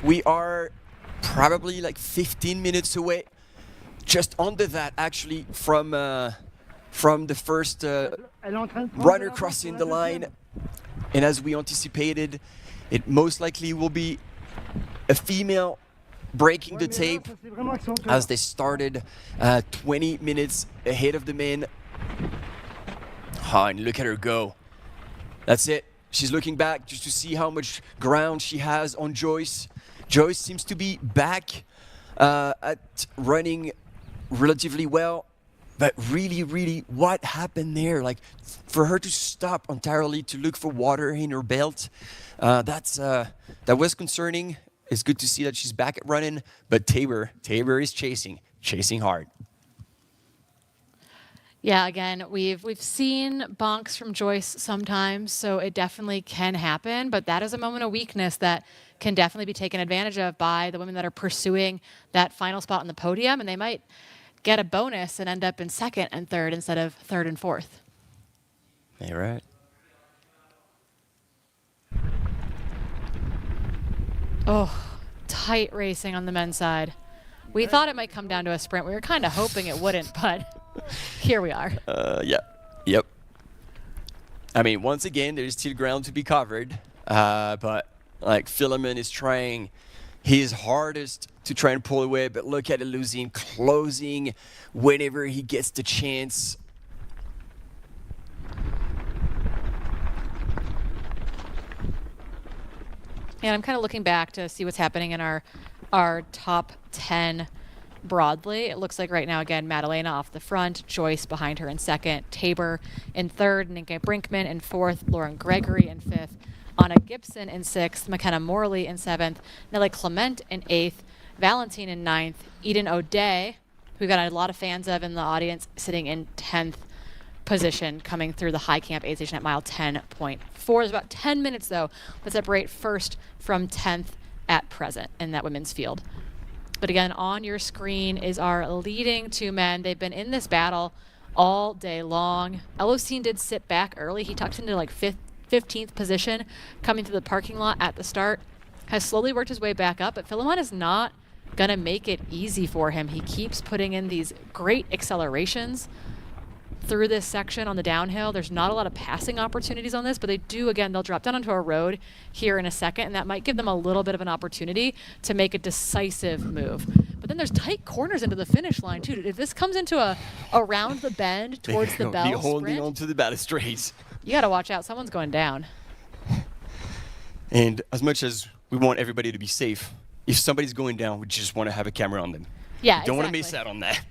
We are probably like 15 minutes away. Just under that, actually, from the first runner crossing the line. And as we anticipated, it most likely will be a female breaking the tape as they started 20 minutes ahead of the men. Oh, and look at her go. That's it. She's looking back just to see how much ground she has on Joyce. Joyce seems to be back at running relatively well, but really, what happened there? Like, for her to stop entirely to look for water in her belt, that was concerning. It's good to see that she's back at running, but Tabor is chasing hard. Yeah, again, we've seen bonks from Joyce sometimes, so it definitely can happen, but that is a moment of weakness that can definitely be taken advantage of by the women that are pursuing that final spot on the podium, and they might get a bonus and end up in 2nd and 3rd instead of 3rd and 4th. All right. Oh, tight racing on the men's side. We thought it might come down to a sprint. We were kind of hoping it wouldn't, but here we are. Yep. I mean, once again, there's still ground to be covered, but like Philemon is trying his hardest to try and pull away, but look at Alocine closing whenever he gets the chance. And I'm kind of looking back to see what's happening in our top 10 broadly. It looks like right now, again, Madalena off the front, Joyce behind her in 2nd, Tabor in 3rd, Ninka Brinkman in 4th, Lauren Gregory in 5th, Anna Gibson in 6th, McKenna Morley in 7th, Nelly Clement in 8th, Valentine in 9th, Eden O'Day, who we've got a lot of fans of in the audience, sitting in 10th position, coming through the high camp aid station at mile 10.4. There's about 10 minutes, though, that separate 1st from 10th at present in that women's field. But again, on your screen is our leading 2 men. They've been in this battle all day long. Alocine did sit back early. He tucked into like 15th position coming to the parking lot at the start. Has slowly worked his way back up, but Philemon is not going to make it easy for him. He keeps putting in these great accelerations. through this section on the downhill. There's not a lot of passing opportunities on this, but they do, again, they'll drop down onto a road here in a second, and that might give them a little bit of an opportunity to make a decisive move. But then there's tight corners into the finish line, too. If this comes into a around the bend towards the bell be holding sprint, on to the balustrades. you got to watch out. Someone's going down. And as much as we want everybody to be safe, if somebody's going down, we just want to have a camera on them. Yeah, Don't want to exactly. miss out on that.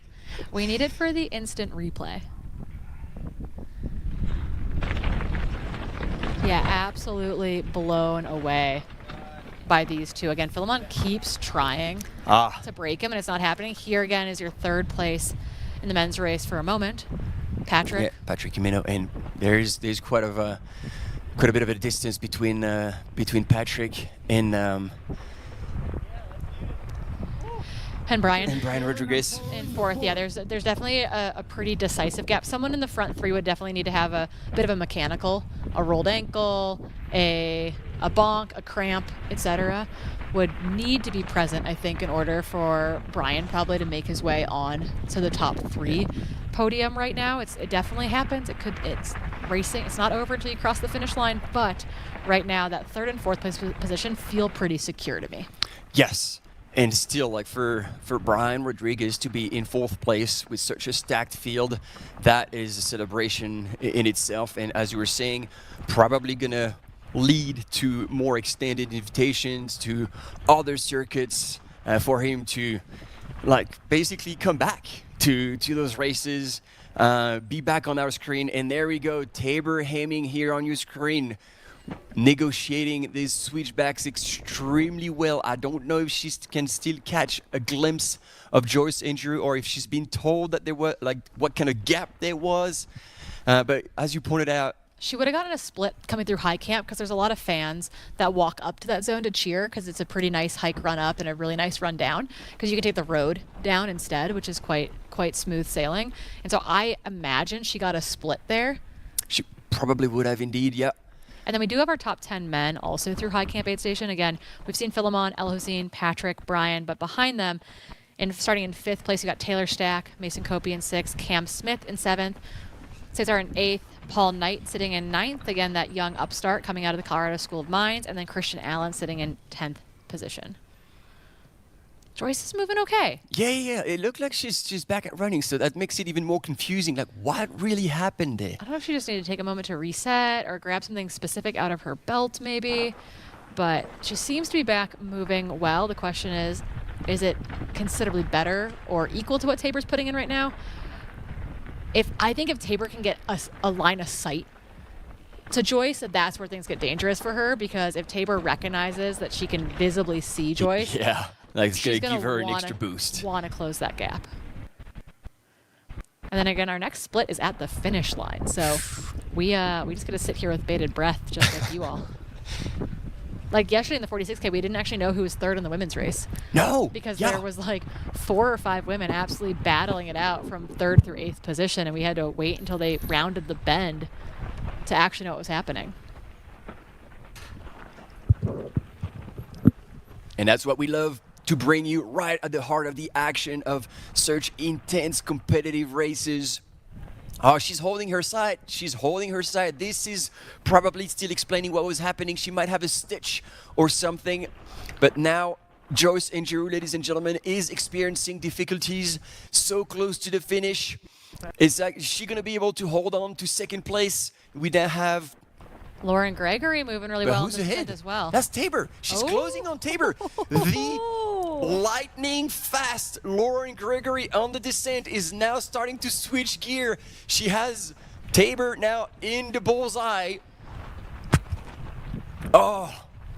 We need it for the instant replay. Yeah, absolutely blown away by these two. Again, Philemon keeps trying to break him, and it's not happening. Here again is your third place in the men's race for a moment. Patrick. Yeah, Patrick Camino, and there's quite a bit of a distance between Patrick and Brian. And Brian Rodriguez. In fourth, yeah, there's definitely a pretty decisive gap. Someone in the front three would definitely need to have a bit of a mechanical, a rolled ankle, a bonk, a cramp, etc. would need to be present, I think, in order for Brian probably to make his way on to the top three podium right now. It definitely happens. It's racing. It's not over until you cross the finish line, but right now that third and fourth place position feel pretty secure to me. Yes. And still, like for Brian Rodriguez to be in fourth place with such a stacked field, that is a celebration in itself. And as you were saying, probably gonna lead to more extended invitations to other circuits for him to, like, basically come back to those races, be back on our screen. And there we go, Tabor Hemming here on your screen, negotiating these switchbacks extremely well. I don't know if she can still catch a glimpse of Joyce injury or if she's been told that there was, like, what kind of gap there was. But as you pointed out, she would have gotten a split coming through high camp because there's a lot of fans that walk up to that zone to cheer because it's a pretty nice hike run up and a really nice run down because you can take the road down instead, which is quite smooth sailing. And so I imagine she got a split there. She probably would have indeed, yeah. And then we do have our top 10 men also through High Camp aid station. Again, we've seen Philemon, El Hossein, Patrick, Brian, but behind them, starting in fifth place, we got Taylor Stack, Mason Copey in sixth, Cam Smith in seventh, Cesar in eighth, Paul Knight sitting in ninth. Again, that young upstart coming out of the Colorado School of Mines, and then Christian Allen sitting in 10th position. Joyce is moving okay. Yeah. It looked like she's back at running, so that makes it even more confusing. Like, what really happened there? I don't know if she just needed to take a moment to reset or grab something specific out of her belt maybe, but she seems to be back moving well. The question is it considerably better or equal to what Tabor's putting in right now? I think if Tabor can get a line of sight to Joyce, that's where things get dangerous for her, because if Tabor recognizes that she can visibly see Joyce, yeah. Like, it's going to give her an wanna, extra boost. Want to close that gap. And then again, our next split is at the finish line. So we just got to sit here with bated breath, just like you all. Like yesterday in the 46K, we didn't actually know who was third in the women's race. No. Because there was like 4 or 5 women absolutely battling it out from 3rd through 8th position, and we had to wait until they rounded the bend to actually know what was happening. And that's what we love to bring you right at the heart of the action of such intense competitive races. Oh, she's holding her side. This is probably still explaining what was happening. She might have a stitch or something. But now Joyce Ingeru, ladies and gentlemen, is experiencing difficulties so close to the finish. Is she going to be able to hold on to second place? We now have Lauren Gregory moving really well in who's this ahead? event as well. That's Tabor. She's closing on Tabor. The lightning fast Lauren Gregory on the descent is now starting to switch gear. She has Tabor now in the bullseye. Oh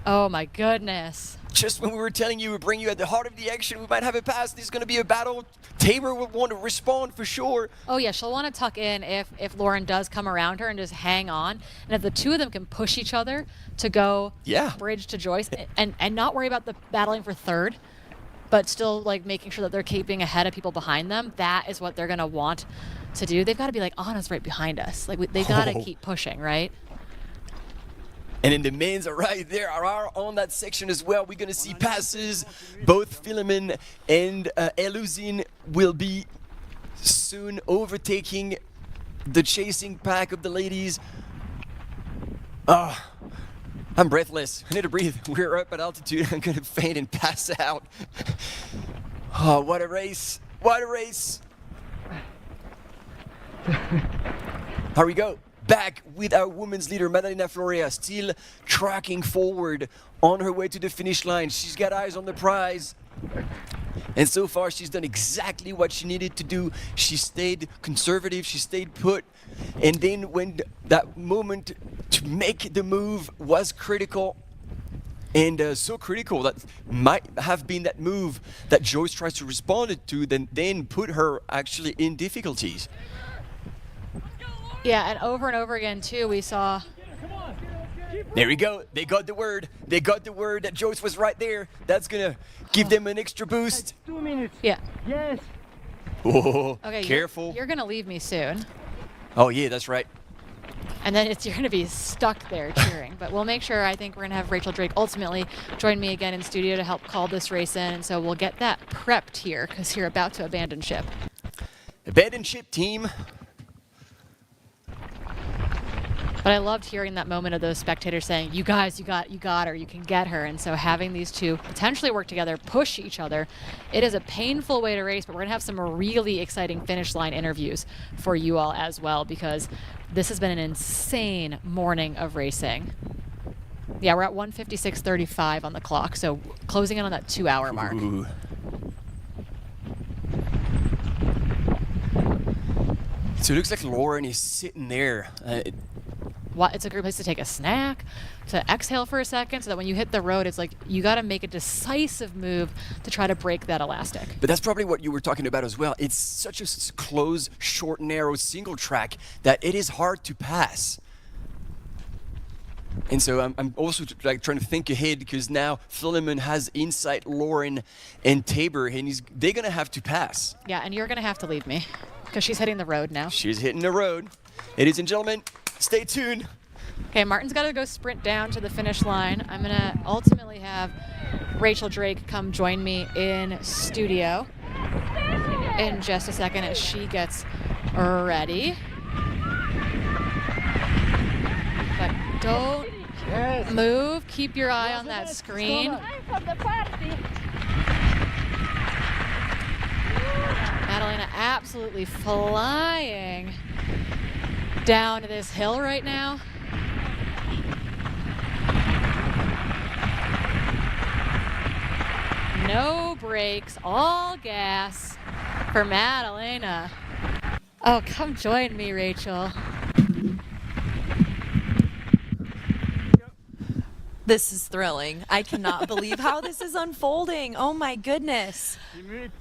my goodness. Just when we were telling you, we bring you at the heart of the action, we might have a pass. This is going to be a battle. Tabor will want to respond for sure. Oh yeah, she'll want to tuck in if Lauren does come around her and just hang on. And if the two of them can push each other to go bridge to Joyce and not worry about the battling for third, but still like making sure that they're keeping ahead of people behind them, that is what they're going to want to do. They've got to be like on us right behind us. Like they got to keep pushing, right? And then the men's are right there, are on that section as well. We're going to see passes. Both Philemon and El Hossein will be soon overtaking the chasing pack of the ladies. Oh, I'm breathless. I need to breathe. We're up at altitude. I'm going to faint and pass out. Oh, what a race. What a race. Here we go. Back with our women's leader, Madalena Florea, still tracking forward on her way to the finish line. She's got eyes on the prize. And so far, she's done exactly what she needed to do. She stayed conservative, she stayed put. And then when that moment to make the move was critical, and so critical that might have been that move that Joyce tries to respond to, then put her actually in difficulties. Yeah, and over again, too, we saw... There we go. They got the word. They got the word that Joyce was right there. That's going to give them an extra boost. 2 minutes. Yeah. Yes. Oh, Okay, careful. You're going to leave me soon. Oh, yeah, that's right. And then you're going to be stuck there cheering. But we'll make sure, I think we're going to have Rachel Drake ultimately join me again in studio to help call this race in. And so we'll get that prepped here because you're about to abandon ship. Abandon ship, team. But I loved hearing that moment of those spectators saying, you guys, you got her, you can get her. And so having these two potentially work together, push each other, it is a painful way to race, but we're going to have some really exciting finish line interviews for you all as well, because this has been an insane morning of racing. Yeah, we're at 1:56:35 on the clock, so closing in on that 2-hour mark. Ooh. So it looks like Lauren is sitting there. It's a great place to take a snack, to exhale for a second, so that when you hit the road, it's like you got to make a decisive move to try to break that elastic. But that's probably what you were talking about as well. It's such a close, short, narrow single track that it is hard to pass. And so I'm also like trying to think ahead, because now Philemon has inside Lauren and Tabor, and they're going to have to pass. Yeah, and you're going to have to leave me because she's hitting the road now. She's hitting the road. Ladies and gentlemen, stay tuned. Okay, Martin's got to go sprint down to the finish line. I'm going to ultimately have Rachel Drake come join me in studio in just a second as she gets ready. But don't move. Keep your eye on that screen. Madalena absolutely flying down this hill right now. No brakes, all gas for Madalena. Oh, come join me, Rachel. This is thrilling. I cannot believe how this is unfolding. Oh my goodness.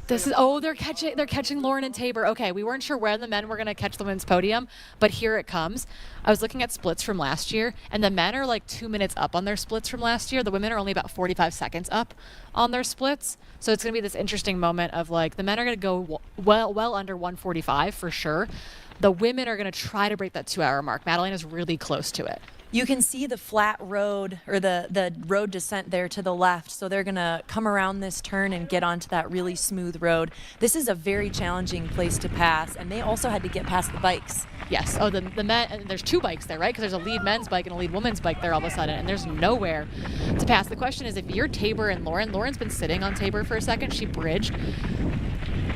They're catching Lauren and Tabor. Okay, we weren't sure where the men were going to catch the women's podium, but here it comes. I was looking at splits from last year, and the men are like 2 minutes up on their splits from last year. The women are only about 45 seconds up on their splits. So it's going to be this interesting moment of like the men are going to go well under 145 for sure. The women are going to try to break that 2-hour mark. Madalena's really close to it. You can see the flat road or the road descent there to the left. So they're going to come around this turn and get onto that really smooth road. This is a very challenging place to pass. And they also had to get past the bikes. Yes. Oh, the men, and there's 2 bikes there, right? Because there's a lead men's bike and a lead women's bike there all of a sudden. And there's nowhere to pass. The question is, if you're Tabor and Lauren's been sitting on Tabor for a second. She bridged.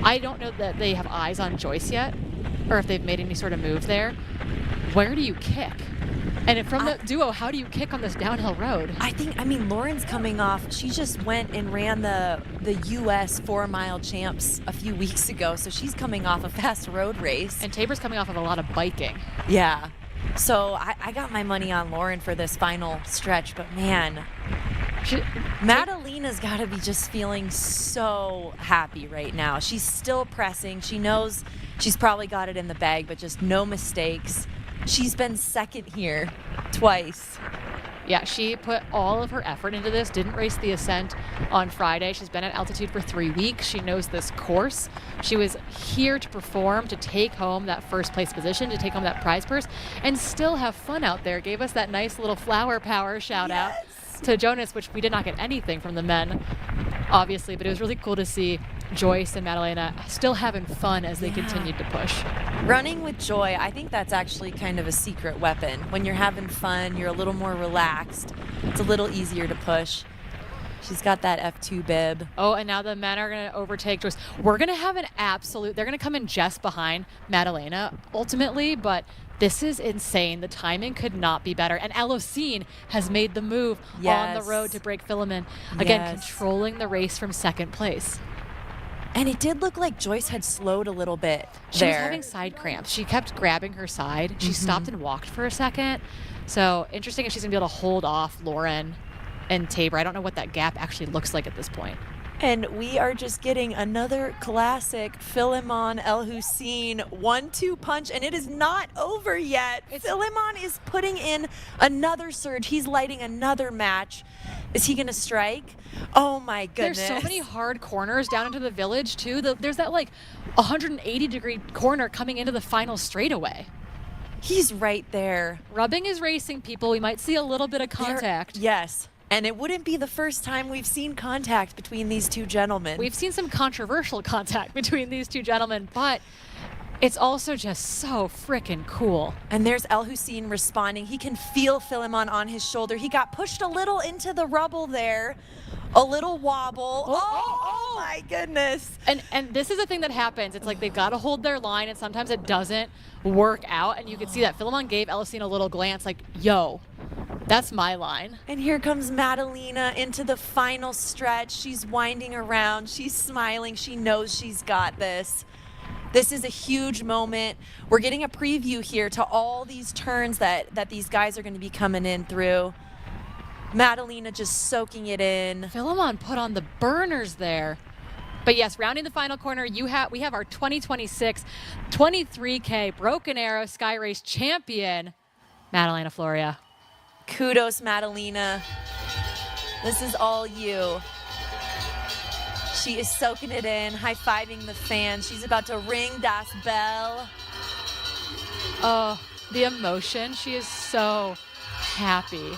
I don't know that they have eyes on Joyce yet, or if they've made any sort of move there. Where do you kick? And from the duo, how do you kick on this downhill road? I mean, Lauren's coming off. She just went and ran the U.S. 4-mile champs a few weeks ago, so she's coming off a fast road race. And Tabor's coming off of a lot of biking. Yeah. So I got my money on Lauren for this final stretch, but man, Madalena's got to be just feeling so happy right now. She's still pressing. She knows she's probably got it in the bag, but just no mistakes. She's been second here twice. Yeah, she put all of her effort into this, didn't race the ascent on Friday. She's been at altitude for 3 weeks. She knows this course. She was here to perform, to take home that first place position, to take home that prize purse, and still have fun out there. Gave us that nice little flower power shout out to Jonas, which we did not get anything from the men, obviously, but it was really cool to see Joyce and Madalena still having fun as they continued to push. Running with joy, I think that's actually kind of a secret weapon. When you're having fun, you're a little more relaxed. It's a little easier to push. She's got that F2 bib. Oh, and now the men are going to overtake Joyce. We're going to have an absolute, they're going to come in just behind Madalena ultimately, but this is insane. The timing could not be better. And Elocene has made the move on the road to break Philemon. Again, controlling the race from second place. And it did look like Joyce had slowed a little bit She was having side cramps. She kept grabbing her side. She stopped and walked for a second. So interesting if she's going to be able to hold off Lauren and Tabor. I don't know what that gap actually looks like at this point. And we are just getting another classic Philemon El Hussein 1-2 punch, and it is not over yet. Philemon is putting in another surge. He's lighting another match. Is he going to strike? Oh my goodness. There's so many hard corners down into the village too. There's that like 180-degree corner coming into the final straightaway. He's right there. Rubbing is racing, people. We might see a little bit of contact. Yes. And it wouldn't be the first time we've seen contact between these two gentlemen. We've seen some controversial contact between these two gentlemen, but it's also just so freaking cool. And there's El Hussein responding. He can feel Philemon on his shoulder. He got pushed a little into the rubble there. A little wobble. Oh my goodness. And this is a thing that happens. It's like they've got to hold their line, and sometimes it doesn't work out. And you can see that Philemon gave Elocene a little glance like, yo, that's my line. And here comes Madalena into the final stretch. She's winding around. She's smiling. She knows she's got this. This is a huge moment. We're getting a preview here to all these turns that these guys are going to be coming in through. Madalena just soaking it in. Philemon put on the burners there. But yes, rounding the final corner, we have our 2026 23K Broken Arrow Skyrace champion, Madalena Floria. Kudos, Madalena. This is all you. She is soaking it in, high-fiving the fans. She's about to ring das Bell. Oh, the emotion. She is so happy.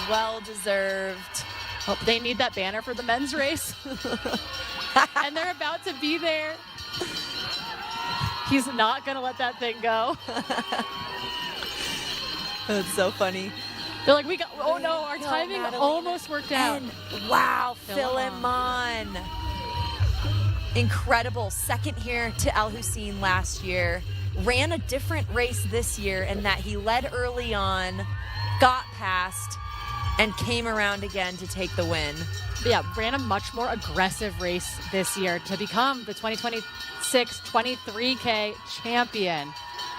Well-deserved. Oh, they need that banner for the men's race. And they're about to be there. He's not going to let that thing go. That's so funny. They're like, oh no, our timing almost worked out. And wow, Philemon. Incredible. Second here to El Hussein last year. Ran a different race this year in that he led early on, got past, and came around again to take the win. But yeah, ran a much more aggressive race this year to become the 2026 23K champion.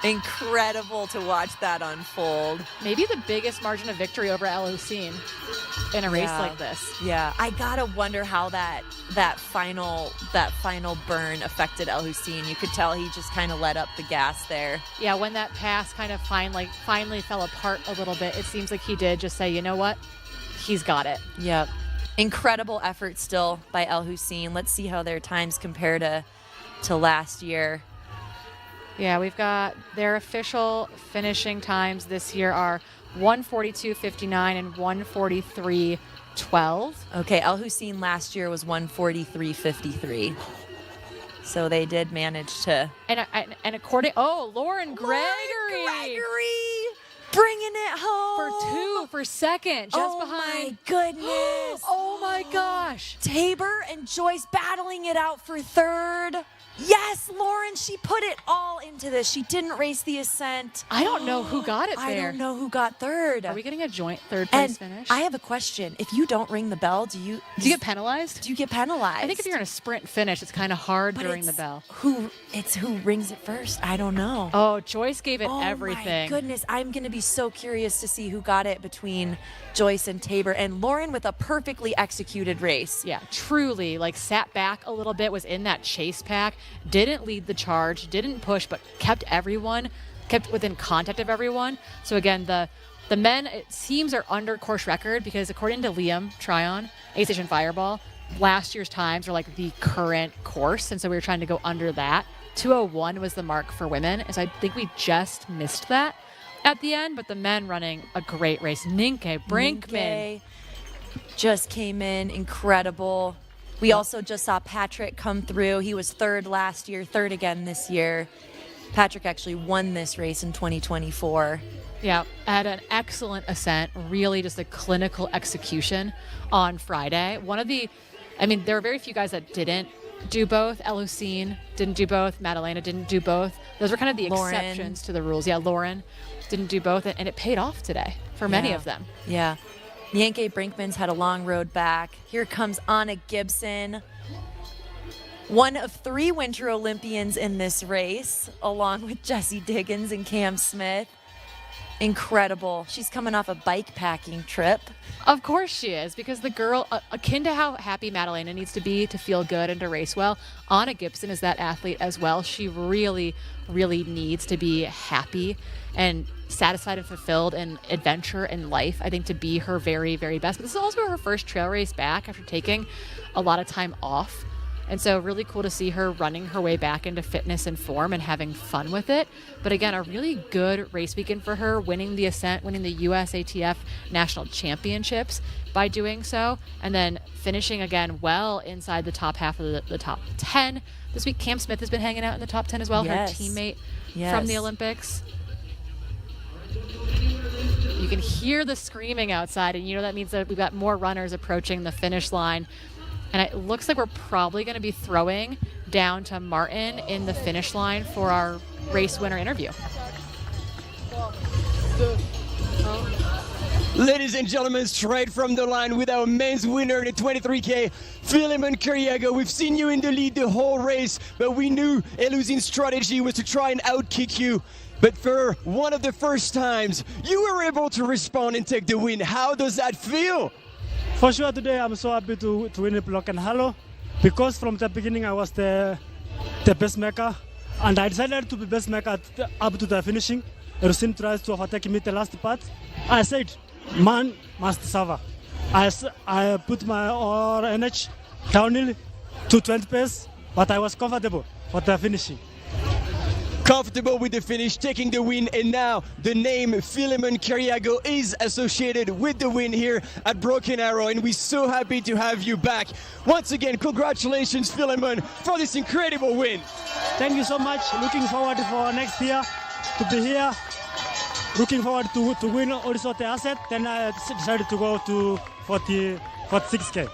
Incredible to watch that unfold. Maybe the biggest margin of victory over El Hussein in a race like this. Yeah, I gotta wonder how that final burn affected El Hussein. You could tell he just kind of let up the gas there. Yeah, when that pass kind of finally fell apart a little bit, it seems like he did just say, you know what, he's got it. Yep. Incredible effort still by El Hussein. Let's see how their times compare to last year. Yeah, we've got their official finishing times this year are 1:42.59 and 1:43.12. Okay, El Hussein last year was 1:43.53. So they did manage to. And according, Lauren Gregory bringing it home for second, just behind. Oh my goodness! Oh my gosh! Tabor and Joyce battling it out for third. Yes, Lauren, she put it all into this. She didn't race the ascent. I don't know who got it there. I don't know who got third. Are we getting a joint third place finish? I have a question. If you don't ring the bell, do you get penalized? Do you get penalized? I think if you're in a sprint finish, it's kind of hard to ring the bell. Who rings it first? I don't know. Oh, Joyce gave it everything. Oh my goodness, I'm going to be so curious to see who got it between Joyce and Tabor, and Lauren with a perfectly executed race. Yeah, truly, sat back a little bit, was in that chase pack, didn't lead the charge, didn't push, but kept within contact of everyone. So again, the men, it seems, are under course record because according to Liam Tryon, A Station Fireball, last year's times are the current course, and so we were trying to go under that. 2:01 was the mark for women, and so I think we just missed that at the end, but the men running a great race. Ninke Brinkman just came in incredible. We also just saw Patrick come through. He was third last year, third again this year. Patrick actually won this race in 2024. Yeah, had an excellent ascent, really just a clinical execution on Friday. There were very few guys that didn't do both. Elusine didn't do both. Madalena didn't do both. Those were kind of the exceptions to the rules. Yeah, Lauren didn't do both, and it paid off today for many of them. Yeah. Yankee Brinkman's had a long road back. Here comes Anna Gibson, one of 3 Winter Olympians in this race, along with Jessie Diggins and Cam Smith. Incredible. She's coming off a bike packing trip. Of course she is, because the girl, akin to how happy Madalena needs to be to feel good and to race well, Anna Gibson is that athlete as well. She really, really needs to be happy and satisfied and fulfilled in adventure and life, I think, to be her very, very best. But this is also her first trail race back after taking a lot of time off. And so really cool to see her running her way back into fitness and form and having fun with it. But again, a really good race weekend for her, winning the ascent, winning the USATF National Championships by doing so, and then finishing again well inside the top half of the top 10. This week, Cam Smith has been hanging out in the top 10 as well, her teammate from the Olympics. You can hear the screaming outside, and that means that we've got more runners approaching the finish line. And it looks like we're probably going to be throwing down to Martin in the finish line for our race winner interview. Ladies and gentlemen, straight from the line with our men's winner, the 23K, Philemon Kiriago. We've seen you in the lead the whole race, but we knew Elusine's strategy was to try and outkick you. But for one of the first times, you were able to respond and take the win. How does that feel? For sure, today I'm so happy to win the Broken Arrow, because from the beginning I was the best maker, and I decided to be best maker up to the finishing. Elusine tries to overtake me the last part. I said, man must suffer. I put my all energy downhill to 20 pace, but I was comfortable for the finishing. Comfortable with the finish, taking the win, and now the name Philemon Kiriago is associated with the win here at Broken Arrow, and we're so happy to have you back. Once again, congratulations, Philemon, for this incredible win. Thank you so much. Looking forward for next year to be here. Looking forward to win also the asset. Then I decided to go to 46K.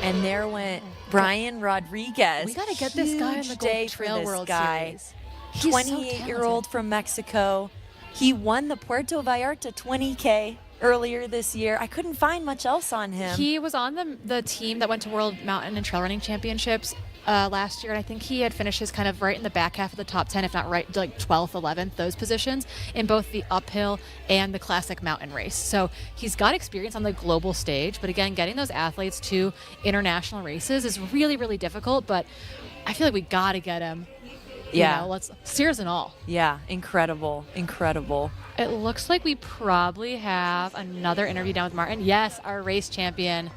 And there went Brian Rodriguez. We got to get this guy in the Gold Trail World Series. 28-year-old from Mexico. He won the Puerto Vallarta 20K earlier this year. I couldn't find much else on him. He was on the team that went to World Mountain and Trail Running Championships last year, and I think he had finished his kind of right in the back half of the top 10, if not right, like 12th, 11th, those positions in both the uphill and the classic mountain race. So he's got experience on the global stage, but again, getting those athletes to international races is really, really difficult, but I feel like we got to get him. Let's steers and all. Yeah, incredible, incredible. It looks like we probably have another interview down with Martin. Yes, our race champion.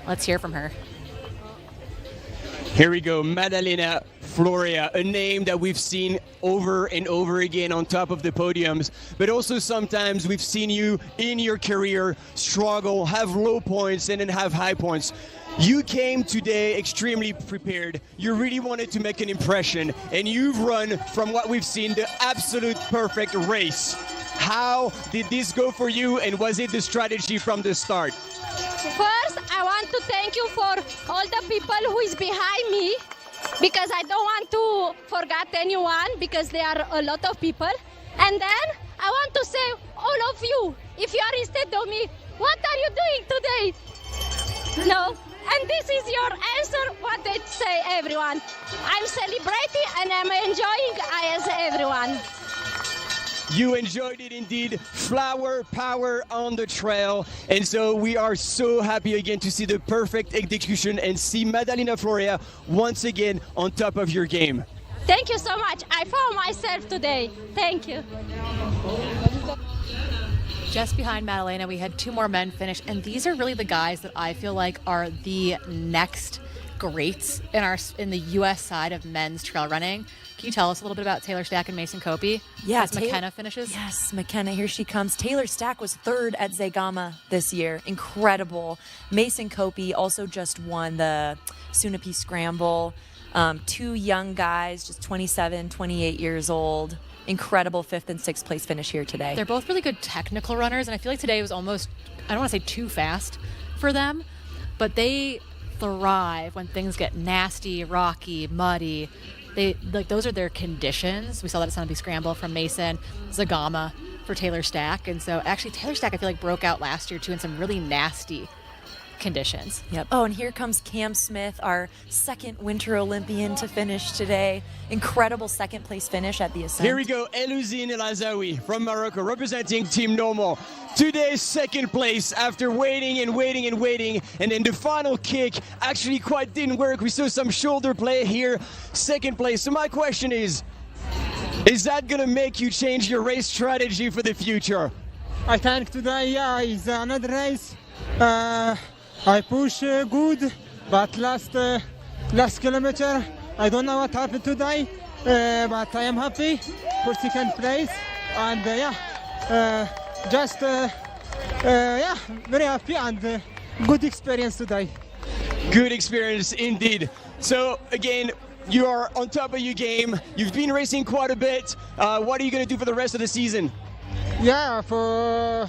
Let's hear from her. Here we go, Madalena Florea, a name that we've seen over and over again on top of the podiums, but also sometimes we've seen you in your career struggle, have low points and then have high points. You came today extremely prepared. You really wanted to make an impression, and you've run, from what we've seen, the absolute perfect race. How did this go for you, and was it the strategy from the start? First, I want to thank you for all the people who is behind me, because I don't want to forget anyone, because there are a lot of people. And then I want to say, all of you, if you are instead of me, what are you doing today? No. And this is your answer, what they say, everyone. I'm celebrating and I'm enjoying as everyone. You enjoyed it indeed. Flower power on the trail. And so we are so happy again to see the perfect execution and see Madalena Florea once again on top of your game. Thank you so much. I found myself today. Thank you. Just behind Madalena, we had 2 more men finish, and these are really the guys that I feel like are the next greats in the U.S. side of men's trail running. Can you tell us a little bit about Taylor Stack and Mason Copey? Yeah, as McKenna finishes. Yes, McKenna, here she comes. Taylor Stack was third at Zegama this year. Incredible. Mason Copey also just won the Sunapee Scramble. Two young guys, just 27, 28 years old. Incredible 5th and 6th place finish here today. They're both really good technical runners, and I feel like today was almost, I don't want to say too fast for them, but they thrive when things get nasty, rocky, muddy. Those are their conditions. We saw that at Sunapee Scramble from Mason, Zegama for Taylor Stack. And so actually Taylor Stack I feel like broke out last year too in some really nasty conditions. Yep. Oh, and here comes Cam Smith, our second Winter Olympian to finish today. Incredible 2nd place finish at the Ascent. Here we go, Elouzine El Azaoui from Morocco representing Team Normal. Today's 2nd place after waiting and waiting and waiting, and then the final kick actually quite didn't work. We saw some shoulder play here. 2nd place. So my question is that gonna make you change your race strategy for the future? I think today, is another race. I push good, but last kilometer, I don't know what happened today, but I am happy for 2nd place, and very happy and good experience today. Good experience indeed. So again, you are on top of your game. You've been racing quite a bit. What are you going to do for the rest of the season? Yeah, for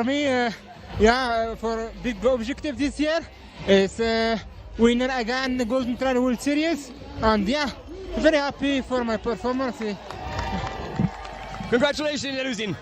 me, for big objective this year is winner again the Golden Trail World Series, and very happy for my performance. Congratulations, Elouzine.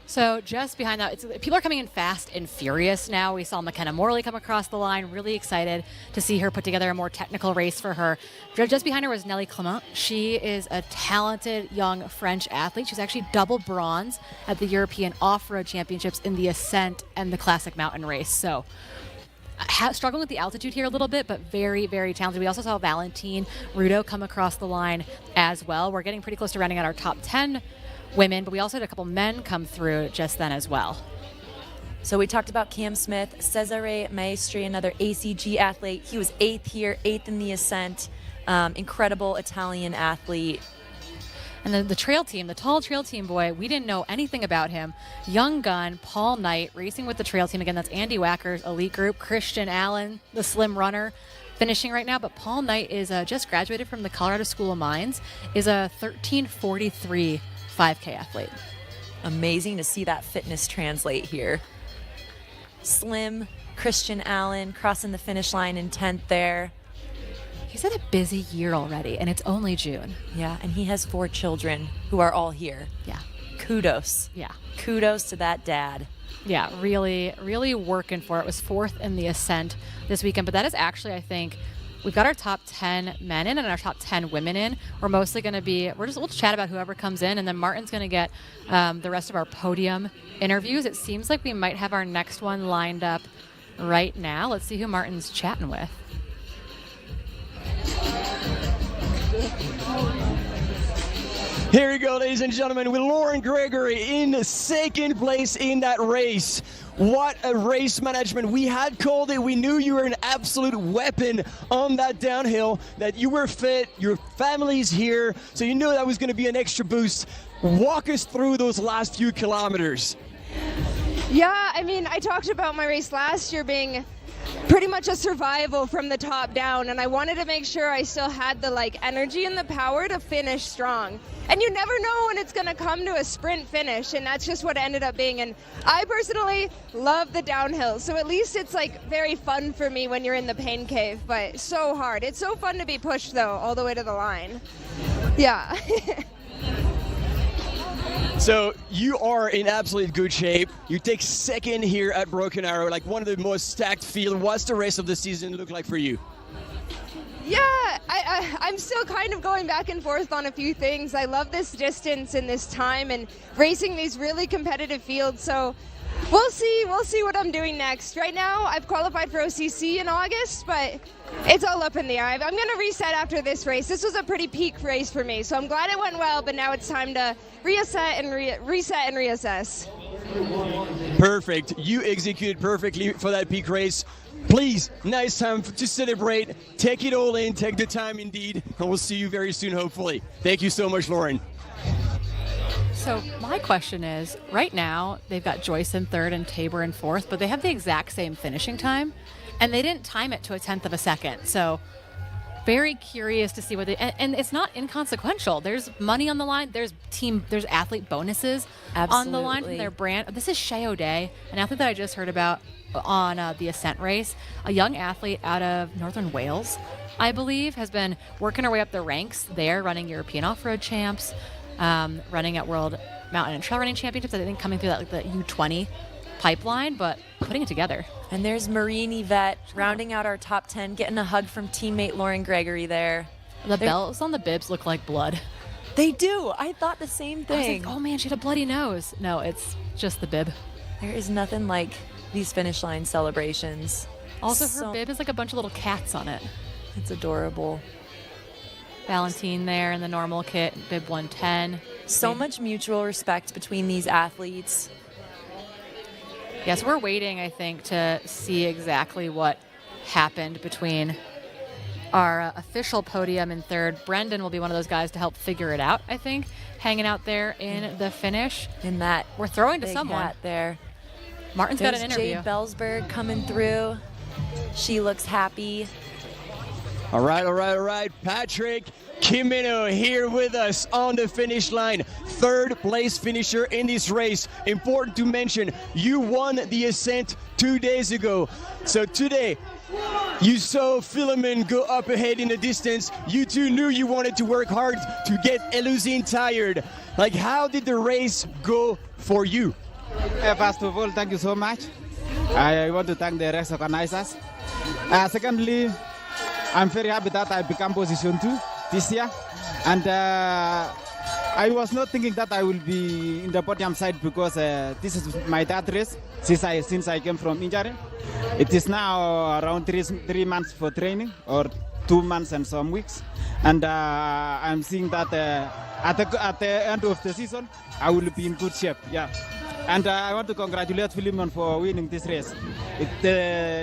So just behind that, people are coming in fast and furious now. We saw McKenna Morley come across the line. Really excited to see her put together a more technical race for her. Just behind her was Nelly Clement. She is a talented young French athlete. She's actually double bronze at the European Off-Road Championships in the Ascent and the Classic Mountain Race. So struggling with the altitude here a little bit, but very, very talented. We also saw Valentine Rudo come across the line as well. We're getting pretty close to rounding out our top 10 women, but we also had a couple men come through just then as well. So we talked about Cam Smith, Cesare Maestri, another ACG athlete. He was 8th here, 8th in the Ascent. Incredible Italian athlete. And then the trail team, the tall trail team boy, we didn't know anything about him. Young gun, Paul Knight, racing with the trail team. Again, that's Andy Wacker's elite group. Christian Allen, the slim runner, finishing right now. But Paul Knight is just graduated from the Colorado School of Mines, is a 13:43 5K athlete. Amazing to see that fitness translate here. Slim Christian Allen crossing the finish line in 10th there. He's had a busy year already, and it's only June. Yeah, and he has 4 children who are all here. Yeah. Kudos. Yeah. Kudos to that dad. Yeah, really, really working for it. Was 4th in the Ascent this weekend, but that is actually, I think, we've got our top 10 men in and our top 10 women in. We're mostly going to be, we'll chat about whoever comes in, and then Martin's going to get the rest of our podium interviews. It seems like we might have our next one lined up right now. Let's see who Martin's chatting with. Here we go, ladies and gentlemen, with Lauren Gregory in 2nd place in that race. What a race management. We had called it. We knew you were an absolute weapon on that downhill, that you were fit, your family's here, so you knew that was going to be an extra boost. Walk us through those last few kilometers. Yeah, I mean, I talked about my race last year being pretty much a survival from the top down, and I wanted to make sure I still had the energy and the power to finish strong. And you never know when it's going to come to a sprint finish, and that's just what it ended up being. And I personally love the downhill, so at least it's very fun for me when you're in the pain cave, but so hard. It's so fun to be pushed though all the way to the line. Yeah. So you are in absolute good shape. You take 2nd here at Broken Arrow, one of the most stacked field. What's the rest of the season look like for you? Yeah, I'm still kind of going back and forth on a few things. I love this distance and this time and racing these really competitive fields. So we'll see what I'm doing next. Right now, I've qualified for OCC in August, but it's all up in the air. I'm going to reset after this race. This was a pretty peak race for me, so I'm glad it went well, but now it's time to reset and reassess. Perfect. You executed perfectly for that peak race. Please, nice time to celebrate. Take it all in, take the time indeed, and we'll see you very soon, hopefully. Thank you so much, Lauren. So my question is, right now they've got Joyce in third and Tabor in fourth, but they have the exact same finishing time, and they didn't time it to a 1/10 of a second. So very curious to see what and it's not inconsequential. There's money on the line. There's athlete bonuses on the line from their brand. This is Shea O'Day, an athlete that I just heard about on the Ascent race, a young athlete out of Northern Wales, I believe, has been working her way up the ranks there, running European off-road champs, running at World Mountain and Trail Running Championships, I think coming through that like the U20 pipeline, but putting it together. And there's Marine Yvette rounding out our top 10, getting a hug from teammate Lauren Gregory there. The bells on the bibs look like blood. They do. I thought the same thing. I was like, oh man, she had a bloody nose. No, it's just the bib. There is nothing like these finish line celebrations. Also, her bib is like a bunch of little cats on it. It's adorable. Valentine there in the normal kit, bib 110. So much mutual respect between these athletes. Yes, we're waiting, I think, to see exactly what happened between our official podium in third. Brendan will be one of those guys to help figure it out, I think, hanging out there in the finish. In that we're throwing to big someone hat there. Martin's got an interview. Jade Bellsberg coming through. She looks happy. All right. Patrick Kimino here with us on the finish line. Third place finisher in this race. Important to mention, you won the Ascent 2 days ago. So today, you saw Philemon go up ahead in the distance. You two knew you wanted to work hard to get Elusine tired. Like, how did the race go for you? First of all, thank you so much. I want to thank the race organizers. Secondly, I'm very happy that I become position 2 this year. And I was not thinking that I will be in the podium side because this is my third race since I came from injury. It is now around 3 months for training, or 2 months and some weeks. And I'm seeing that at the end of the season, I will be in good shape. Yeah. And I want to congratulate Philemon for winning this race.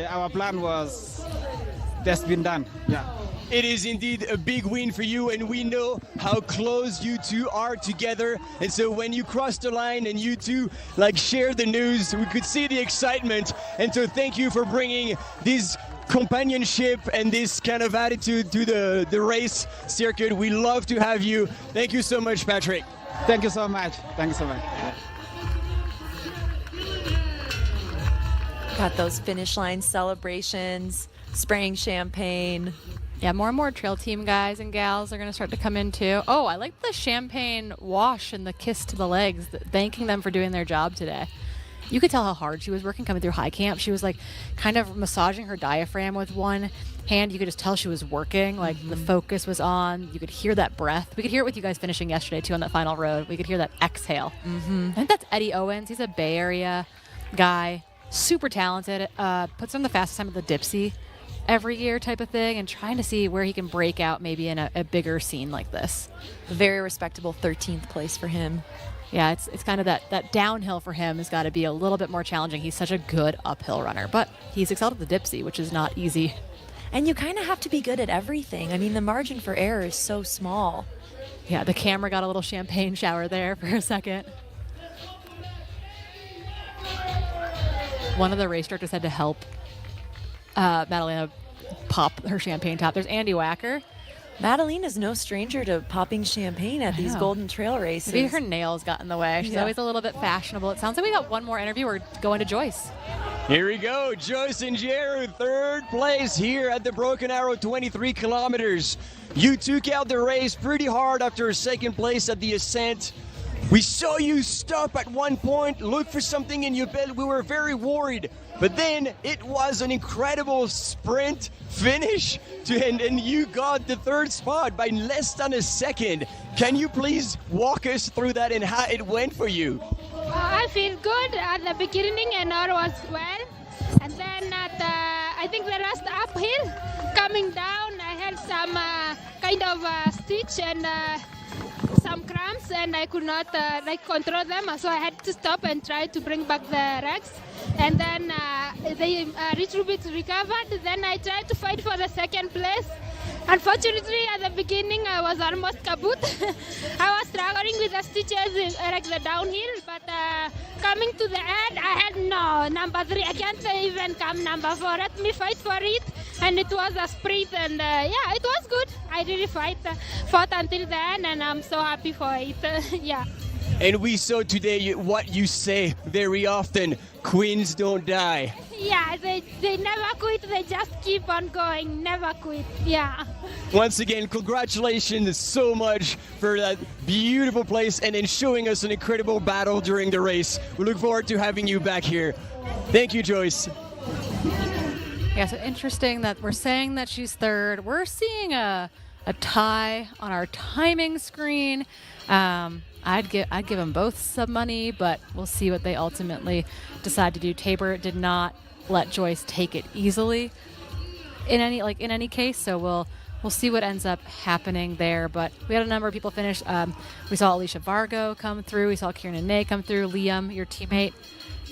Our plan has been done. Yeah. It is indeed a big win for you, and we know how close you two are together. And so when you crossed the line and you two share the news, we could see the excitement. And so thank you for bringing this companionship and this kind of attitude to the race circuit. We love to have you. Thank you so much, Patrick. Thank you so much. Thank you so much. Got those finish line celebrations, spraying champagne. Yeah, more and more trail team guys and gals are going to start to come in too. Oh, I like the champagne wash and the kiss to the legs, thanking them for doing their job today. You could tell how hard she was working coming through high camp. She was kind of massaging her diaphragm with one hand. You could just tell she was working. The focus was on. You could hear that breath. We could hear it with you guys finishing yesterday too on that final road. We could hear that exhale. I think that's Eddie Owens. He's a Bay Area guy, super talented. Puts on the fastest time at the Dipsy every year type of thing, and trying to see where he can break out maybe in a bigger scene like this. Very respectable 13th place for him. Yeah, it's kind of that downhill for him has got to be a little bit more challenging. He's such a good uphill runner, but he's excelled at the Dipsy, which is not easy. And you kind of have to be good at everything. I mean, the margin for error is so small. Yeah, the camera got a little champagne shower there for a second. One of the race directors had to help Madalena pop her champagne top. There's Andy Wacker. Madalena's no stranger to popping champagne at these Golden Trail races. Maybe her nails got in the way. She's always a little bit fashionable. It sounds like we got one more interview. We're going to Joyce. Here we go. Joyce and Jeru, third place here at the Broken Arrow 23 kilometers. You took out the race pretty hard after second place at the Ascent. We saw you stop at one point, look for something in your belt. We were very worried. But then it was an incredible sprint finish, and you got the third spot by less than a second. Can you please walk us through that and how it went for you? I feel good at the beginning and all was well. And then I think the last uphill coming down, I had some kind of stitch and some some cramps and I could not control them, so I had to stop and try to bring back the racks. And then they a little bit recovered. Then I tried to fight for the second place. Unfortunately, at the beginning, I was almost kaput. I was struggling with the stitches, like the downhill, but coming to the end, I had no, number 3. I can't even come number 4. Let me fight for it. And it was a sprint, and yeah, it was good. I really fought until the end, and I'm so happy for it. Yeah. And we saw today what you say very often, queens don't die. Yeah, they never quit, they just keep on going, never quit, yeah. Once again, congratulations so much for that beautiful place and then showing us an incredible battle during the race. We look forward to having you back here. Thank you, Joyce. Yeah, so interesting that we're saying that she's third. We're seeing a tie on our timing screen. I'd give them both some money, but we'll see what they ultimately decide to do. Tabor did not let Joyce take it easily in any case, so we'll see what ends up happening there. But we had a number of people finish. We saw Alicia Vargo come through. We saw Kieran Ney come through. Liam, your teammate,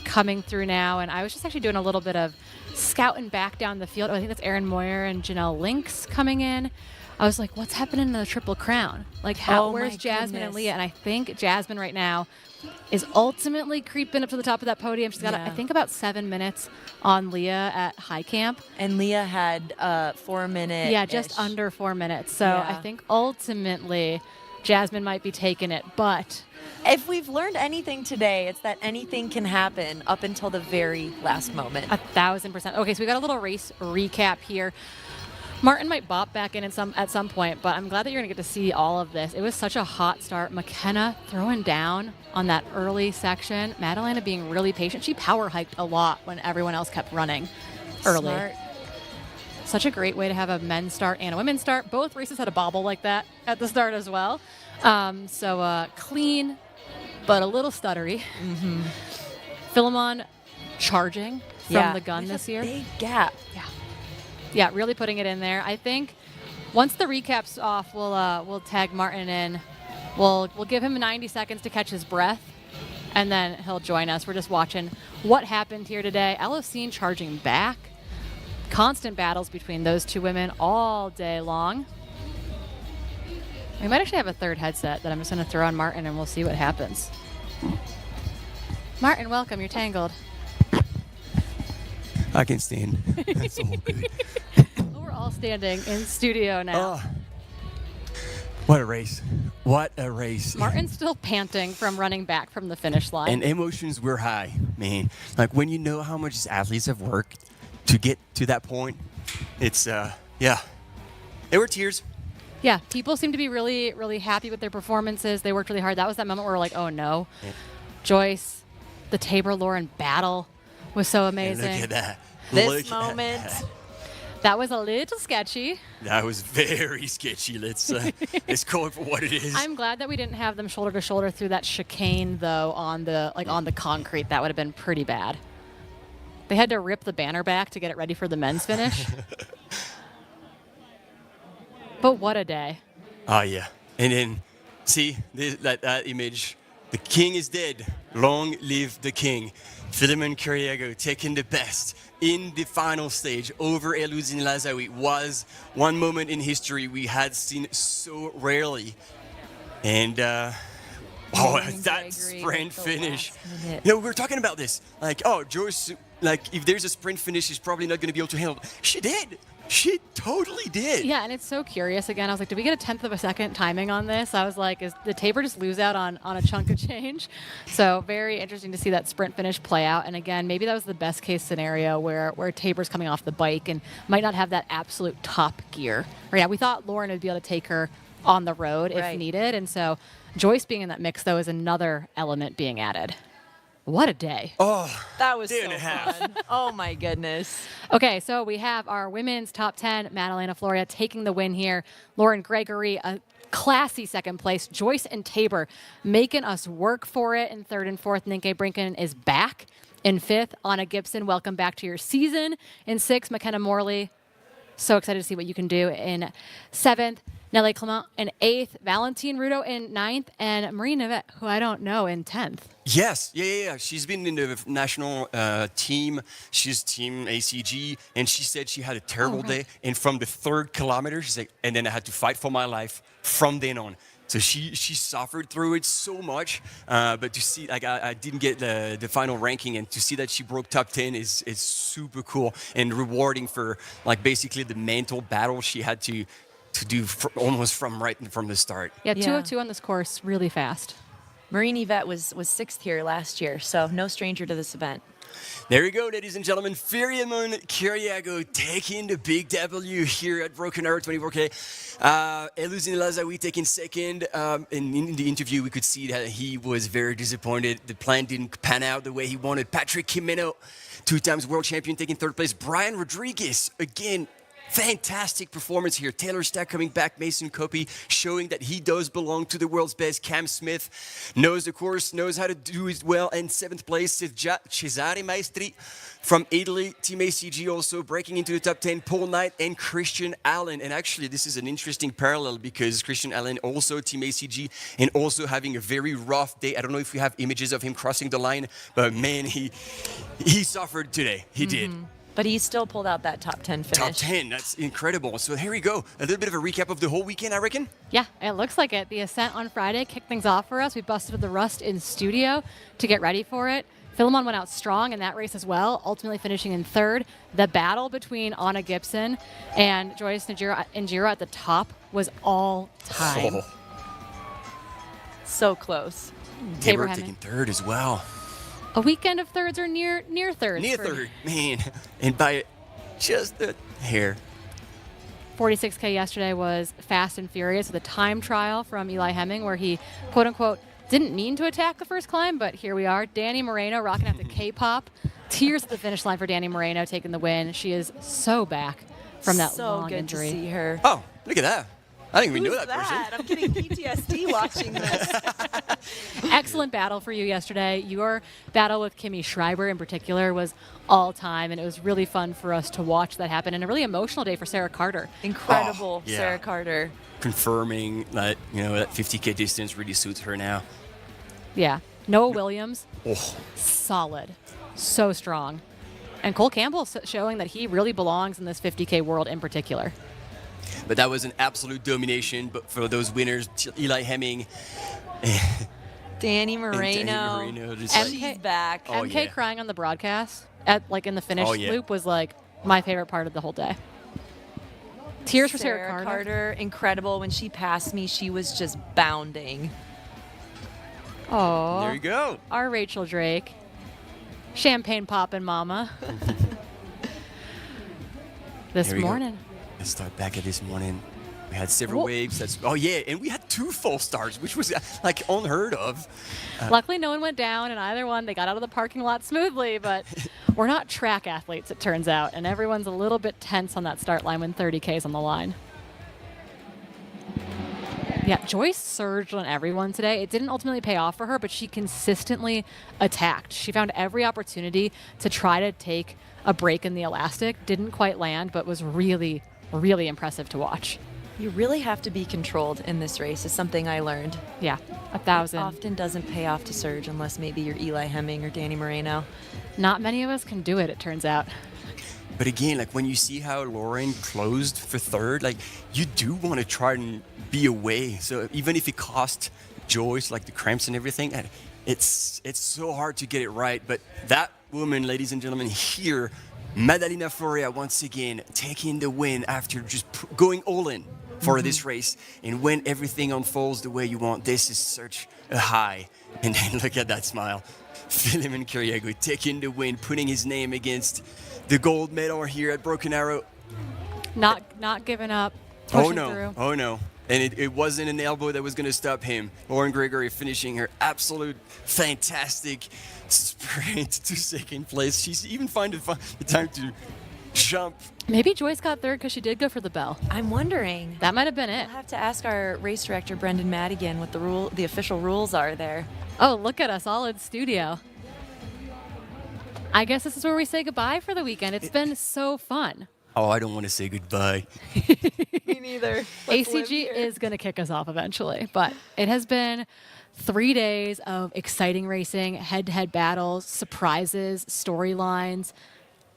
coming through now. And I was just actually doing a little bit of scouting back down the field. I think that's Erin Moyer and Janelle Lynx coming in. I was like, what's happening in the Triple Crown? Like, where's Jasmine and Leah? And I think Jasmine right now is ultimately creeping up to the top of that podium. She's got, I think, about 7 minutes on Leah at high camp. And Leah had 4 minutes. Yeah, just under 4 minutes. So I think ultimately Jasmine might be taking it. But if we've learned anything today, it's that anything can happen up until the very last moment. 1,000%. Okay, so we got a little race recap here. Martin might bop back in at some point, but I'm glad that you're going to get to see all of this. It was such a hot start. McKenna throwing down on that early section. Madalena being really patient. She power hiked a lot when everyone else kept running early. Smart. Such a great way to have a men's start and a women's start. Both races had a bobble like that at the start as well. So clean, but a little stuttery. Mm-hmm. Philemon charging from the gun this year. Big gap. Yeah, really putting it in there. I think once the recap's off, we'll tag Martin in. We'll give him 90 seconds to catch his breath, and then he'll join us. We're just watching what happened here today. Elocene charging back. Constant battles between those two women all day long. We might actually have a third headset that I'm just going to throw on Martin, and we'll see what happens. Martin, welcome. You're tangled. I can stand. That's all good. We're all standing in studio now. What a race. What a race. Martin's still panting from running back from the finish line. And emotions were high, man. Like when you know how much these athletes have worked to get to that point, it's, yeah. There were tears. Yeah, people seem to be really, really happy with their performances. They worked really hard. That was that moment where we're like, oh no. Yeah. Joyce, the Tabor-Lauren battle was so amazing. And look at that. This moment. That was a little sketchy. That was very sketchy. Let's call it for what it is. I'm glad that we didn't have them shoulder to shoulder through that chicane though on the concrete. That would have been pretty bad. They had to rip the banner back to get it ready for the men's finish. But what a day. Oh yeah. And then see that image. The king is dead. Long live the king. Philemon Kiriago taking the best in the final stage over Eluzin Lazawi was one moment in history we had seen so rarely. And that sprint finish. You know, we were talking about this. Like, oh, Joyce, like if there's a sprint finish, she's probably not going to be able to handle it. She did. She totally did. Yeah, and it's so curious. Again, I was like, did we get a 1/10 of a second timing on this? I was like, is the Tabor just lose out on a chunk of change? So very interesting to see that sprint finish play out. And again, maybe that was the best case scenario where Tabor's coming off the bike and might not have that absolute top gear. Or, yeah, we thought Lauren would be able to take her on the road if needed. And so Joyce being in that mix, though, is another element being added. What a day. Oh, that was so fun. Oh, my goodness. Okay, so we have our women's top 10. Madalena Floria taking the win here. Lauren Gregory, a classy second place. Joyce and Tabor making us work for it in third and fourth. Ninke Brinken is back in fifth. Anna Gibson, welcome back to your season in sixth. McKenna Morley, so excited to see what you can do in seventh. Nelly Clement in 8th, Valentine Rudo in 9th, and Marie Nivette, who I don't know, in 10th. Yes, yeah. She's been in the national team. She's team ACG, and she said she had a terrible day. And from the 3rd kilometer, she's like, and then I had to fight for my life from then on. So she suffered through it so much, but to see, like, I didn't get the final ranking, and to see that she broke top 10 is super cool and rewarding for, like, basically the mental battle she had to do almost from the start. Yeah, 202 on this course, really fast. Marie Nivette was 6th here last year, so no stranger to this event. There you go, ladies and gentlemen. Firiamon Kiriago taking the big W here at Broken Arrow 24K. Eluzin Lazawi taking 2nd. And in the interview, we could see that he was very disappointed. The plan didn't pan out the way he wanted. Patrick Jimeno, 2-time world champion, taking 3rd place. Brian Rodriguez, again, fantastic performance here. Taylor Stack coming back. Mason Copey showing that he does belong to the world's best. Cam Smith knows the course, knows how to do it well. And 7th place, Cesare Maestri from Italy. Team ACG also breaking into the top 10. Paul Knight and Christian Allen. And actually, this is an interesting parallel because Christian Allen also Team ACG and also having a very rough day. I don't know if we have images of him crossing the line, but man, he suffered today. He did. But he still pulled out that top 10 finish. Top 10, that's incredible. So here we go. A little bit of a recap of the whole weekend, I reckon. Yeah, it looks like it. The Ascent on Friday kicked things off for us. We busted the rust in studio to get ready for it. Philemon went out strong in that race as well, ultimately finishing in 3rd. The battle between Anna Gibson and Joyce Njiro at the top was all time. Oh. So close. Tabor taking 3rd as well. A weekend of thirds or near thirds. Near 3rd, man. And by just a hair. 46K yesterday was fast and furious with a time trial from Eli Hemming where he, quote unquote, didn't mean to attack the first climb, but here we are. Danny Moreno rocking out the K-pop. Tears at the finish line for Danny Moreno taking the win. She is so back from that long injury. So good to see her. Oh, look at that. I didn't even know that person. I'm getting PTSD watching this. Excellent battle for you yesterday. Your battle with Kimmy Schreiber in particular was all time, and it was really fun for us to watch that happen, and a really emotional day for Sarah Carter. Incredible, Sarah Carter. Confirming that, that 50K distance really suits her now. Yeah. Noah Williams, solid. So strong. And Cole Campbell showing that he really belongs in this 50K world in particular. But that was an absolute domination. But for those winners, Eli Hemming, Danny Moreno, she's back. MK crying on the broadcast in the finish loop was my favorite part of the whole day. Tears for Sarah Carter, incredible. When she passed me, she was just bounding. Oh, there you go. Our Rachel Drake, champagne poppin' mama. This morning. Let's start back at this morning. We had several waves. And we had 2 false starts, which was unheard of. Luckily, no one went down in either one. They got out of the parking lot smoothly, but we're not track athletes, it turns out, and everyone's a little bit tense on that start line when 30K is on the line. Yeah, Joyce surged on everyone today. It didn't ultimately pay off for her, but she consistently attacked. She found every opportunity to try to take a break in the elastic. Didn't quite land, but was really, really impressive to watch. You really have to be controlled in this race is something I learned. Yeah, 1,000. It often doesn't pay off to surge unless maybe you're Eli Hemming or Danny Moreno. Not many of us can do it, it turns out. But again, when you see how Lauren closed for 3rd, you do want to try and be away. So even if it cost Joyce, the cramps and everything, it's so hard to get it right. But that woman, ladies and gentlemen, here, Madalena Florea once again taking the win after just going all in for this race. And when everything unfolds the way you want, this is such a high. And then look at that smile. Philemon Kiriago taking the win, putting his name against the gold medal here at Broken Arrow. Not giving up. Pushing through. Oh no. And it wasn't an elbow that was going to stop him. Lauren Gregory finishing her absolute fantastic sprint to 2nd place. She's even found the time to jump. Maybe Joyce got 3rd because she did go for the bell. I'm wondering. That might have been it. We'll have to ask our race director, Brendan Madigan, what the official rules are there. Oh, look at us all in studio. I guess this is where we say goodbye for the weekend. It's been so fun. Oh, I don't want to say goodbye. Me neither. ACG is going to kick us off eventually, but it has been 3 days of exciting racing, head-to-head battles, surprises, storylines,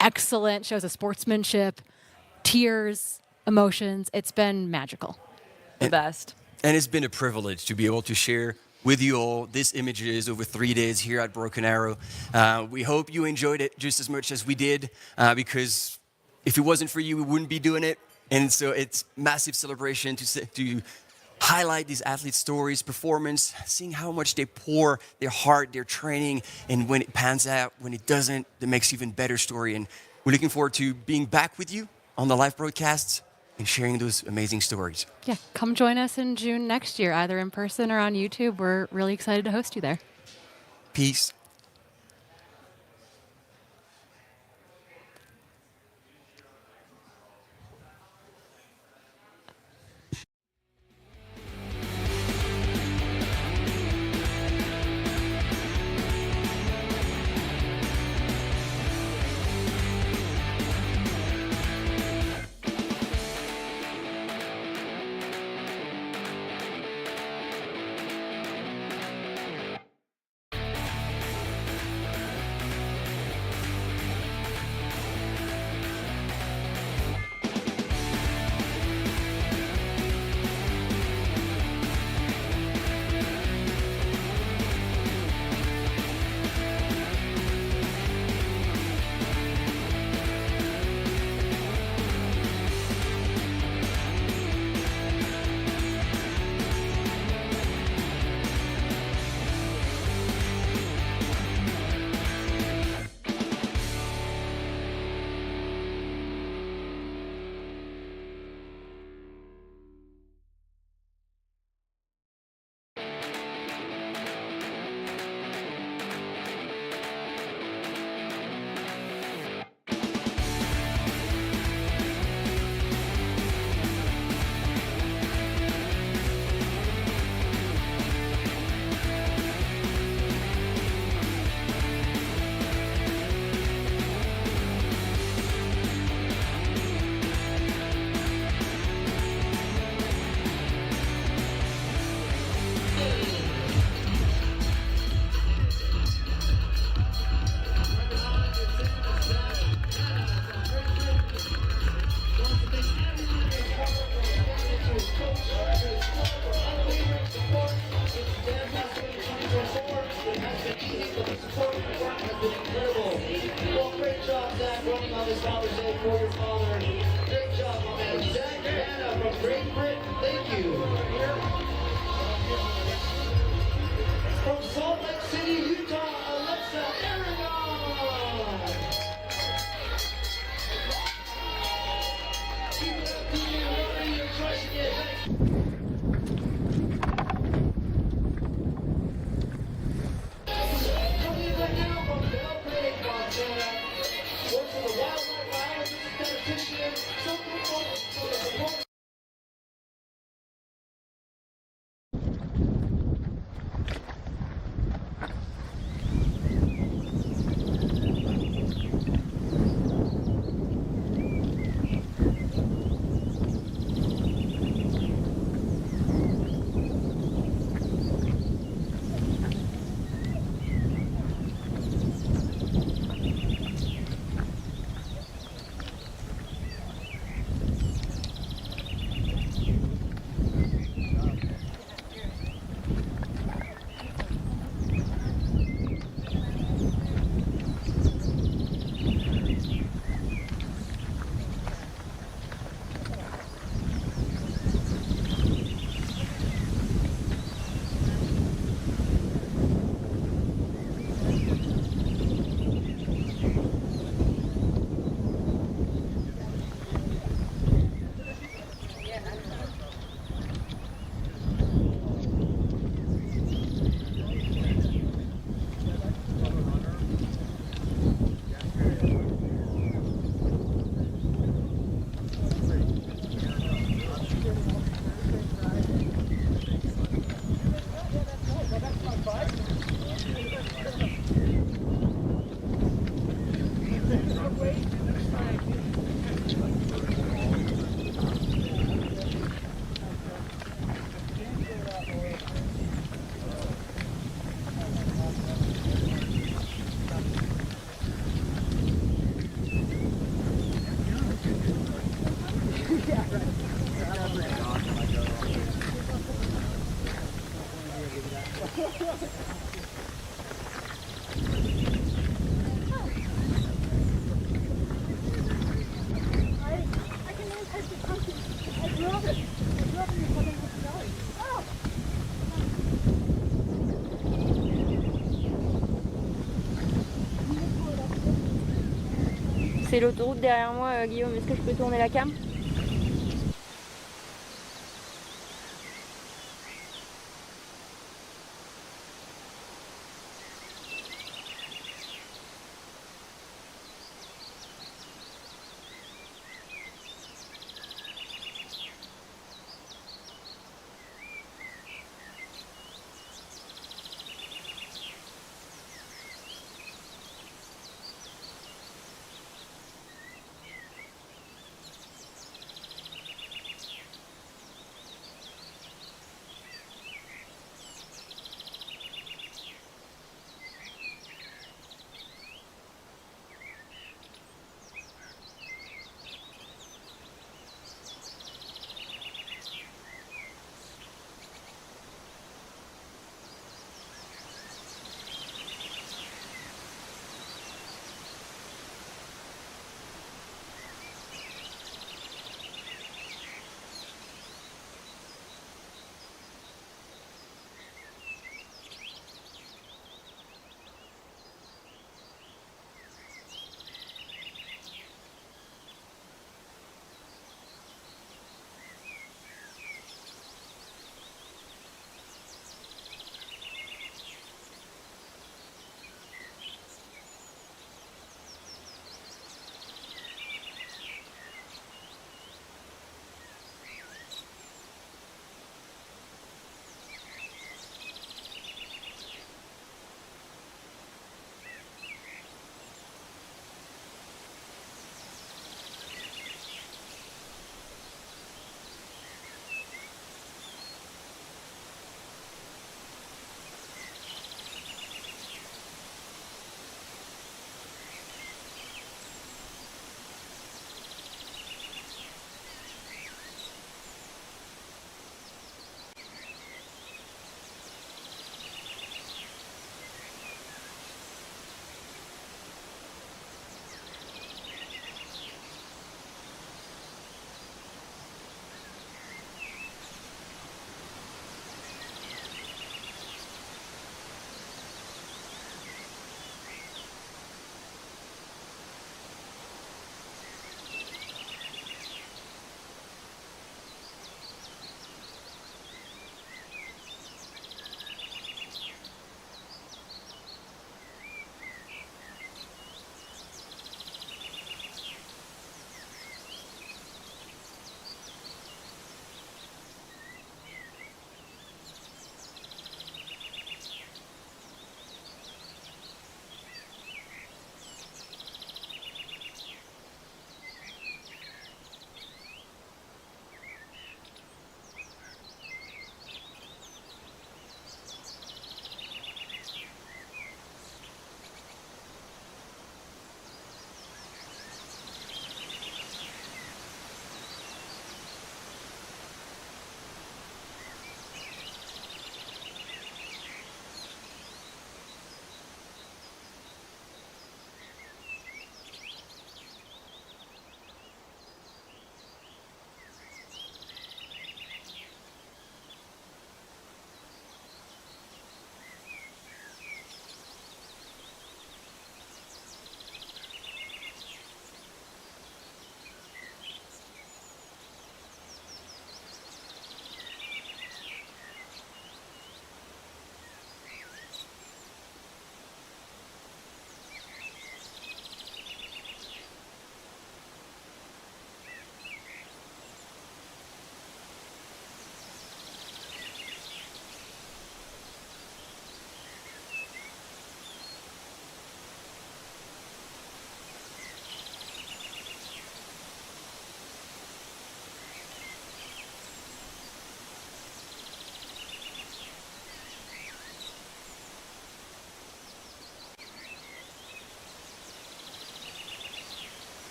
excellent shows of sportsmanship, tears, emotions. It's been magical. The best. And it's been a privilege to be able to share with you all these images over 3 days here at Broken Arrow. We hope you enjoyed it just as much as we did, because if it wasn't for you, we wouldn't be doing it. And so it's massive celebration to highlight these athletes' stories, performance, seeing how much they pour their heart, their training, and when it pans out, when it doesn't, that makes even better story. And we're looking forward to being back with you on the live broadcasts and sharing those amazing stories. Yeah, come join us in June next year, either in person or on YouTube. We're really excited to host you there. Peace. C'est l'autoroute derrière moi, Guillaume. Est-ce que je peux tourner la cam?